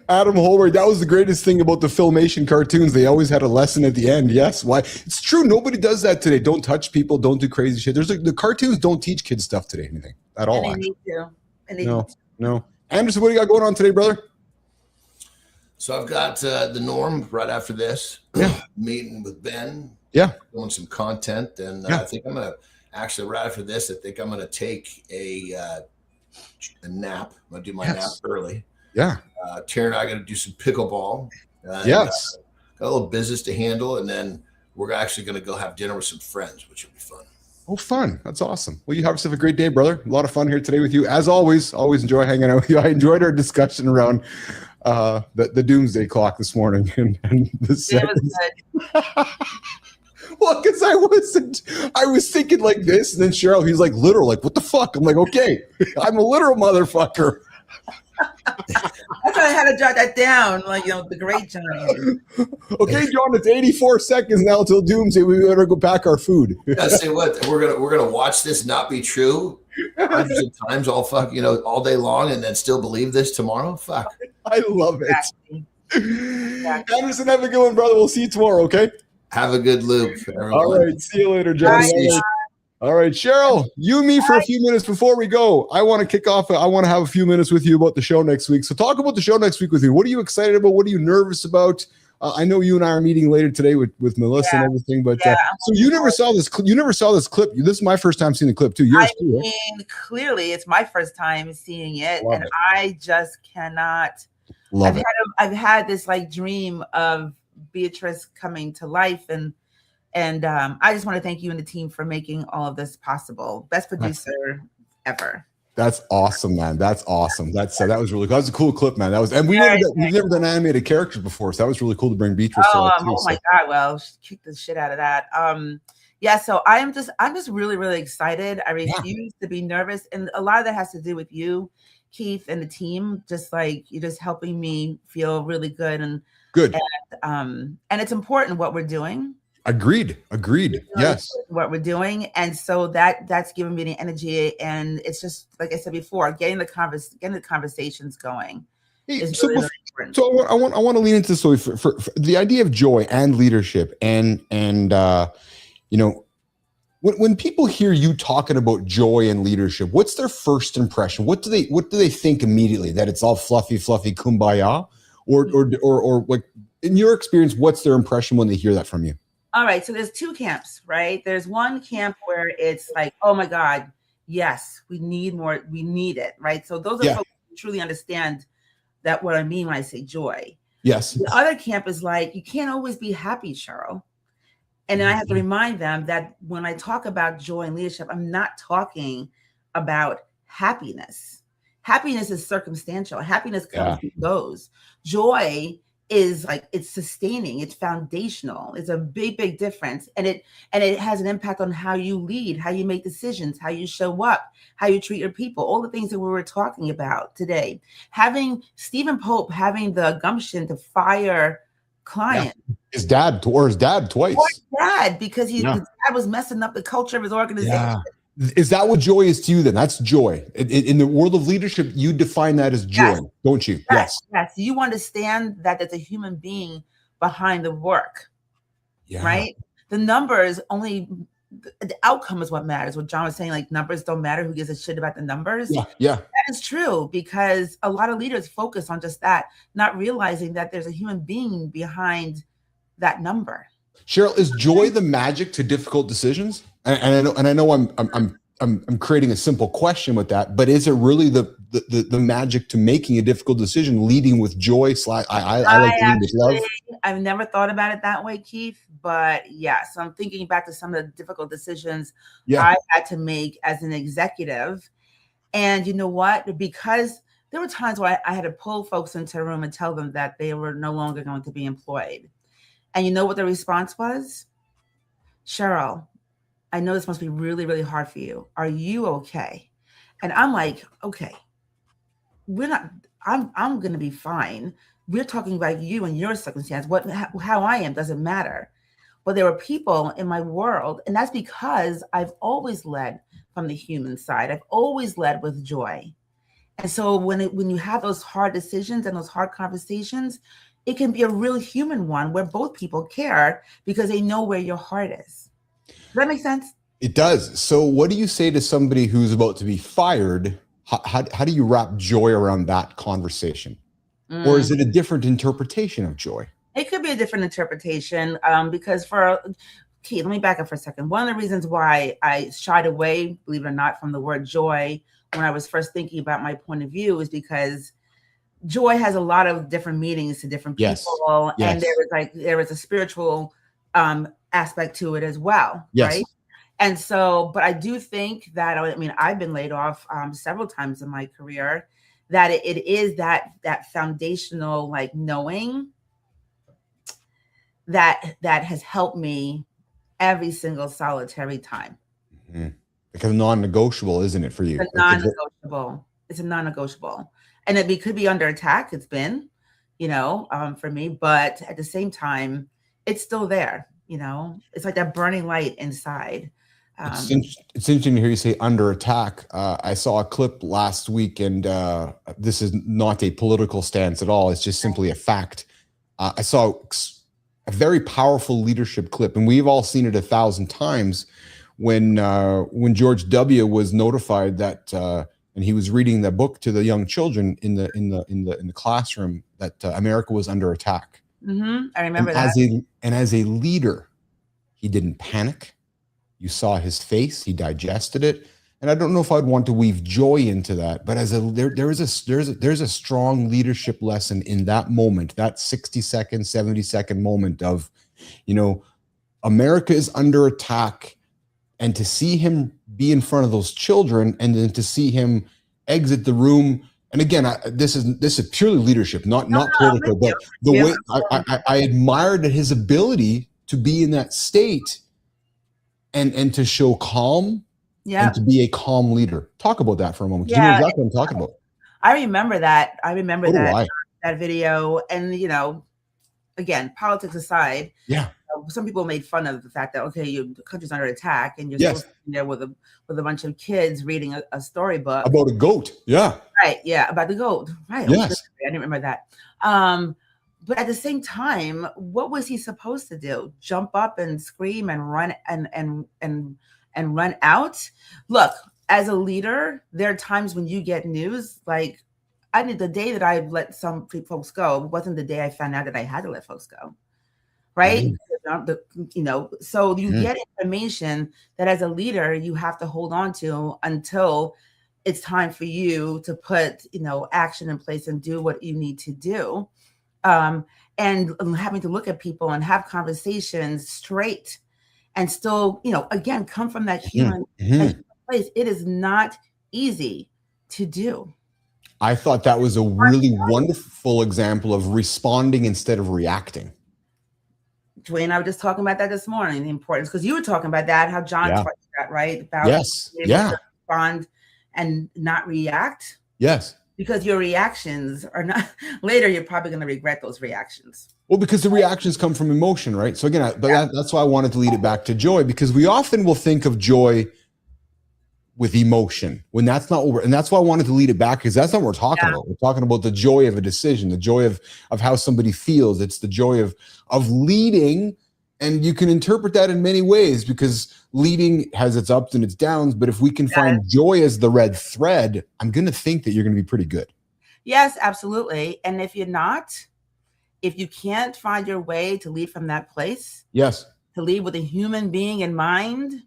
Adam Holroyd, that was the greatest thing about the Filmation cartoons. They always had a lesson at the end. Yes, why? It's true. Nobody does that today. Don't touch people. Don't do crazy shit. The cartoons don't teach kids stuff today, anything at all. And they need to. No. Anderson, what do you got going on today, brother? So I've got the Norm right after this. Yeah. Meeting with Ben. Yeah. Doing some content. And I think I'm going to actually, right after this, I think I'm going to take a nap. I'm going to do my nap early. Yeah. Tara and I are going to do some pickleball. Yes. Got a little business to handle. And then we're actually going to go have dinner with some friends, which will be fun. Oh, fun. That's awesome. Well, you have yourself a great day, brother. A lot of fun here today with you. As always enjoy hanging out with you. I enjoyed our discussion around the doomsday clock this morning. And the seconds. Well, because I was thinking like this, and then Cheryl, he's like literal, like, what the fuck? I'm like, okay, I'm a literal motherfucker. That's why I had to jot that down, like, the great Johnny. Okay, John, it's 84 seconds now till doomsday. We better go pack our food. Yeah, say what? We're gonna watch this not be true hundreds of times all day long, and then still believe this tomorrow. Fuck. I love it. Exactly. Anderson, have a good one, brother. We'll see you tomorrow. Okay. Have a good loop, everyone. All right. See you later, Johnny. All right, Cheryl, you and me for a few minutes before we go. I want to kick off. I want to have a few minutes with you about the show next week. So talk about the show next week with you. What are you excited about? What are you nervous about? I know you and I are meeting later today with Melissa and everything, but so you never saw this. You never saw this clip. This is my first time seeing the clip too. Yours too, right? Clearly, it's my first time seeing it, and I just cannot. I've had this like dream of Beatrice coming to life, and I just want to thank you and the team for making all of this possible. Best producer ever. That's awesome, man. That's awesome. That was really cool. That was a cool clip, man. We've never done animated characters before, so that was really cool to bring Beatrice to life too. Oh my God. Well, she kicked the shit out of that. So I'm just really, really excited. I refuse to be nervous. And a lot of that has to do with you, Keith, and the team. Just like you're just helping me feel really good and it's important what we're doing. Agreed. Yes. What we're doing. And so that's giving me the energy. And it's just, like I said before, getting the conversations going. Is really important. So I want to lean into this. So for the idea of joy and leadership and when people hear you talking about joy and leadership, what's their first impression? What do they think immediately? That it's all fluffy kumbaya? Or like in your experience, what's their impression when they hear that from you? All right. So there's two camps, right? There's one camp where it's like, oh my God, yes, we need more. We need it. Right. So those are folks who truly understand that what I mean when I say joy. Yes. The other camp is like, you can't always be happy, Cheryl. And then I have to remind them that when I talk about joy and leadership, I'm not talking about happiness. Happiness is circumstantial. Happiness comes and goes. Joy is like, it's sustaining, it's foundational. It's a big, big difference. And it has an impact on how you lead, how you make decisions, how you show up, how you treat your people, all the things that we were talking about today. Having Stephen Pope having the gumption to fire client. His dad twice. Because his dad was messing up the culture of his organization. Yeah. Is that what joy is to you then? That's joy. In the world of leadership, you define that as joy, don't you? Yes. You understand that there's a human being behind the work, right? The numbers only, the outcome is what matters. What John was saying, like numbers don't matter. Who gives a shit about the numbers? Yeah. That is true, because a lot of leaders focus on just that, not realizing that there's a human being behind that number. Cheryl, is joy the magic to difficult decisions? And I know I'm creating a simple question with that, but is it really the magic to making a difficult decision, leading with joy? I like to lead with love. I've never thought about it that way, Keith, but yes, I'm thinking back to some of the difficult decisions I had to make as an executive. And you know what? Because there were times where I had to pull folks into a room and tell them that they were no longer going to be employed. And you know what the response was? Cheryl, I know this must be really, really hard for you. Are you okay? And I'm like, okay, I'm going to be fine. We're talking about you and your circumstance. How I am doesn't matter. But there were people in my world, and that's because I've always led from the human side. I've always led with joy. And so when you have those hard decisions and those hard conversations, it can be a real human one where both people care because they know where your heart is. Does that make sense? It does. So what do you say to somebody who's about to be fired? How do you wrap joy around that conversation? Or is it a different interpretation of joy? It could be a different interpretation because Keith, let me back up for a second. One of the reasons why I shied away, believe it or not, from the word joy when I was first thinking about my point of view is because joy has a lot of different meanings to different people. And there is a spiritual aspect to it as well, right? And so, but I do think that, I mean, I've been laid off several times in my career, that it is that foundational, like, knowing that has helped me every single solitary time. Because non-negotiable, isn't it, for you? It's a non-negotiable. It's a non-negotiable. And it could be under attack. It's been, for me, but at the same time, it's still there. It's like that burning light inside. It's interesting to hear you say under attack. I saw a clip last week, and this is not a political stance at all. It's just simply a fact. I saw a very powerful leadership clip, and we've all seen it 1,000 times. When George W. was notified that, and he was reading the book to the young children in the classroom, that America was under attack. I remember that. As a leader, he didn't panic. You saw his face. He digested it. And I don't know if I'd want to weave joy into that, but there's a strong leadership lesson in that moment, that 60-second, 70-second moment of, America is under attack, and to see him be in front of those children, and then to see him exit the room. And again, this is purely leadership, not political, but the way I admired his ability to be in that state and to show calm. And to be a calm leader. Talk about that for a moment. Do you know exactly what I'm talking about? I remember that. That video. And, again, politics aside, some people made fun of the fact that, okay, the country's under attack and you're still sitting there with a bunch of kids reading a storybook. About a goat. Yeah. Right. Yeah. About the goat. Right. Yes. I didn't remember that. But at the same time, what was he supposed to do? Jump up and scream and run and run out? Look, as a leader, there are times when you get news. Like, the day that I let some folks go wasn't the day I found out that I had to let folks go, right? So you get information that as a leader you have to hold on to until it's time for you to put action in place and do what you need to do. And having to look at people and have conversations straight and still, again, come from that human place. It is not easy to do. I thought that was a really wonderful example of responding instead of reacting. Dwayne and I were just talking about that this morning, the importance, because you were talking about that, how John taught you that, right? About being able to respond and not react. Yes. Because your reactions are not, later you're probably going to regret those reactions. Well, because the reactions come from emotion, right? So again, that's why I wanted to lead it back to joy, because we often will think of joy with emotion when that's not what and that's why I wanted to lead it back, because that's not what we're talking about. We're talking about the joy of a decision, the joy of how somebody feels. It's the joy of leading, and you can interpret that in many ways, because leading has its ups and its downs. But if we can find joy as the red thread, I'm going to think that you're going to be pretty good. Yes, absolutely. And if you can't find your way to lead from that place, yes, to lead with a human being in mind,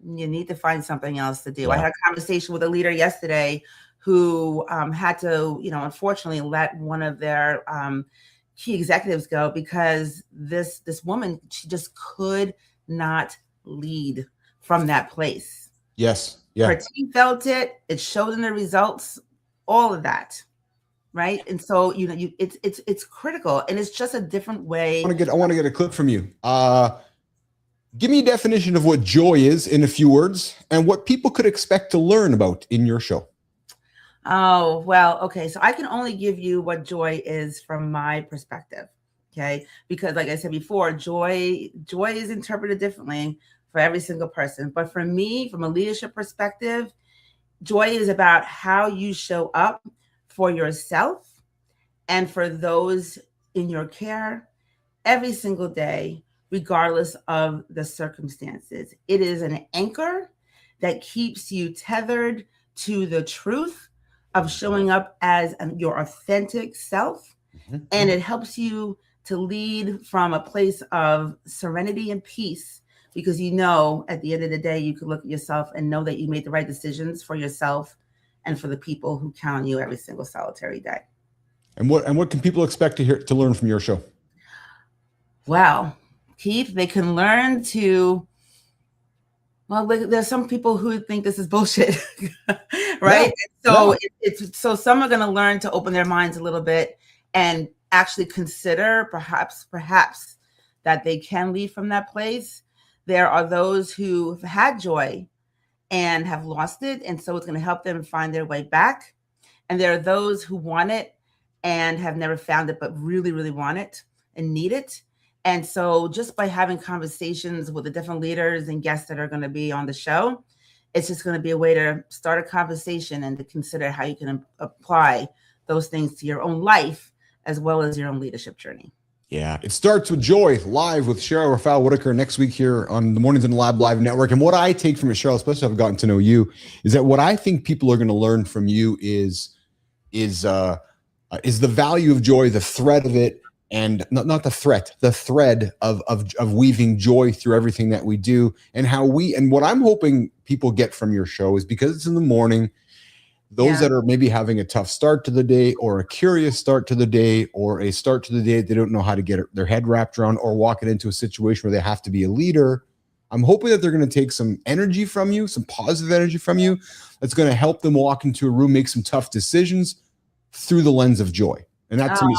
you need to find something else to do. Yeah. I had a conversation with a leader yesterday who had to, unfortunately let one of their key executives go because this woman, she just could not lead from that place. Yes. Yeah. Her team felt it. It showed in the results, all of that. Right. And so, it's critical, and it's just a different way. I want to get a clip from you. Give me a definition of what joy is in a few words, and what people could expect to learn about in your show. Oh, well, okay. So I can only give you what joy is from my perspective. Okay. Because like I said before, joy is interpreted differently for every single person. But for me, from a leadership perspective, joy is about how you show up for yourself and for those in your care every single day, regardless of the circumstances. It is an anchor that keeps you tethered to the truth of showing up as your authentic self. Mm-hmm. And it helps you to lead from a place of serenity and peace, because at the end of the day, you can look at yourself and know that you made the right decisions for yourself and for the people who count on you every single solitary day. And what can people expect to learn from your show? Wow. Keith, they can learn to, there's some people who think this is bullshit, right? Yeah. So some are going to learn to open their minds a little bit and actually consider perhaps that they can leave from that place. There are those who have had joy and have lost it, and so it's going to help them find their way back. And there are those who want it and have never found it, but really, really want it and need it. And so just by having conversations with the different leaders and guests that are going to be on the show, it's just going to be a way to start a conversation and to consider how you can apply those things to your own life as well as your own leadership journey. Yeah, it starts with joy, live with Cheryl Rafael Whitaker next week here on the Mornings in the Lab Live Network. And what I take from it, Cheryl, especially if I've gotten to know you, is that what I think people are going to learn from you is the value of joy, the thread of it. And not the threat, the thread of weaving joy through everything that we do, and what I'm hoping people get from your show is, because it's in the morning, those that are maybe having a tough start to the day, or a curious start to the day, or a start to the day that they don't know how to get their head wrapped around, or walking into a situation where they have to be a leader, I'm hoping that they're going to take some energy from you, some positive energy from you, that's going to help them walk into a room, make some tough decisions through the lens of joy. And that to me,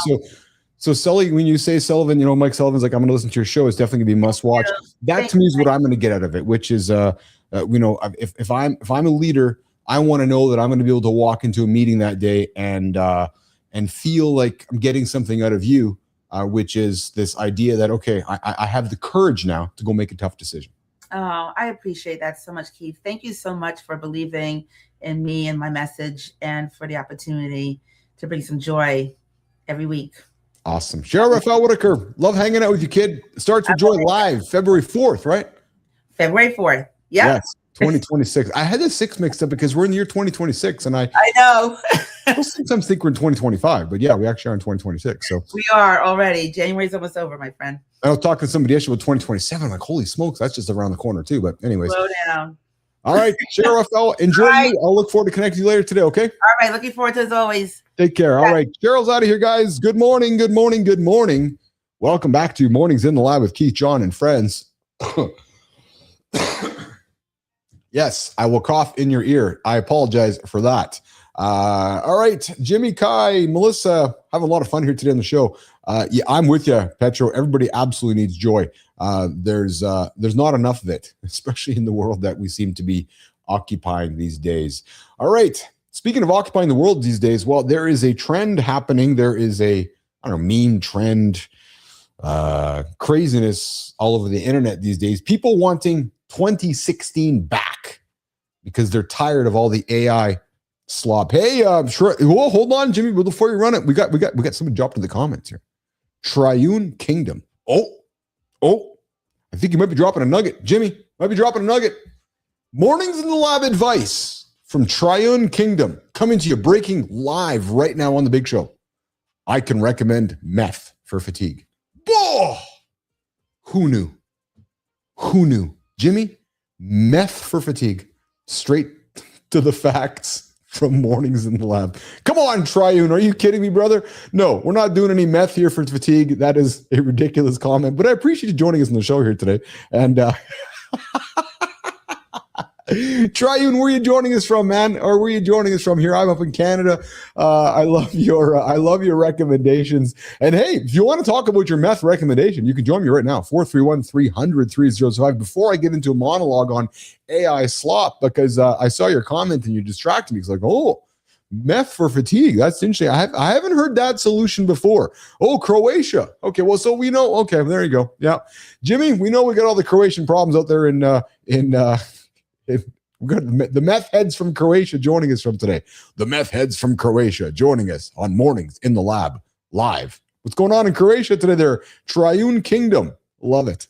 so Sully, when you say Sullivan, Mike Sullivan's like, I'm going to listen to your show, it's definitely going to be must watch. That to me is what I'm going to get out of it, which is, if I'm a leader, I want to know that I'm going to be able to walk into a meeting that day and feel like I'm getting something out of you, which is this idea that, okay, I have the courage now to go make a tough decision. Oh, I appreciate that so much, Keith. Thank you so much for believing in me and my message, and for the opportunity to bring some joy every week. Awesome. Cheryl Rafael Whitaker, love hanging out with you, kid. It starts with Joy Live, February 4th, right? February 4th. Yep. Yes, 2026. I had the 6 mixed up because we're in the year 2026, and I know. I sometimes think we're in 2025, but yeah, we actually are in 2026. So we are already. January's almost over, my friend. I was talking to somebody yesterday with 2027. I'm like, holy smokes, that's just around the corner too. But anyways. Slow down. All right, Cheryl Rafael, enjoy. Right. I'll look forward to connecting you later today, okay? All right, looking forward to it as always. Take care. All right, Cheryl's out of here, guys. Good morning, good morning, good morning. Welcome back to Mornings in the Lab with Keith, John, and friends. Yes, I will cough in your ear. I apologize for that. All right, Jimmy, Kai, Melissa, having a lot of fun here today on the show. Yeah, I'm with you, Petro. Everybody absolutely needs joy. There's not enough of it, especially in the world that we seem to be occupying these days. All right, speaking of occupying the world these days, well, there is a trend happening. There is a, I don't know, meme trend, craziness all over the internet these days. People wanting 2016 back because they're tired of all the AI slop. Hey, sure. Whoa, hold on, Jimmy. Before you run it, we got somebody dropped in the comments here. Triune Kingdom. Oh, I think you might be dropping a nugget. Jimmy, might be dropping a nugget. Mornings in the Lab advice from Triune Kingdom coming to you, breaking live right now on the Big Show. I can recommend meth for fatigue. Whoa! Who knew? Jimmy, meth for fatigue. Straight to the facts from Mornings in the Lab. Come on, Triune. Are you kidding me, brother? No, we're not doing any meth here for fatigue. That is a ridiculous comment, but I appreciate you joining us on the show here today. And Triune, where are you joining us from, man? Or where are you joining us from here? I'm up in Canada. I love your recommendations. And hey, if you want to talk about your meth recommendation, you can join me right now, 431-300-3005. Before I get into a monologue on AI slop, because I saw your comment and you distracted me. It's like, oh, meth for fatigue. That's interesting. I haven't heard that solution before. Oh, Croatia. Okay, well, so we know. Okay, there you go. Yeah, Jimmy, we know we got all the Croatian problems out there we got the meth heads from Croatia joining us from today. The meth heads from Croatia joining us on Mornings in the Lab live. What's going on in Croatia today there? Triune Kingdom. Love it.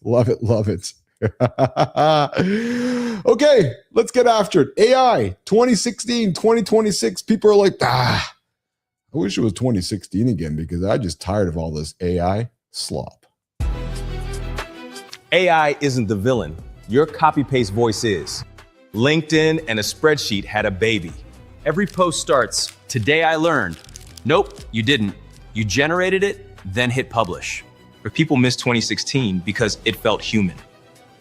Okay, let's get after it. AI 2016, 2026. People are like, I wish it was 2016 again because I'm just tired of all this AI slop. AI isn't the villain. Your copy-paste voice is. LinkedIn and a spreadsheet had a baby. Every post starts, "Today I learned." Nope, you didn't. You generated it, then hit publish. But people miss 2016 because it felt human.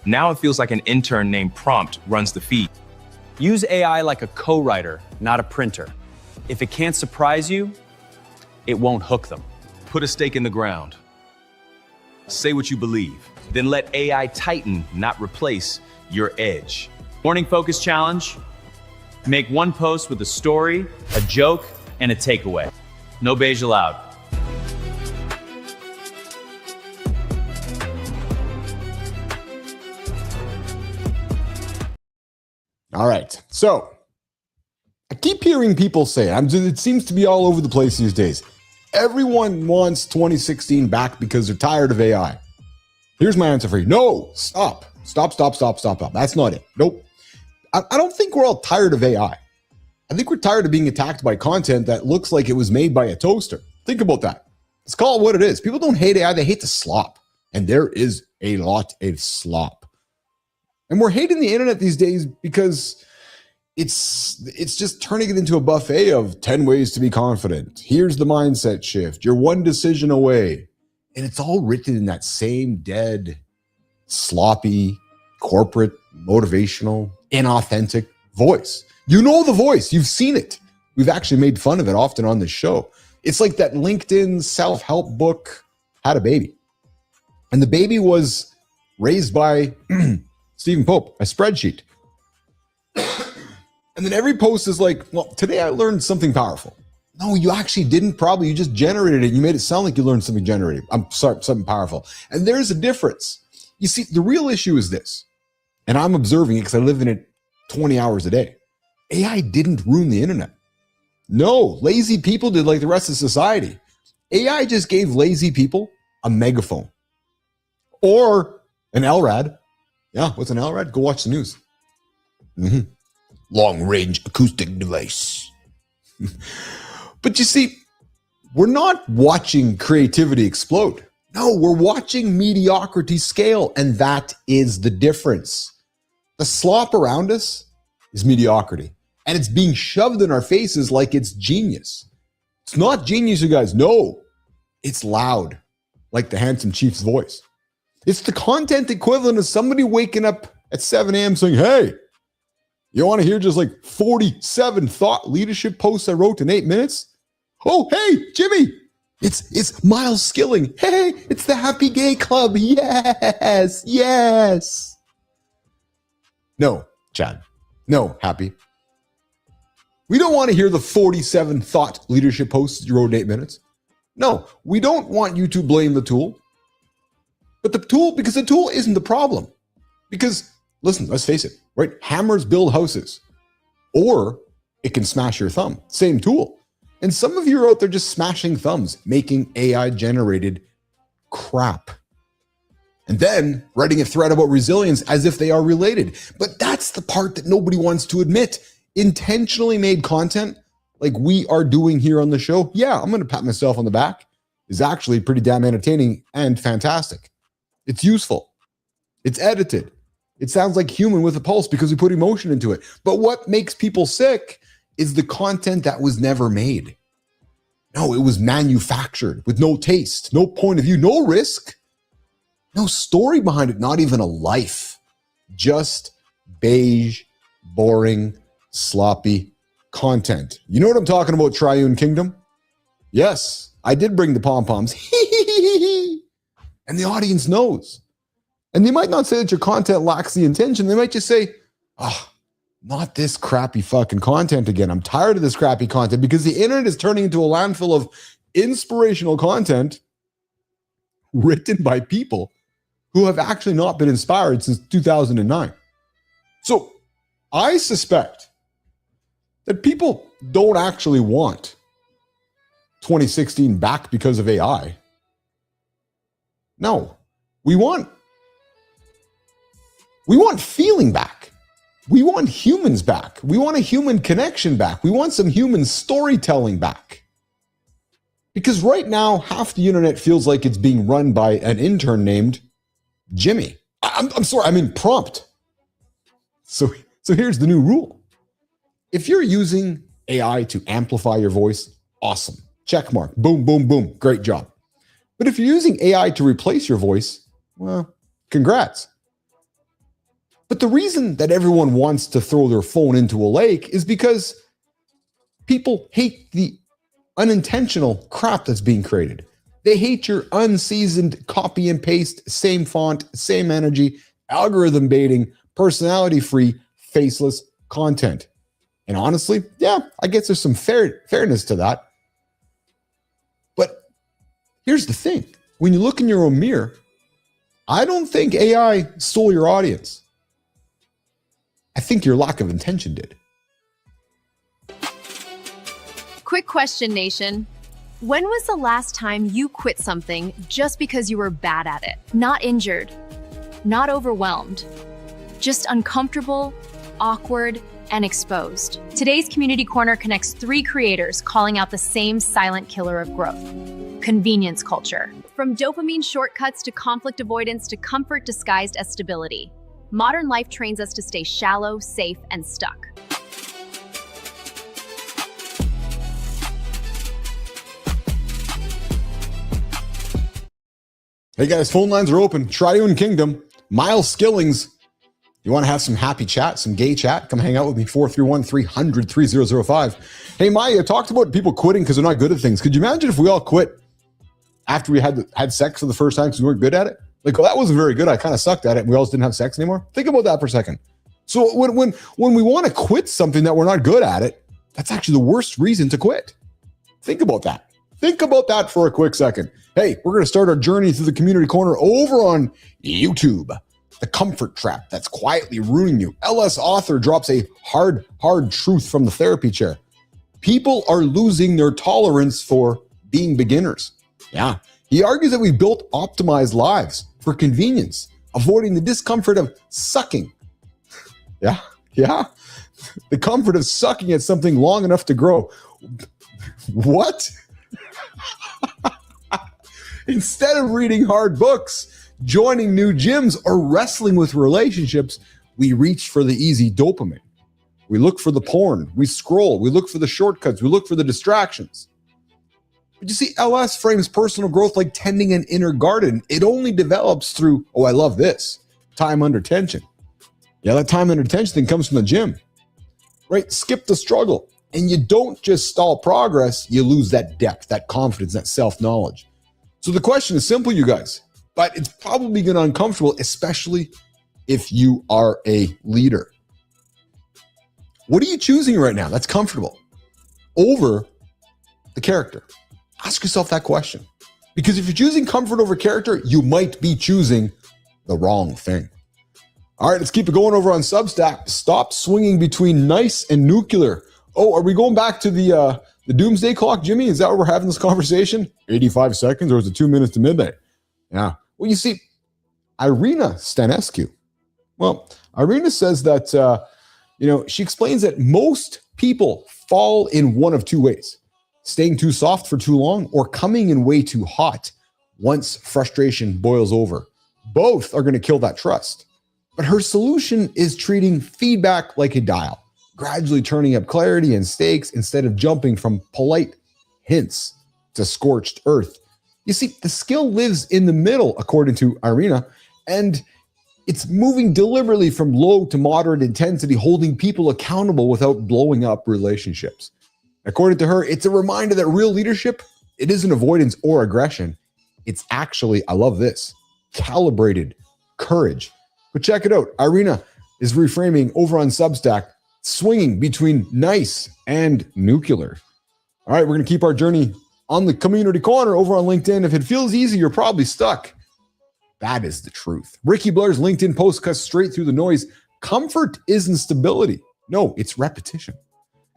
Now it feels like an intern named Prompt runs the feed. Use AI like a co-writer, not a printer. If it can't surprise you, it won't hook them. Put a stake in the ground. Say what you believe. Then let AI tighten, not replace, your edge. Morning Focus Challenge. Make one post with a story, a joke, and a takeaway. No beige allowed. All right. So I keep hearing people say, it seems to be all over the place these days. Everyone wants 2016 back because they're tired of AI. Here's my answer for you. No, stop. That's not it. Nope. I don't think we're all tired of AI. I think we're tired of being attacked by content that looks like it was made by a toaster. Think about that. Let's call it what it is. People don't hate AI, they hate the slop. And there is a lot of slop. And we're hating the internet these days because it's just turning it into a buffet of 10 ways to be confident. Here's the mindset shift. You're one decision away. And it's all written in that same dead, sloppy, corporate, motivational, inauthentic voice. You know the voice. You've seen it. We've actually made fun of it often on this show. It's like that LinkedIn self-help book had a baby. And the baby was raised by Stephen Pope, a spreadsheet. And then every post is like, well, today I learned something powerful. No, you actually didn't. Probably you just generated it. You made it sound like you learned something something powerful. And there's a difference. You see, the real issue is this, and I'm observing it because I live in it 20 hours a day. AI didn't ruin the internet. No, lazy people did like the rest of society. AI just gave lazy people a megaphone or an LRAD. Yeah, what's an LRAD? Go watch the news. Long-range acoustic device. But you see, we're not watching creativity explode. No, we're watching mediocrity scale, and that is the difference. The slop around us is mediocrity, and it's being shoved in our faces like it's genius. It's not genius, you guys. No, it's loud, like the handsome chief's voice. It's the content equivalent of somebody waking up at 7 a.m. saying, hey, you want to hear just like 47 thought leadership posts I wrote in 8 minutes? Oh, hey, Jimmy, it's Miles Skilling. Hey, it's the Happy Gay Club. Yes, yes. No, Chad. No, Happy. We don't want to hear the 47 thought leadership posts you wrote in 8 minutes. No, we don't want you to blame the tool. But the tool, because the tool isn't the problem. Because, listen, let's face it, right? Hammers build houses. Or it can smash your thumb. Same tool. And some of you are out there just smashing thumbs, making AI-generated crap. And then writing a thread about resilience as if they are related. But that's the part that nobody wants to admit. Intentionally made content like we are doing here on the show, yeah, I'm going to pat myself on the back, is actually pretty damn entertaining and fantastic. It's useful. It's edited. It sounds like human with a pulse because we put emotion into it. But what makes people sick is the content that was never made. No, it was manufactured with no taste, no point of view, no risk, no story behind it, not even a life. Just beige, boring, sloppy content. You know what I'm talking about, Triune Kingdom? Yes, I did bring the pom-poms. And the audience knows. And they might not say that your content lacks the intention. They might just say, oh, not this crappy fucking content again. I'm tired of this crappy content because the internet is turning into a landfill of inspirational content written by people who have actually not been inspired since 2009. So I suspect that people don't actually want 2016 back because of AI. No, we want feeling back. We want humans back. We want a human connection back. We want some human storytelling back. Because right now, half the internet feels like it's being run by an intern named Jimmy. I'm sorry, I mean prompt. So here's the new rule. If you're using AI to amplify your voice, awesome. Check mark. Boom, boom, boom. Great job. But if you're using AI to replace your voice, well, congrats. But the reason that everyone wants to throw their phone into a lake is because people hate the unintentional crap that's being created. They hate your unseasoned copy and paste, same font, same energy, algorithm baiting, personality-free, faceless content. And honestly, yeah, I guess there's some fairness to that. But here's the thing. When you look in your own mirror, I don't think AI stole your audience. I think your lack of intention did. Quick question, Nation. When was the last time you quit something just because you were bad at it? Not injured, not overwhelmed, just uncomfortable, awkward, and exposed. Today's Community Corner connects 3 creators calling out the same silent killer of growth: convenience culture. From dopamine shortcuts to conflict avoidance to comfort disguised as stability, modern life trains us to stay shallow, safe, and stuck. Hey guys, phone lines are open. Triune Kingdom, Miles Skillings. You want to have some happy chat, some gay chat? Come hang out with me, 431-300-3005. Hey, Maya, talked about people quitting because they're not good at things. Could you imagine if we all quit after we had sex for the first time because we weren't good at it? Like, well, that wasn't very good. I kind of sucked at it. And we all just didn't have sex anymore. Think about that for a second. So when we want to quit something that we're not good at it, that's actually the worst reason to quit. Think about that. Think about that for a quick second. Hey, we're going to start our journey through the Community Corner over on YouTube. The comfort trap that's quietly ruining you. LS Author drops a hard truth from the therapy chair. People are losing their tolerance for being beginners. Yeah. He argues that we built optimized lives for convenience, avoiding the discomfort of sucking. Yeah. The comfort of sucking at something long enough to grow. What? Instead of reading hard books, joining new gyms, or wrestling with relationships, we reach for the easy dopamine. We look for the porn. We scroll. We look for the shortcuts. We look for the distractions. But you see, LS frames personal growth like tending an inner garden. It only develops through, oh, I love this, time under tension. Yeah, that time under tension thing comes from the gym, right? Skip the struggle. And you don't just stall progress, you lose that depth, that confidence, that self-knowledge. So the question is simple, you guys, but it's probably going to be uncomfortable, especially if you are a leader. What are you choosing right now that's comfortable over the character? Ask yourself that question. Because if you're choosing comfort over character, you might be choosing the wrong thing. All right, let's keep it going over on Substack. Stop swinging between nice and nuclear. Oh, are we going back to the doomsday clock, Jimmy? Is that where we're having this conversation? 85 seconds, or is it 2 minutes to midnight? Yeah. Well, you see, Irina Stanescu. Well, Irina says that, she explains that most people fall in one of two ways. Staying too soft for too long or coming in way too hot once frustration boils over. Both are going to kill that trust. But her solution is treating feedback like a dial, gradually turning up clarity and stakes instead of jumping from polite hints to scorched earth. You see, the skill lives in the middle, according to Irina, and it's moving deliberately from low to moderate intensity, holding people accountable without blowing up relationships. According to her, it's a reminder that real leadership, it isn't avoidance or aggression. It's actually, I love this, calibrated courage. But check it out. Irina is reframing over on Substack, swinging between nice and nuclear. All right, we're going to keep our journey on the community corner over on LinkedIn. If it feels easy, you're probably stuck. That is the truth. Ricky Blair's LinkedIn post cuts straight through the noise. Comfort isn't stability. No, it's repetition.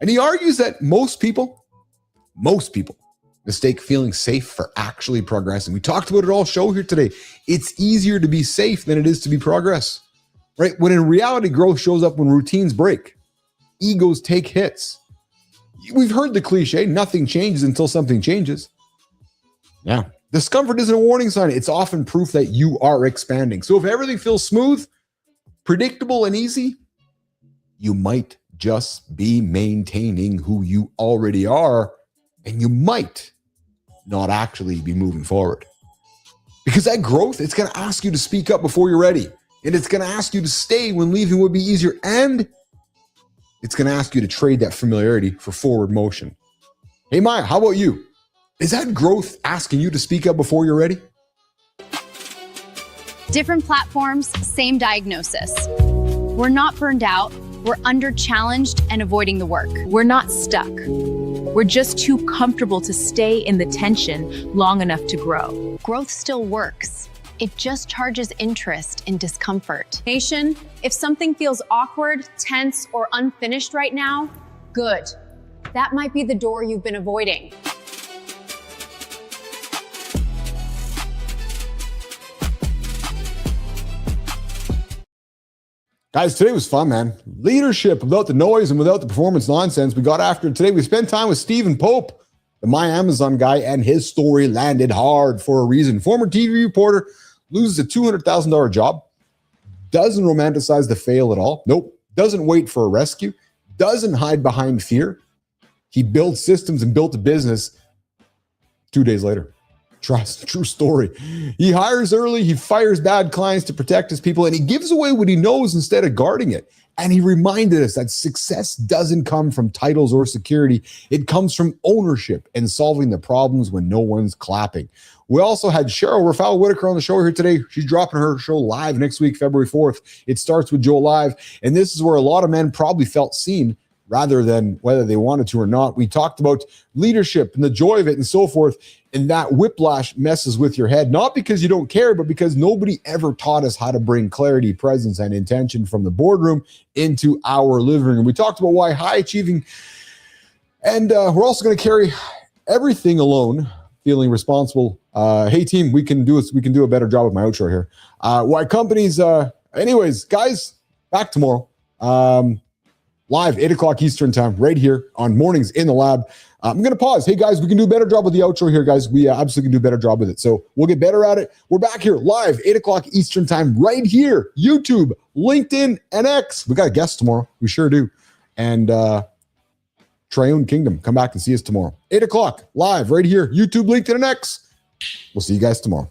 And he argues that most people mistake feeling safe for actually progressing. We talked about it all show here today. It's easier to be safe than it is to be progress, right? When in reality, growth shows up when routines break. Egos take hits. We've heard the cliche, nothing changes until something changes. Yeah. Discomfort isn't a warning sign. It's often proof that you are expanding. So if everything feels smooth, predictable, and easy, you might just be maintaining who you already are, and you might not actually be moving forward. Because that growth, it's going to ask you to speak up before you're ready. And it's going to ask you to stay when leaving would be easier. And it's going to ask you to trade that familiarity for forward motion. Hey, Maya, how about you? Is that growth asking you to speak up before you're ready? Different platforms, same diagnosis. We're not burned out. We're under-challenged and avoiding the work. We're not stuck. We're just too comfortable to stay in the tension long enough to grow. Growth still works. It just charges interest in discomfort. Nation, if something feels awkward, tense, or unfinished right now, good. That might be the door you've been avoiding. Guys, today was fun, man. Leadership without the noise and without the performance nonsense. We got after it today. We spent time with Stephen Pope, the My Amazon guy, and his story landed hard for a reason. Former TV reporter loses a $200,000 job, doesn't romanticize the fail at all. Nope. Doesn't wait for a rescue, doesn't hide behind fear. He built systems and built a business 2 days later. Trust, true story. He hires early, he fires bad clients to protect his people, and he gives away what he knows instead of guarding it. And he reminded us that success doesn't come from titles or security. It comes from ownership and solving the problems when no one's clapping. We also had Cheryl Rafal Whitaker on the show here today. She's dropping her show live next week, February 4th. It starts with Joe Live. And this is where a lot of men probably felt seen rather than whether they wanted to or not. We talked about leadership and the joy of it and so forth. And that whiplash messes with your head, not because you don't care, but because nobody ever taught us how to bring clarity, presence, and intention from the boardroom into our living room. We talked about why high achieving, and we're also going to carry everything alone, feeling responsible. Hey team, we can do a better job with my outro here. Why companies, anyways, guys, back tomorrow. Live 8 o'clock Eastern time, right here on Mornings in the Lab. I'm going to pause. Hey, guys, we can do a better job with the outro here, guys. We absolutely can do a better job with it. So we'll get better at it. We're back here live, 8 o'clock Eastern time, right here. YouTube, LinkedIn, and X. We got a guest tomorrow. We sure do. And Triune Kingdom. Come back and see us tomorrow. 8 o'clock, live right here. YouTube link to the next. We'll see you guys tomorrow.